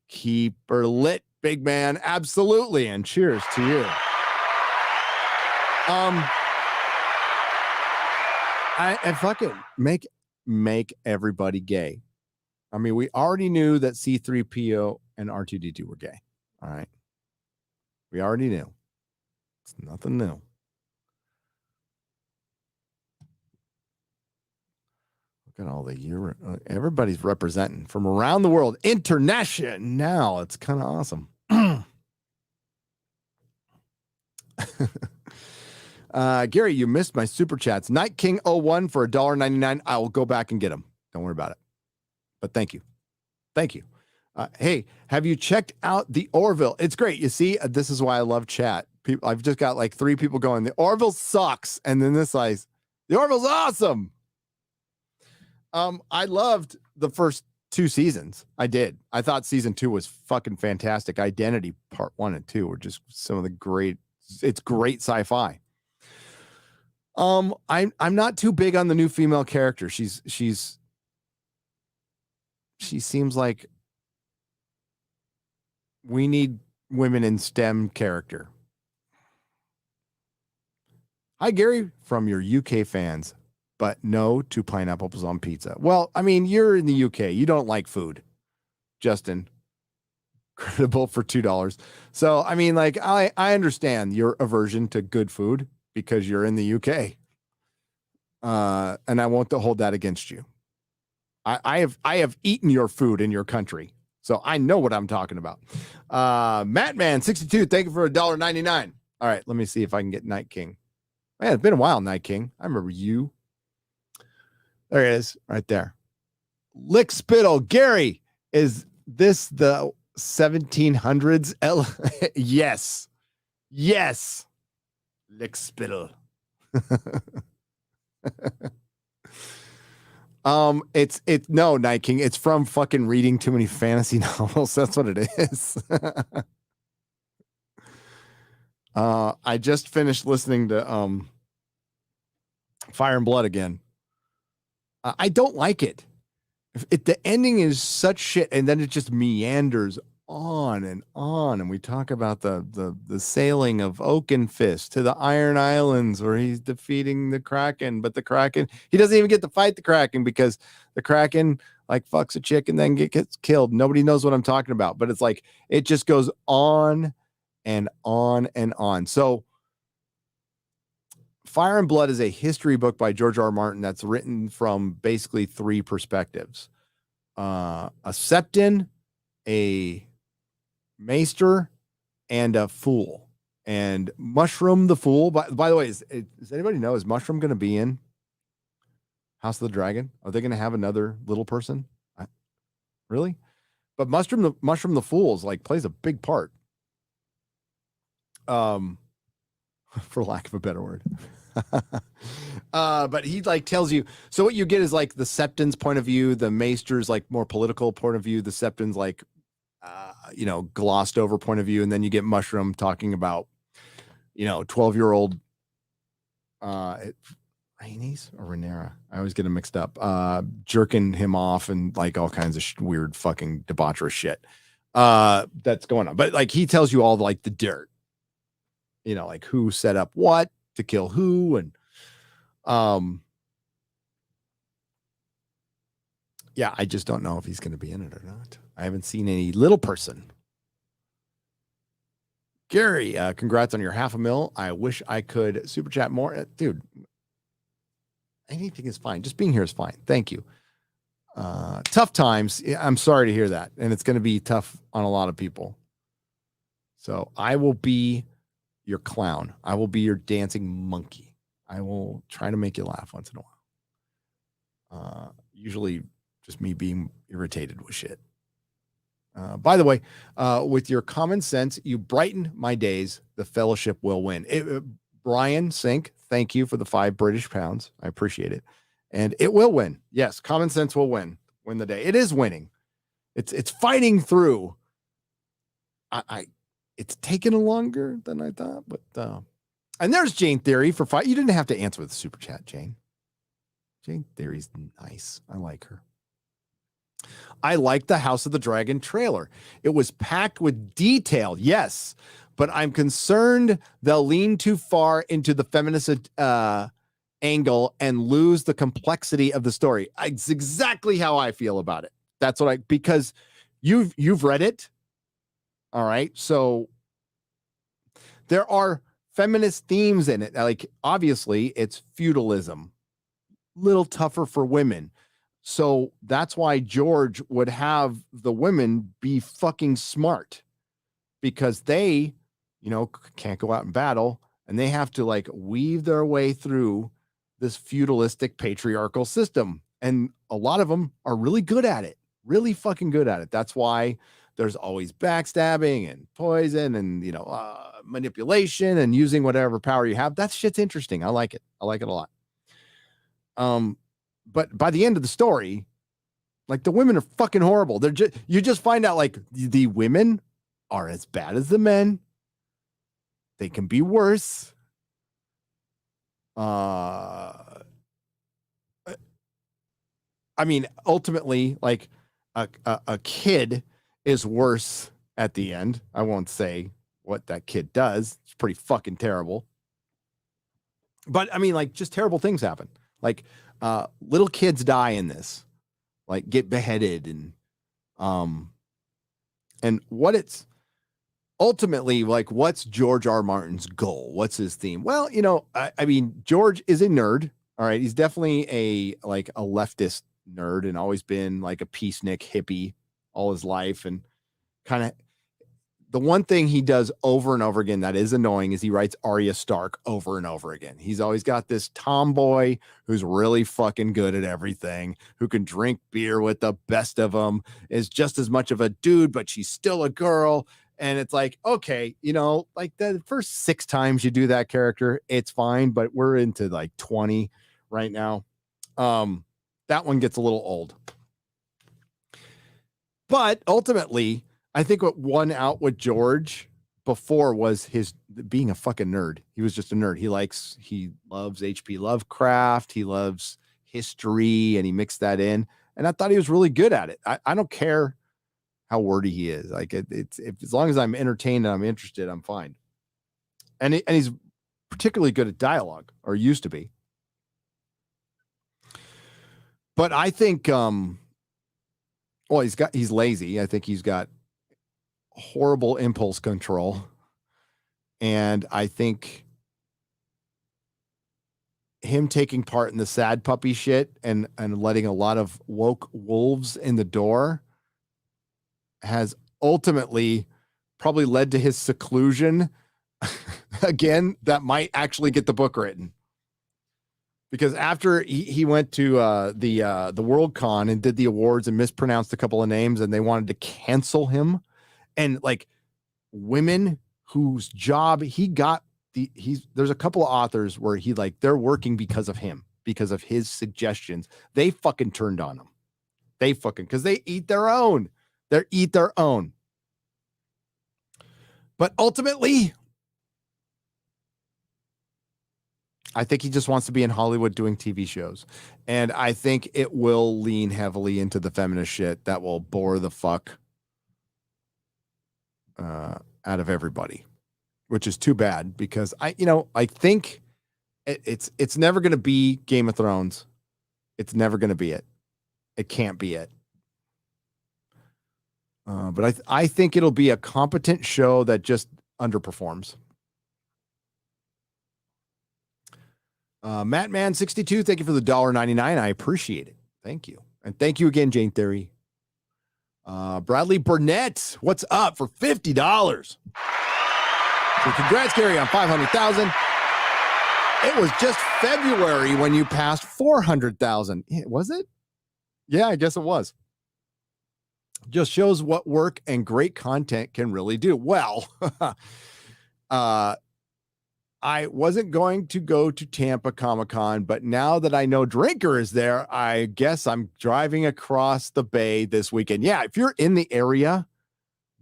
[SPEAKER 11] Keep her lit, big man. Absolutely. And cheers to you. I fucking make everybody gay. I mean, we already knew that C-3PO and R2-D2 were gay. All right. We already knew. It's nothing new. Look at all the everybody's representing from around the world. International. It's kind of awesome. Gary, you missed my super chats. Night King 01 for $1.99. I will go back and get them. Don't worry about it. But thank you. Thank you. Hey, have you checked out the Orville? It's great. You see, this is why I love chat. I've just got 3 people going, the Orville sucks. And then this size, the Orville's awesome. I loved the first 2 seasons. I did. I thought season 2 was fucking fantastic. Identity part 1 and 2 were just some of the it's great sci-fi. I'm not too big on the new female character. She seems like we need women in STEM character. Hi, Gary, from your UK fans, but no to pineapples on pizza. Well, I mean, you're in the UK. You don't like food. Justin, credible for $2. So, I mean, I understand your aversion to good food because you're in the UK. And I won't hold that against you. I have eaten your food in your country, so I know what I'm talking about. Mattman62, thank you for $1.99. All right, let me see if I can get Night King. Man, it's been a while, Night King. I remember you. There it is, right there. Lick Spittle, Gary, is this the 1700s? Yes, yes. Lick Spittle. It's no, Night King. It's from fucking reading too many fantasy novels. That's what it is. I just finished listening to Fire and Blood again. I don't like it. The ending is such shit, and then it just meanders on and on, and we talk about the sailing of Oakenfist to the Iron Islands where he's defeating the Kraken, but the Kraken, he doesn't even get to fight the Kraken because the Kraken like fucks a chick and then gets killed. Nobody knows what I'm talking about, but it's like it just goes on and on and on. So Fire and Blood is a history book by George R. R. Martin that's written from basically three perspectives. A Septon, a Maester, and a Fool. And Mushroom the Fool, by the way, does anybody know, is Mushroom going to be in House of the Dragon? Are they going to have another little person? Really? But Mushroom the Fool is like plays a big part. For lack of a better word. But he like tells you, so what you get is like the Septon's point of view, the Maester's like more political point of view, the Septon's like glossed over point of view, and then you get Mushroom talking about 12-year-old Rhaenys or Rhaenyra, I always get them mixed up, jerking him off and like all kinds of weird fucking debaucherous shit that's going on. But like he tells you all like the dirt, like who set up what to kill who. And yeah, I just don't know if he's going to be in it or not. I haven't seen any little person. Gary, congrats on your $500,000. I wish I could super chat more. Dude, anything is fine. Just being here is fine. Thank you. Tough times. I'm sorry to hear that. And it's going to be tough on a lot of people. So I will be your clown. I will be your dancing monkey. I will try to make you laugh once in a while. Usually just me being irritated with shit. By the way, with your common sense, you brighten my days. The Fellowship will win. Brian Sink, thank you for the £5 I appreciate it. And it will win. Yes, common sense will win the day. It is winning. It's fighting through. It's taken longer than I thought, but and there's Jane Theory for fight. You didn't have to answer with the super chat, Jane. Jane Theory's nice. I like her. I like the House of the Dragon trailer. It was packed with detail, yes, but I'm concerned they'll lean too far into the feminist angle and lose the complexity of the story. It's exactly how I feel about it. That's what because you've read it. All right. So there are feminist themes in it. Like, obviously, it's feudalism, little tougher for women. So that's why George would have the women be fucking smart, because they, can't go out and battle, and they have to like weave their way through this feudalistic patriarchal system. And a lot of them are really good at it, really fucking good at it. That's why there's always backstabbing and poison and, manipulation and using whatever power you have. That shit's interesting. I like it. I like it a lot. But by the end of the story, like, the women are fucking horrible. You just find out like the women are as bad as the men. They can be worse. I mean, ultimately, like a kid is worse at the end. I won't say what that kid does. It's pretty fucking terrible. But I mean, like, just terrible things happen. Like, little kids die in this, like get beheaded, and what it's ultimately like, what's George R. Martin's goal? What's his theme? Well, I mean, George is a nerd. All right. He's definitely a leftist nerd and always been like a peacenik hippie all his life. And kind of the one thing he does over and over again that is annoying is he writes Arya Stark over and over again. He's always got this tomboy who's really fucking good at everything, who can drink beer with the best of them, is just as much of a dude, but she's still a girl. And it's like, okay, like the first 6 times you do that character, it's fine, but we're into like 20 right now. That one gets a little old. But ultimately, I think what won out with George before was his being a fucking nerd. He was just a nerd. He loves H.P. Lovecraft. He loves history, and he mixed that in. And I thought he was really good at it. I don't care how wordy he is. Like it's if as long as I'm entertained and I'm interested, I'm fine. And he's particularly good at dialogue, or used to be. But I think well, he's lazy. I think he's got horrible impulse control. And I think him taking part in the sad puppy shit and letting a lot of woke wolves in the door has ultimately probably led to his seclusion. Again, that might actually get the book written. Because after he went to the World Con and did the awards and mispronounced a couple of names, and they wanted to cancel him, and like women whose job he got, there's a couple of authors where they're working because of him, because of his suggestions. They fucking turned on him. Because they eat their own. But ultimately, I think he just wants to be in Hollywood doing TV shows. And I think it will lean heavily into the feminist shit that will bore the fuck out of everybody, which is too bad, because I think it's never going to be Game of Thrones. It's never going to be it. It can't be it. But I think it'll be a competent show that just underperforms. Mattman62, thank you for the $1.99. I appreciate it. Thank you. And thank you again, Jane Theory. Bradley Burnett, what's up for $50? So congrats, Gary, on 500,000. It was just February when you passed 400,000. Was it? Yeah, I guess it was. Just shows what work and great content can really do. Well, I wasn't going to go to Tampa Comic-Con, but now that I know Drinker is there, I guess I'm driving across the bay this weekend. Yeah, if you're in the area,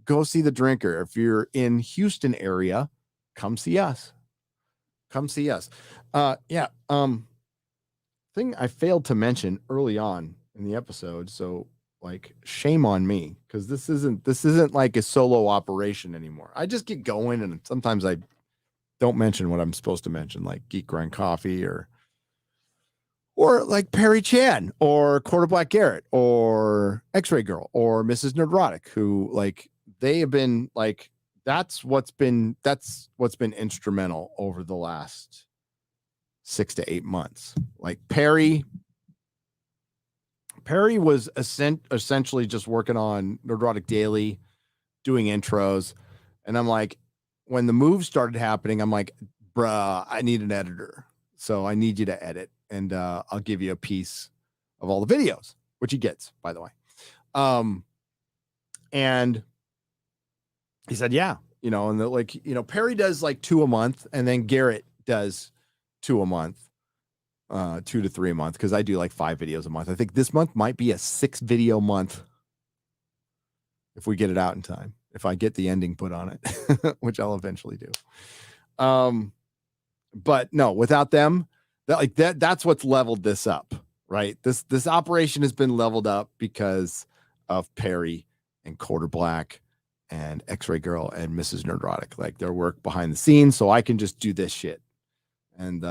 [SPEAKER 11] go see the Drinker. If you're in Houston area, come see us. Thing I failed to mention early on in the episode, so like shame on me, because this isn't like a solo operation anymore. I just get going, and sometimes I don't mention what I'm supposed to mention, like Geek Grind Coffee or like Perry Chan or Quarter Black Garrett or X-Ray Girl or Mrs. Nerdrotic, who like they have been like that's what's been instrumental over the last 6 to 8 months. Like Perry was essentially just working on Nerdrotic Daily, doing intros, and I'm like, when the moves started happening, I'm like, bruh, I need an editor. So I need you to edit, and I'll give you a piece of all the videos, which he gets, by the way. And he said, yeah, and Perry does like 2 a month, and then Garrett does 2 a month, 2 to 3 a month, because I do like 5 videos a month. I think this month might be a 6 video month if we get it out in time. If I get the ending put on it, which I'll eventually do. But no, without them, that's what's leveled this up, right? This operation has been leveled up because of Perry and Quarter Black and X-Ray Girl and Mrs. Nerdrotic, like their work behind the scenes, so I can just do this shit. And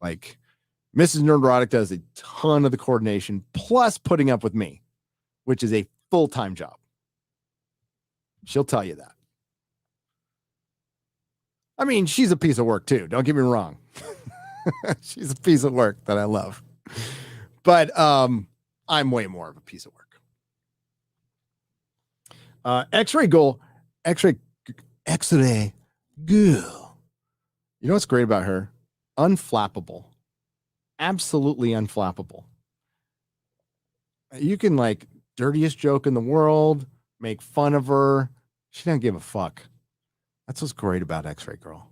[SPEAKER 11] like Mrs. Nerdrotic does a ton of the coordination, plus putting up with me, which is a full-time job. She'll tell you that. I mean, she's a piece of work too. Don't get me wrong. She's a piece of work that I love. But I'm way more of a piece of work. X-Ray Girl. You know what's great about her? Unflappable. Absolutely unflappable. You can like dirtiest joke in the world, make fun of her. She doesn't give a fuck. That's what's great about X-Ray Girl.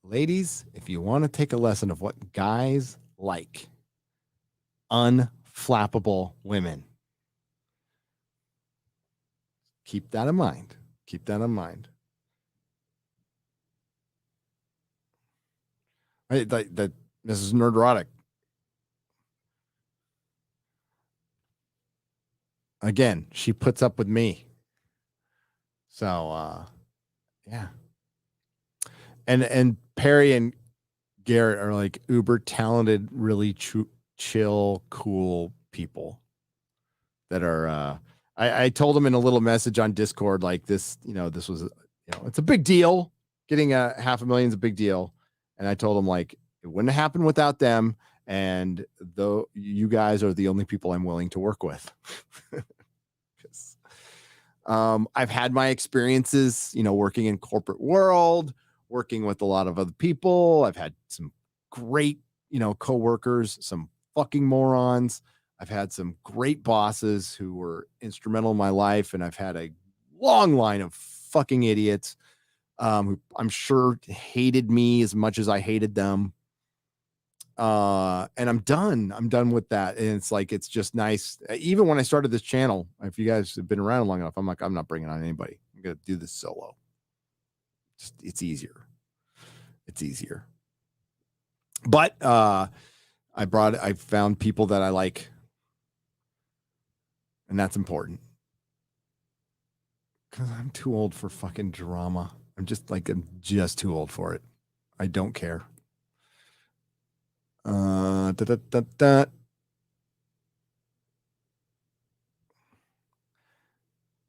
[SPEAKER 11] Ladies, if you want to take a lesson of what guys like, unflappable women. Keep that in mind. Right, that Mrs. Nerdrotic. again, she puts up with me. So, yeah. And Perry and Garrett are like uber talented, really chill, cool people that are, I told them in a little message on Discord, like this, this was, it's a big deal. Getting a 500,000 is a big deal. And I told them like, it wouldn't have happened without them. And though you guys are the only people I'm willing to work with. I've had my experiences, working in corporate world, working with a lot of other people. I've had some great, coworkers, some fucking morons. I've had some great bosses who were instrumental in my life. And I've had a long line of fucking idiots who I'm sure hated me as much as I hated them. And I'm done with that. And it's like, it's just nice. Even when I started this channel, if you guys have been around long enough, I'm like, I'm not bringing on anybody. I'm going to do this solo. It's easier. But, I found people that I like, and that's important because I'm too old for fucking drama. I'm just too old for it. I don't care.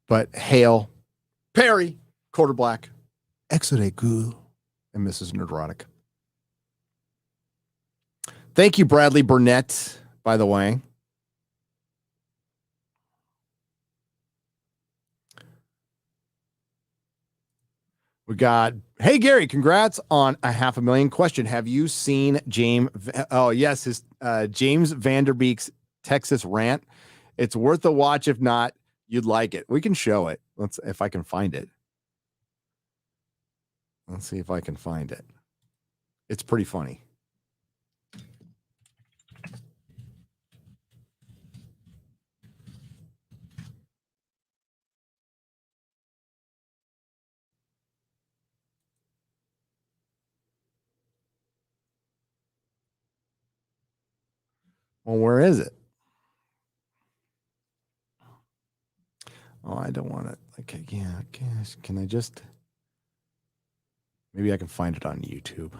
[SPEAKER 11] But Hale, Perry, Quarter Black, Exode Ghoul, and Mrs. Nerdrotic. Thank you, Bradley Burnett, by the way. We got, hey, Gary, congrats on a 500,000 question. Have you seen James? Oh, yes, his James Vanderbeek's Texas rant. It's worth a watch. If not, you'd like it. We can show it. If I can find it. Let's see if I can find it. It's pretty funny. Well, where is it? Oh, I don't want it. Okay, yeah, gosh, can I just... Maybe I can find it on YouTube.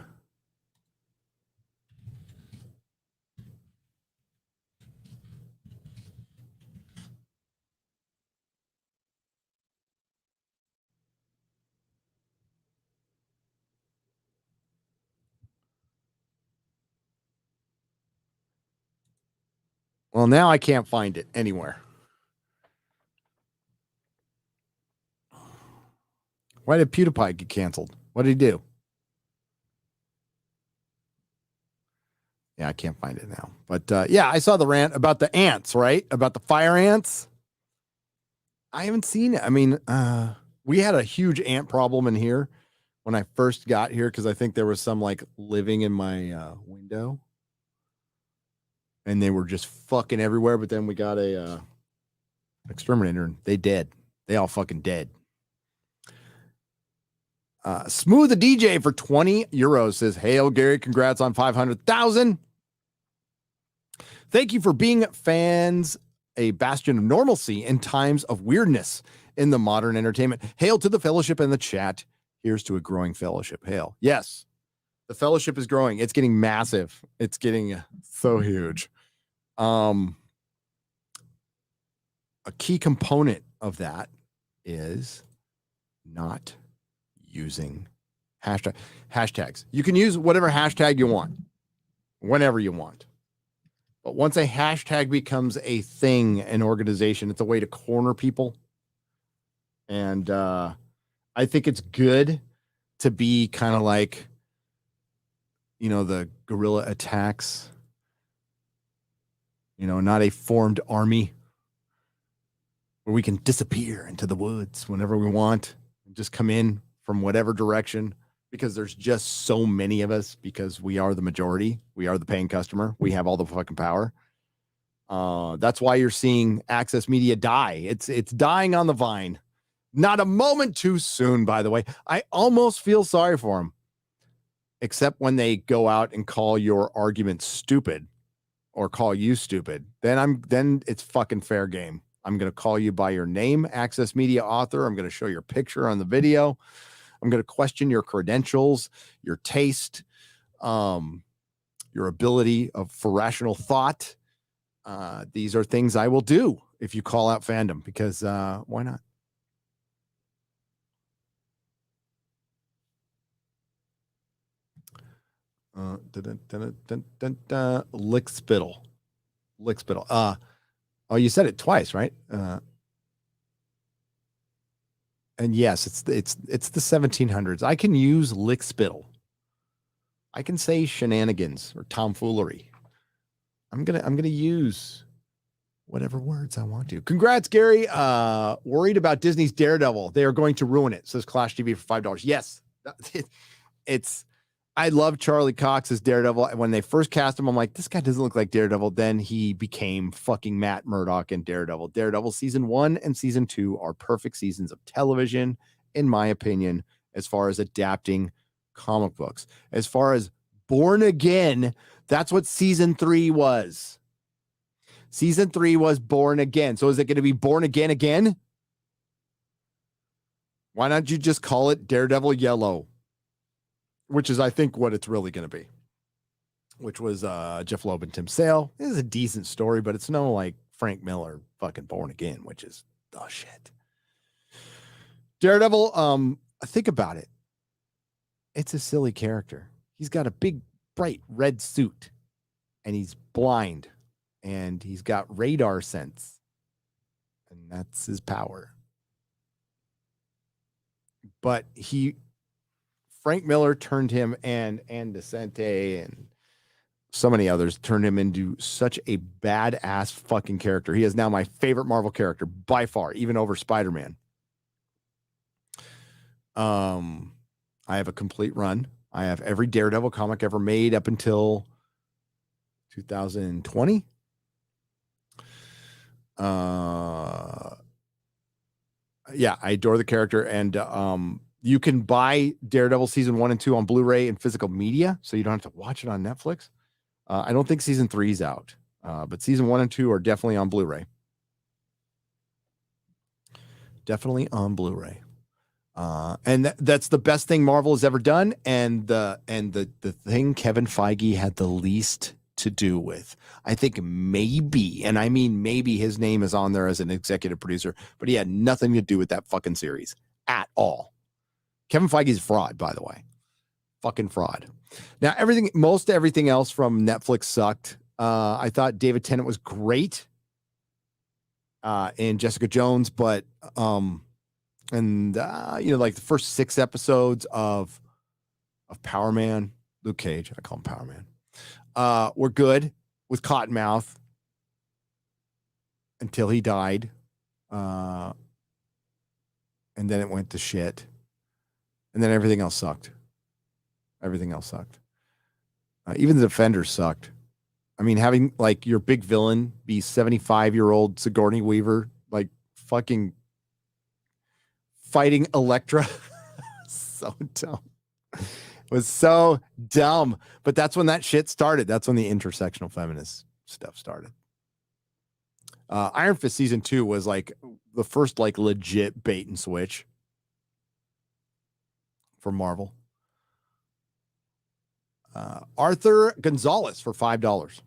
[SPEAKER 11] Well, now I can't find it anywhere. Why did PewDiePie get canceled? What did he do? Yeah, I can't find it now. But yeah, I saw the rant about the ants, right? About the fire ants. I haven't seen it. I mean, we had a huge ant problem in here when I first got here because I think there was some living in my window. And they were just fucking everywhere. But then we got a exterminator and they dead. They all fucking dead. Smooth the DJ for 20 euros says, hail Gary, congrats on 500,000. Thank you for being fans, a bastion of normalcy in times of weirdness in the modern entertainment. Hail to the fellowship and the chat. Here's to a growing fellowship. Hail. Yes, the fellowship is growing. It's getting massive. It's getting so huge. A key component of that is not using hashtags. You can use whatever hashtag you want, whenever you want. But once a hashtag becomes a thing, an organization, it's a way to corner people. And I think it's good to be kind of like, the guerrilla attacks, not a formed army where we can disappear into the woods whenever we want and just come in from whatever direction, because there's just so many of us, because we are the majority. We are the paying customer. We have all the fucking power. That's why you're seeing Access Media die. It's dying on the vine. Not a moment too soon, by the way. I almost feel sorry for them, except when they go out and call your argument stupid or call you stupid. Then it's fucking fair game. I'm going to call you by your name, Access Media author. I'm going to show your picture on the video. I'm going to question your credentials, your taste, your ability for rational thought. These are things I will do if you call out fandom, because why not? Lick spittle. Oh, you said it twice, right? And yes, it's the 1700s. I can use lick spittle. I can say shenanigans or tomfoolery. I'm gonna use whatever words I want to. Congrats, Gary. Worried about Disney's Daredevil. They are going to ruin it, says Clash TV for $5. Yes. I love Charlie Cox as Daredevil. When they first cast him, I'm like, this guy doesn't look like Daredevil. Then he became fucking Matt Murdock in Daredevil. Daredevil season 1 and season 2 are perfect seasons of television, in my opinion, as far as adapting comic books. As far as Born Again, that's what season 3 was. Season 3 was Born Again. So is it going to be Born Again again? Why not you just call it Daredevil Yellow? Which is, I think, what it's really going to be. Which was Jeff Loeb and Tim Sale. It is a decent story, but it's no like Frank Miller fucking Born Again, which is the shit. Daredevil, think about it. It's a silly character. He's got a big, bright red suit, and he's blind, and he's got radar sense, and that's his power. But Frank Miller turned him, and DeSante and so many others turned him into such a badass fucking character. He is now my favorite Marvel character by far, even over Spider-Man. I have a complete run. I have every Daredevil comic ever made up until 2020. Yeah, I adore the character, and you can buy Daredevil season 1 and 2 on Blu-ray and physical media, so you don't have to watch it on Netflix. I don't think season 3 is out, but season 1 and 2 are definitely on Blu-ray. Definitely on Blu-ray. And that's the best thing Marvel has ever done, and the thing Kevin Feige had the least to do with. I think maybe, and I mean maybe, his name is on there as an executive producer, but he had nothing to do with that fucking series at all. Kevin Feige's a fraud, by the way. Fucking fraud. Now, most everything else from Netflix sucked. I thought David Tennant was great in Jessica Jones, but like the first 6 episodes of Power Man, Luke Cage, I call him Power Man, were good with Cottonmouth until he died. And then it went to shit. And then everything else sucked. Everything else sucked. Even the Defenders sucked. I mean, having like your big villain be 75-year-old Sigourney Weaver, like fucking fighting Elektra. So dumb. It was so dumb. But that's when that shit started. That's when the intersectional feminist stuff started. Iron Fist season 2 was like the first like legit bait and switch for Marvel. Arthur Gonzalez for $5.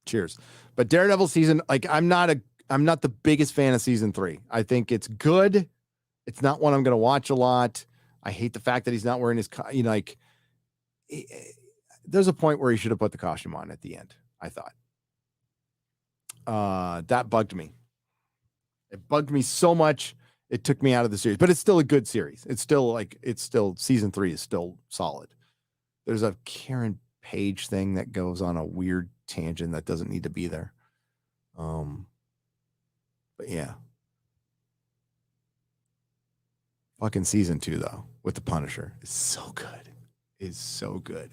[SPEAKER 11] Cheers. But Daredevil season, like I'm not the biggest fan of season 3. I think it's good. It's not one I'm going to watch a lot. I hate the fact that he's not wearing his, there's a point where he should have put the costume on at the end, I thought. That bugged me. It bugged me so much. It took me out of the series, but it's still a good series. It's still season 3 is still solid. There's a Karen Page thing that goes on a weird tangent that doesn't need to be there. But yeah. Fucking season 2 though, with the Punisher is so good. Is so good.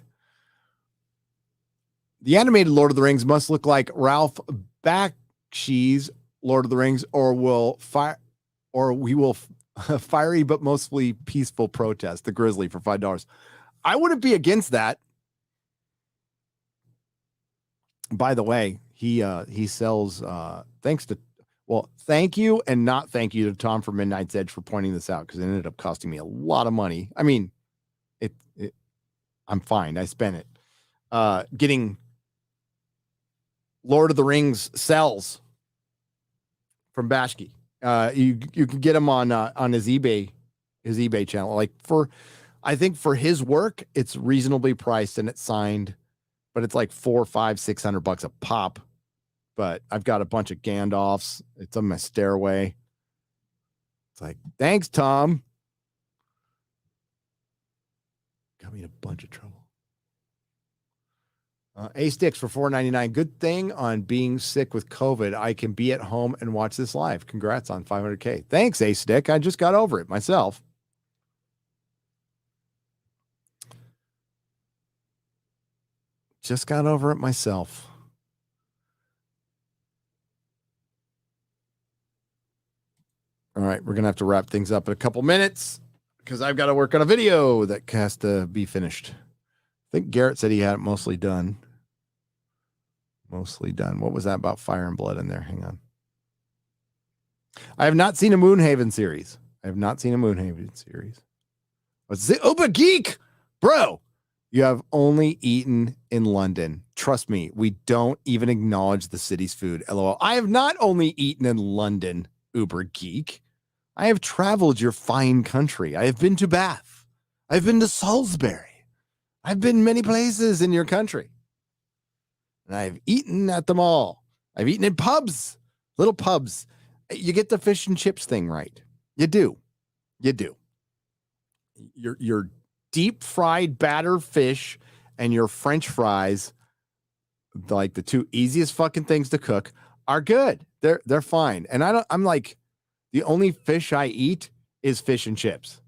[SPEAKER 11] The animated Lord of the Rings must look like Ralph Bakshi's Lord of the Rings, or we will fiery but mostly peaceful protest. The Grizzly for $5. I wouldn't be against that. By the way, he sells thanks to Well, thank you and not thank you to Tom from Midnight's Edge for pointing this out, because it ended up costing me a lot of money. I mean, I'm fine. I spent it getting Lord of the Rings cells from Bashki. You can get them on his eBay channel. Like I think for his work, it's reasonably priced and it's signed, but it's like $400, $500, $600 a pop. But I've got a bunch of Gandalfs. It's on my stairway. It's like, thanks, Tom. Got me in a bunch of trouble. A-Sticks for $4.99. Good thing on being sick with COVID, I can be at home and watch this live. Congrats on 500K. Thanks, A-Stick. I just got over it myself. Just got over it myself. All right, we're going to have to wrap things up in a couple minutes because I've got to work on a video that has to be finished. I think Garrett said he had it mostly done. Mostly done. What was that about Fire and Blood in there? Hang on. I have not seen a Moonhaven series. What's the Uber Geek? Bro, you have only eaten in London. Trust me, we don't even acknowledge the city's food. LOL. I have not only eaten in London, Uber Geek. I have traveled your fine country. I have been to Bath. I've been to Salisbury. I've been many places in your country. And I've eaten at them all. I've eaten in pubs, little pubs. You get the fish and chips thing right. You do. Your deep fried batter fish and your French fries, like the two easiest fucking things to cook, are good. They're fine. And I'm like, the only fish I eat is fish and chips.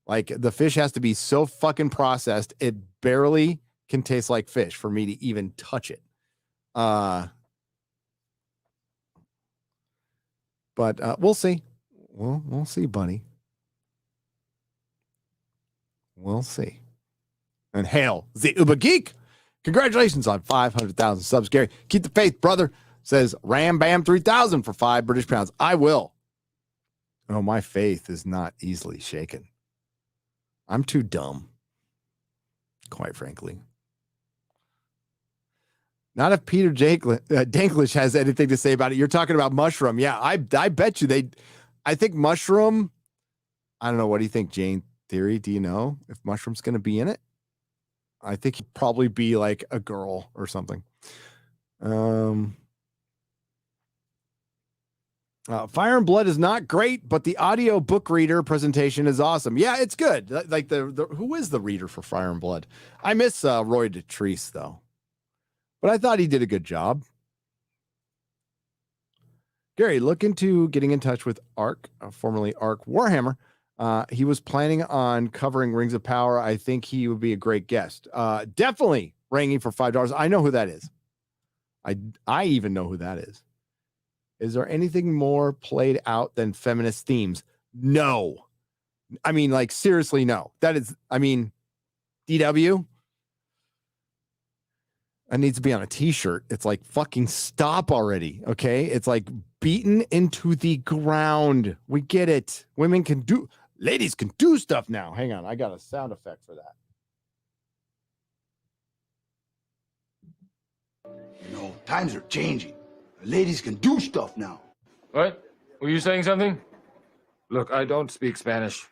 [SPEAKER 11] Like the fish has to be so fucking processed, it barely can taste like fish for me to even touch it. But we'll see. We'll see, buddy. We'll see. And hail the Uber Geek. Congratulations on 500,000 subs, Gary. Keep the faith, brother. Says Ram Bam 3000 for £5 I will. Oh, my faith is not easily shaken. I'm too dumb, quite frankly. Not if Peter Danklage has anything to say about it. You're talking about Mushroom. Yeah, I bet you I think Mushroom, I don't know. What do you think, Jane Theory? Do you know if Mushroom's going to be in it? I think he'd probably be like a girl or something. Fire and Blood is not great, but the audio book reader presentation is awesome. Yeah, it's good. Like who is the reader for Fire and Blood? I miss Roy Dotrice though, but I thought he did a good job. Gary, look into getting in touch with Ark, formerly Ark Warhammer. He was planning on covering Rings of Power. I think he would be a great guest. Definitely ringing for $5. I know who that is. I even know who that is. Is there anything more played out than feminist themes? No. I mean, like, seriously, no. That is, I mean, DW, that needs to be on a t-shirt. It's like, fucking stop already, okay? It's like beaten into the ground. We get it. Ladies can do stuff now. Hang on, I got a sound effect for that.
[SPEAKER 12] You know, times are changing. Ladies can do stuff now.
[SPEAKER 5] What? Were you saying something? Look, I don't speak Spanish.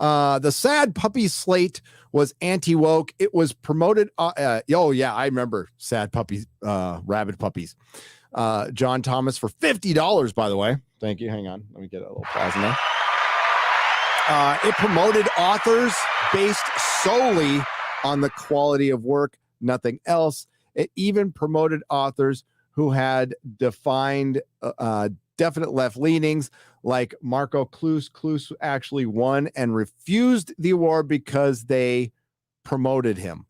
[SPEAKER 11] The Sad Puppy slate was anti-woke. It was promoted. Oh, yeah, I remember Sad Puppies, Rabid Puppies. John Thomas for $50, by the way. Thank you. Hang on. Let me get a little pause in there. It promoted authors based solely on the quality of work, nothing else. It even promoted authors who had defined definite left leanings, like Marco Kloos. Kloos actually won and refused the award because they promoted him.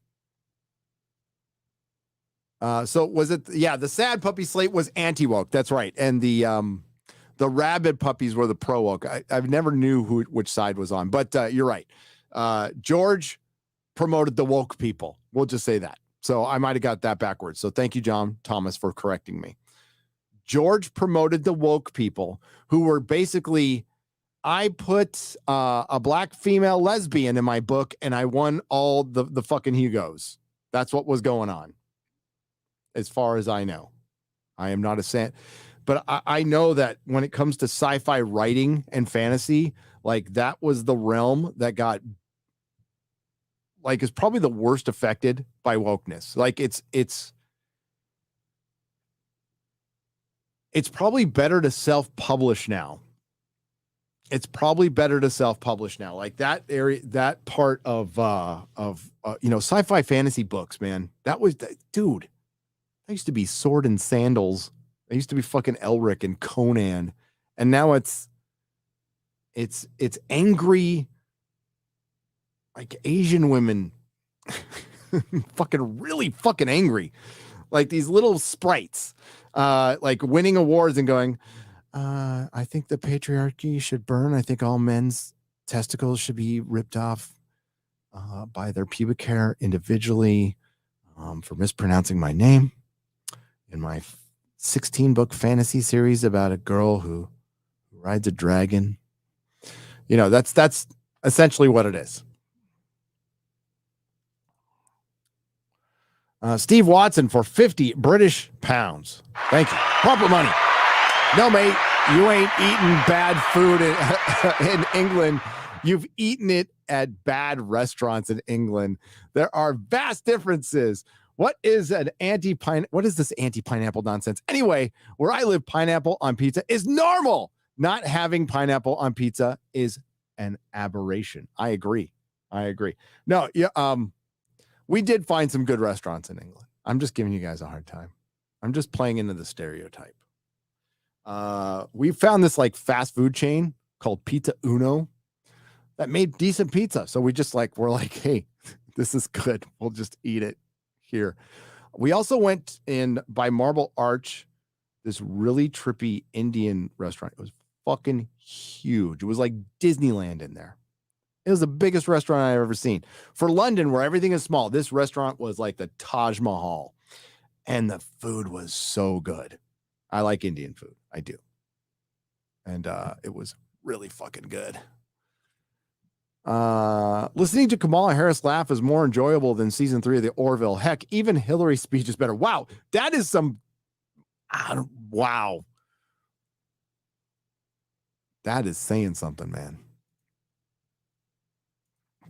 [SPEAKER 11] So was it? Yeah, the Sad Puppy slate was anti-woke. That's right. And the Rabid Puppies were the pro-woke. I've never knew which side was on, but you're right. George promoted the woke people. We'll just say that. So I might have got that backwards. So thank you, John Thomas, for correcting me. George promoted the woke people who were basically, I put a black female lesbian in my book and I won all the fucking Hugos. That's what was going on, as far as I know. I am not a sant, but I know that when it comes to sci-fi writing and fantasy, like that was the realm that got, like, is probably the worst affected by wokeness. Like it's probably better to self-publish now. It's probably better to self-publish now. Like that area, that part of sci-fi fantasy books, man. That was, dude. That used to be Sword and Sandals. It used to be fucking Elric and Conan, and now it's angry, like Asian women, fucking really fucking angry, like these little sprites, like winning awards and going, I think the patriarchy should burn. I think all men's testicles should be ripped off by their pubic hair individually for mispronouncing my name in my 16-book fantasy series about a girl who rides a dragon. You know, that's essentially what it is. Steve Watson for 50 British pounds. Thank you. Proper money. No, mate, you ain't eating bad food in England. You've eaten it at bad restaurants in England. There are vast differences. What is this anti-pineapple nonsense? Anyway, where I live, pineapple on pizza is normal. Not having pineapple on pizza is an aberration. I agree. No, yeah, we did find some good restaurants in England. I'm just giving you guys a hard time. I'm just playing into the stereotype. We found this like fast food chain called Pizza Uno that made decent pizza. So we're like, hey, this is good. We'll just eat it here. We also went in by Marble Arch, this really trippy Indian restaurant. It was fucking huge. It was like Disneyland in there. It was the biggest restaurant I've ever seen. For London, where everything is small, this restaurant was like the Taj Mahal. And the food was so good. I like Indian food. I do. And it was really fucking good. Listening to Kamala Harris laugh is more enjoyable than season 3 of the Orville. Heck, even Hillary's speech is better. Wow. That is some... wow. That is saying something, man.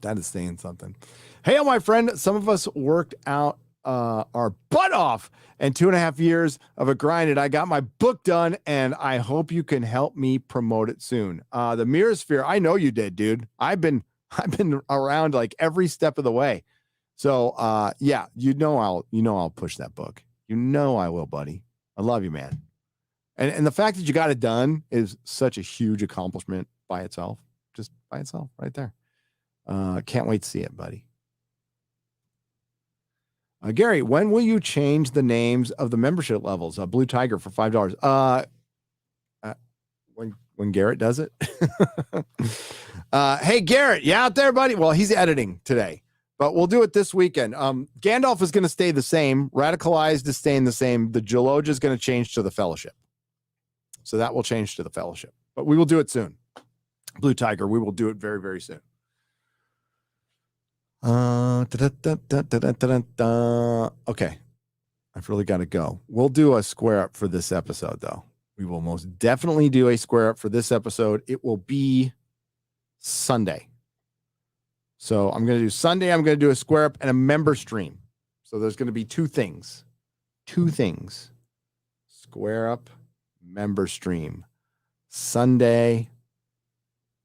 [SPEAKER 11] That is saying something. Hey, my friend, some of us worked out our butt off and 2.5 years of a grind, and I got my book done, and I hope you can help me promote it soon. The Mirror Sphere, I know you did, dude. I've been around like every step of the way. So yeah, I'll push that book. You know I will, buddy. I love you, man. And the fact that you got it done is such a huge accomplishment by itself. Just by itself, right there. Can't wait to see it, buddy. Gary, when will you change the names of the membership levels? Blue Tiger for $5. When Garrett does it. Hey, Garrett, you out there, buddy? Well, he's editing today, but we'll do it this weekend. Gandalf is going to stay the same. Radicalized is staying the same. The Geloja is going to change to the Fellowship. So that will change to the Fellowship, but we will do it soon. Blue Tiger, we will do it very, very soon. Okay. I've really got to go. We'll do a square up for this episode, though. We will most definitely do a square up for this episode. It will be Sunday. So I'm going to do Sunday. I'm going to do a square up and a member stream. So there's going to be two things. Square up, member stream. Sunday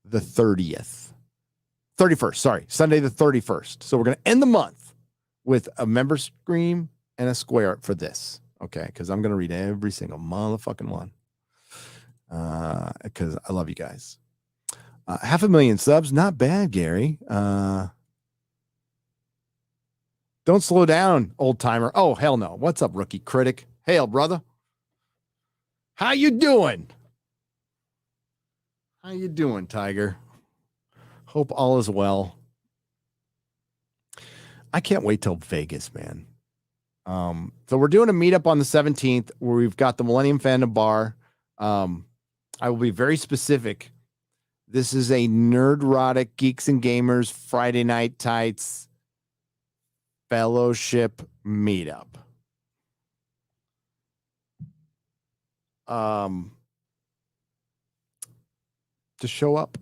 [SPEAKER 11] the 31st, sorry, Sunday the 31st. So we're going to end the month with a member stream and a square up for this. Okay, because I'm going to read every single motherfucking one. Because I love you guys. 500,000 subs, not bad, Gary. Don't slow down, old timer. Oh, hell no. What's up, rookie critic? Hail, brother. How you doing? How you doing, Tiger? Hope all is well. I can't wait till Vegas, man. So we're doing a meetup on the 17th where we've got the Millennium Fandom Bar. I will be very specific. This is a Nerdrotic Geeks and Gamers Friday Night Tights Fellowship meetup. Just show up.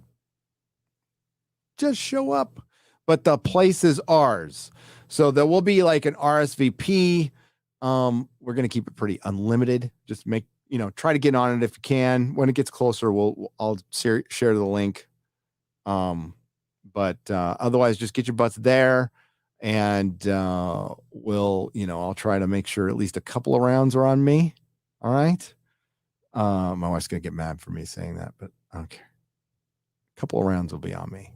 [SPEAKER 11] Just show up. But the place is ours. So there will be like an RSVP. We're going to keep it pretty unlimited. Just make, try to get on it if you can. When it gets closer, I'll share the link. But otherwise just get your butts there, and I'll try to make sure at least a couple of rounds are on me. All right. My wife's going to get mad for me saying that, but I don't care. A couple of rounds will be on me.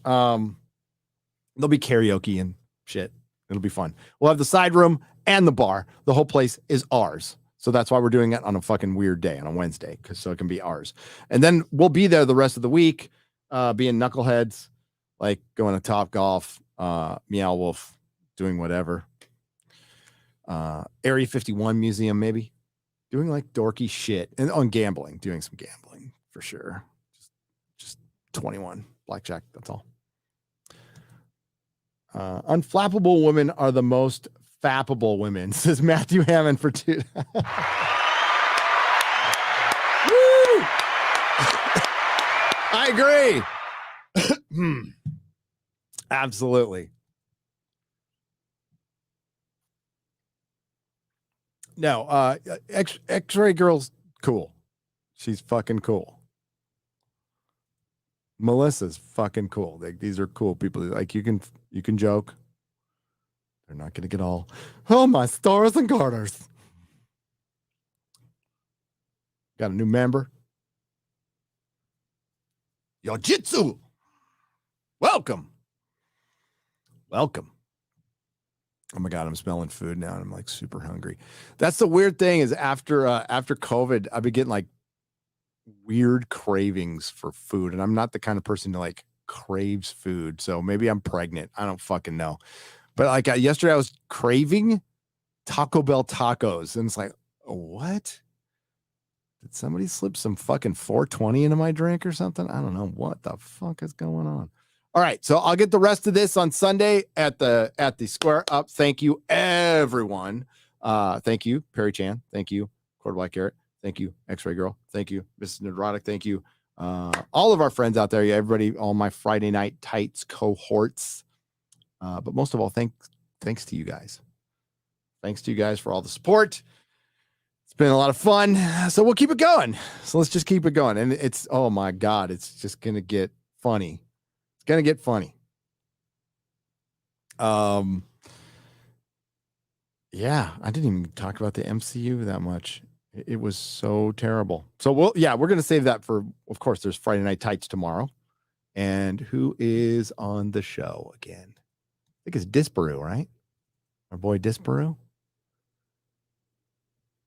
[SPEAKER 11] There'll be karaoke and shit. It'll be fun. We'll have the side room and the bar. The whole place is ours. So that's why we're doing it on a fucking weird day, on a Wednesday, so it can be ours. And then we'll be there the rest of the week, being knuckleheads, like going to Top Golf, Meow Wolf, doing whatever. Area 51 Museum, maybe. Doing like dorky shit. And on gambling, doing some gambling for sure. Just 21 blackjack, that's all. Unflappable women are the most fappable women, says Matthew Hammond for 2. I agree. Absolutely. No, X-Ray Girl's cool. She's fucking cool. Melissa's fucking cool. These are cool people. Like you can joke. They're not gonna get all, oh, my stars and garters. Got a new member. Yojitsu. Welcome. Oh my God, I'm smelling food now and I'm like super hungry. That's the weird thing is after COVID, I've been getting like weird cravings for food. And I'm not the kind of person who like craves food. So maybe I'm pregnant. I don't fucking know. But like yesterday I was craving Taco Bell tacos. And it's like, what? Did somebody slip some fucking 420 into my drink or something? I don't know what the fuck is going on. All right, so I'll get the rest of this on Sunday at the Square Up. Thank you, everyone. Thank you, Perry Chan. Thank you, Quarter Black Garrett. Thank you, X-Ray Girl. Thank you, Mrs. Nerdrotic. Thank you, all of our friends out there. Yeah, everybody, all my Friday Night Tights cohorts. But most of all, thanks to you guys. Thanks to you guys for all the support. It's been a lot of fun. So we'll keep it going. So let's just keep it going. And it's, oh my God, it's just gonna get funny. Gonna get funny. Yeah, I didn't even talk about the MCU that much. It was so terrible. So we're gonna save that for, of course, there's Friday Night Tights tomorrow. And who is on the show again? I think it's Disparu, right? Our boy Disparu.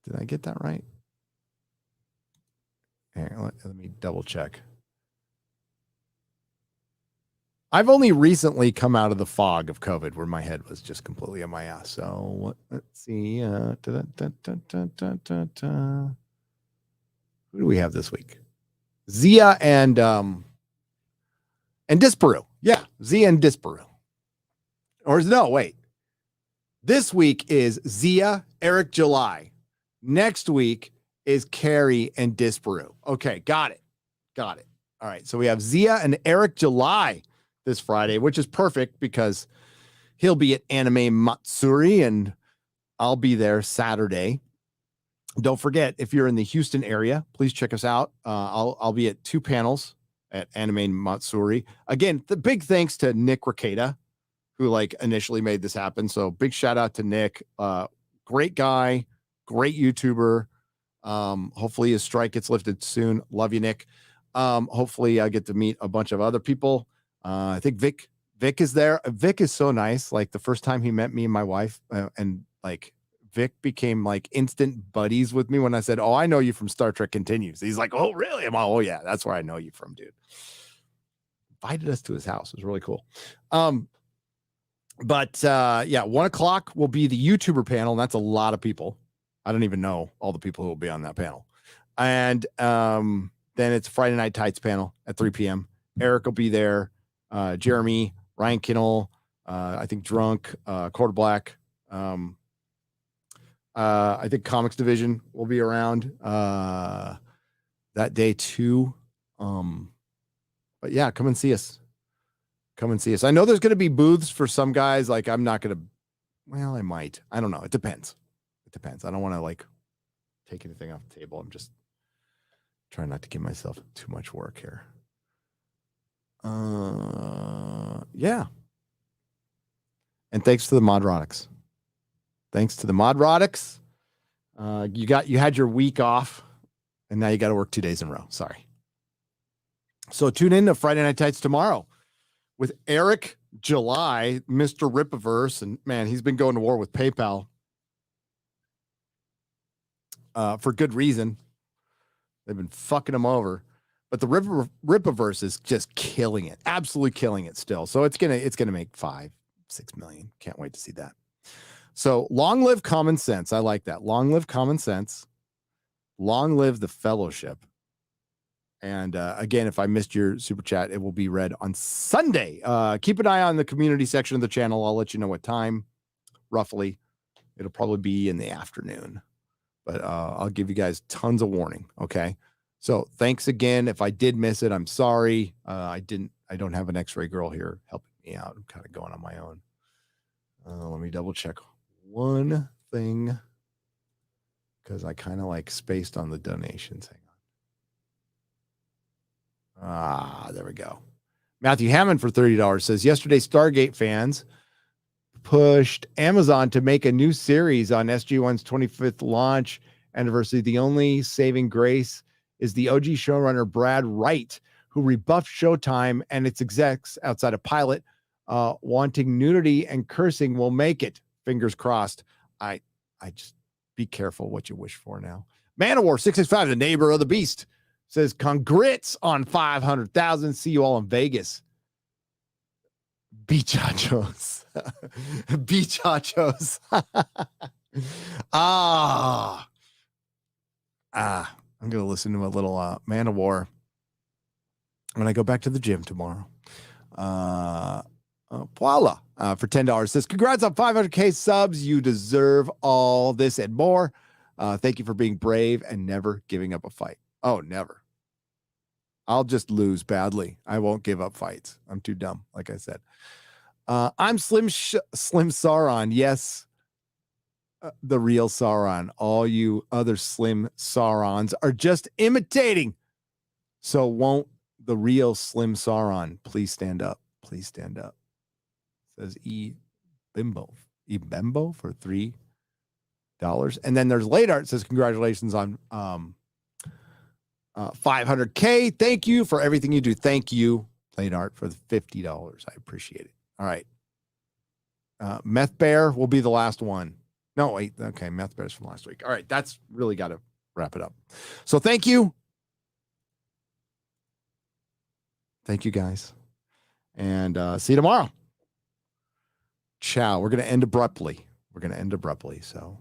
[SPEAKER 11] Did I get that right? Here, let me double check. I've only recently come out of the fog of COVID where my head was just completely on my ass. So let's see. Who do we have this week? Zia and Disparu. Yeah, Zia and Disparu. Or no, wait. This week is Zia, Eric July. Next week is Carrie and Disparu. Okay, got it. All right, so we have Zia and Eric July this Friday, which is perfect because he'll be at Anime Matsuri and I'll be there Saturday. Don't forget, if you're in the Houston area, please check us out. I'll be at 2 panels at Anime Matsuri. Again, the big thanks to Nick Ricada, who like initially made this happen. So big shout out to Nick. Great guy, great YouTuber. Hopefully his strike gets lifted soon. Love you, Nick. Hopefully I get to meet a bunch of other people. I think Vic is there. Vic is so nice. Like the first time he met me and my wife, and like Vic became like instant buddies with me when I said, "Oh, I know you from Star Trek Continues." He's like, "Oh, really?" I'm like, "Oh yeah, that's where I know you from, dude." Invited us to his house. It was really cool. But yeah, 1 o'clock will be the YouTuber panel, and that's a lot of people. I don't even know all the people who will be on that panel. And then it's Friday Night Tights panel at 3 p.m. Eric will be there. Jeremy, Ryan Kinnell, I think Drunk, Quarter Black. I think Comics Division will be around that day too. But yeah, come and see us. Come and see us. I know there's going to be booths for some guys. Like I'm not going to, well, I might. I don't know. It depends. It depends. I don't want to like take anything off the table. I'm just trying not to give myself too much work here. Yeah. And thanks to the Nerdrotics. Thanks to the Nerdrotics. You had your week off and now you got to work 2 days in a row. Sorry. So tune in to Friday Night Tights tomorrow with Eric July, Mr. Ripiverse. And man, he's been going to war with PayPal for good reason. They've been fucking him over. But the Ripiverse is just killing it. Absolutely killing it still. So it's gonna make 5-6 million. Can't wait to see that. So long live common sense. I like that. Long live common sense. Long live the fellowship. And again, if I missed your super chat, it will be read on Sunday. Keep an eye on the community section of the channel. I'll let you know what time, roughly. It'll probably be in the afternoon. But I'll give you guys tons of warning, okay? So thanks again. If I did miss it, I'm sorry. I don't have an X-ray girl here helping me out. I'm kind of going on my own. Let me double check one thing because I kind of like spaced on the donations. Hang on. There we go. Matthew Hammond for $30 says, yesterday Stargate fans pushed Amazon to make a new series on SG-1's 25th launch anniversary. The only saving grace is the OG showrunner Brad Wright, who rebuffed Showtime and its execs outside a pilot, wanting nudity and cursing will make it. Fingers crossed. I just be careful what you wish for now. Manowar 665, the neighbor of the beast, says congrats on 500,000. See you all in Vegas. Beachachos. Beachachos. I'm going to listen to a little Manowar when I go back to the gym tomorrow. Paula for $10 says, congrats on 500K subs. You deserve all this and more. Thank you for being brave and never giving up a fight. Oh, never. I'll just lose badly. I won't give up fights. I'm too dumb, like I said. I'm Slim Sauron. Yes, the real Sauron. All you other Slim Saurons are just imitating. So won't the real Slim Sauron please stand up? Please stand up. Says Bimbo for $3. And then there's Late Art says, congratulations on 500K. Thank you for everything you do. Thank you, Late Art, for the $50. I appreciate it. All right. Meth Bear will be the last one. No, wait. Okay. Meth Bear's from last week. All right. That's really got to wrap it up. So thank you. Thank you, guys. And see you tomorrow. Ciao. We're going to end abruptly. So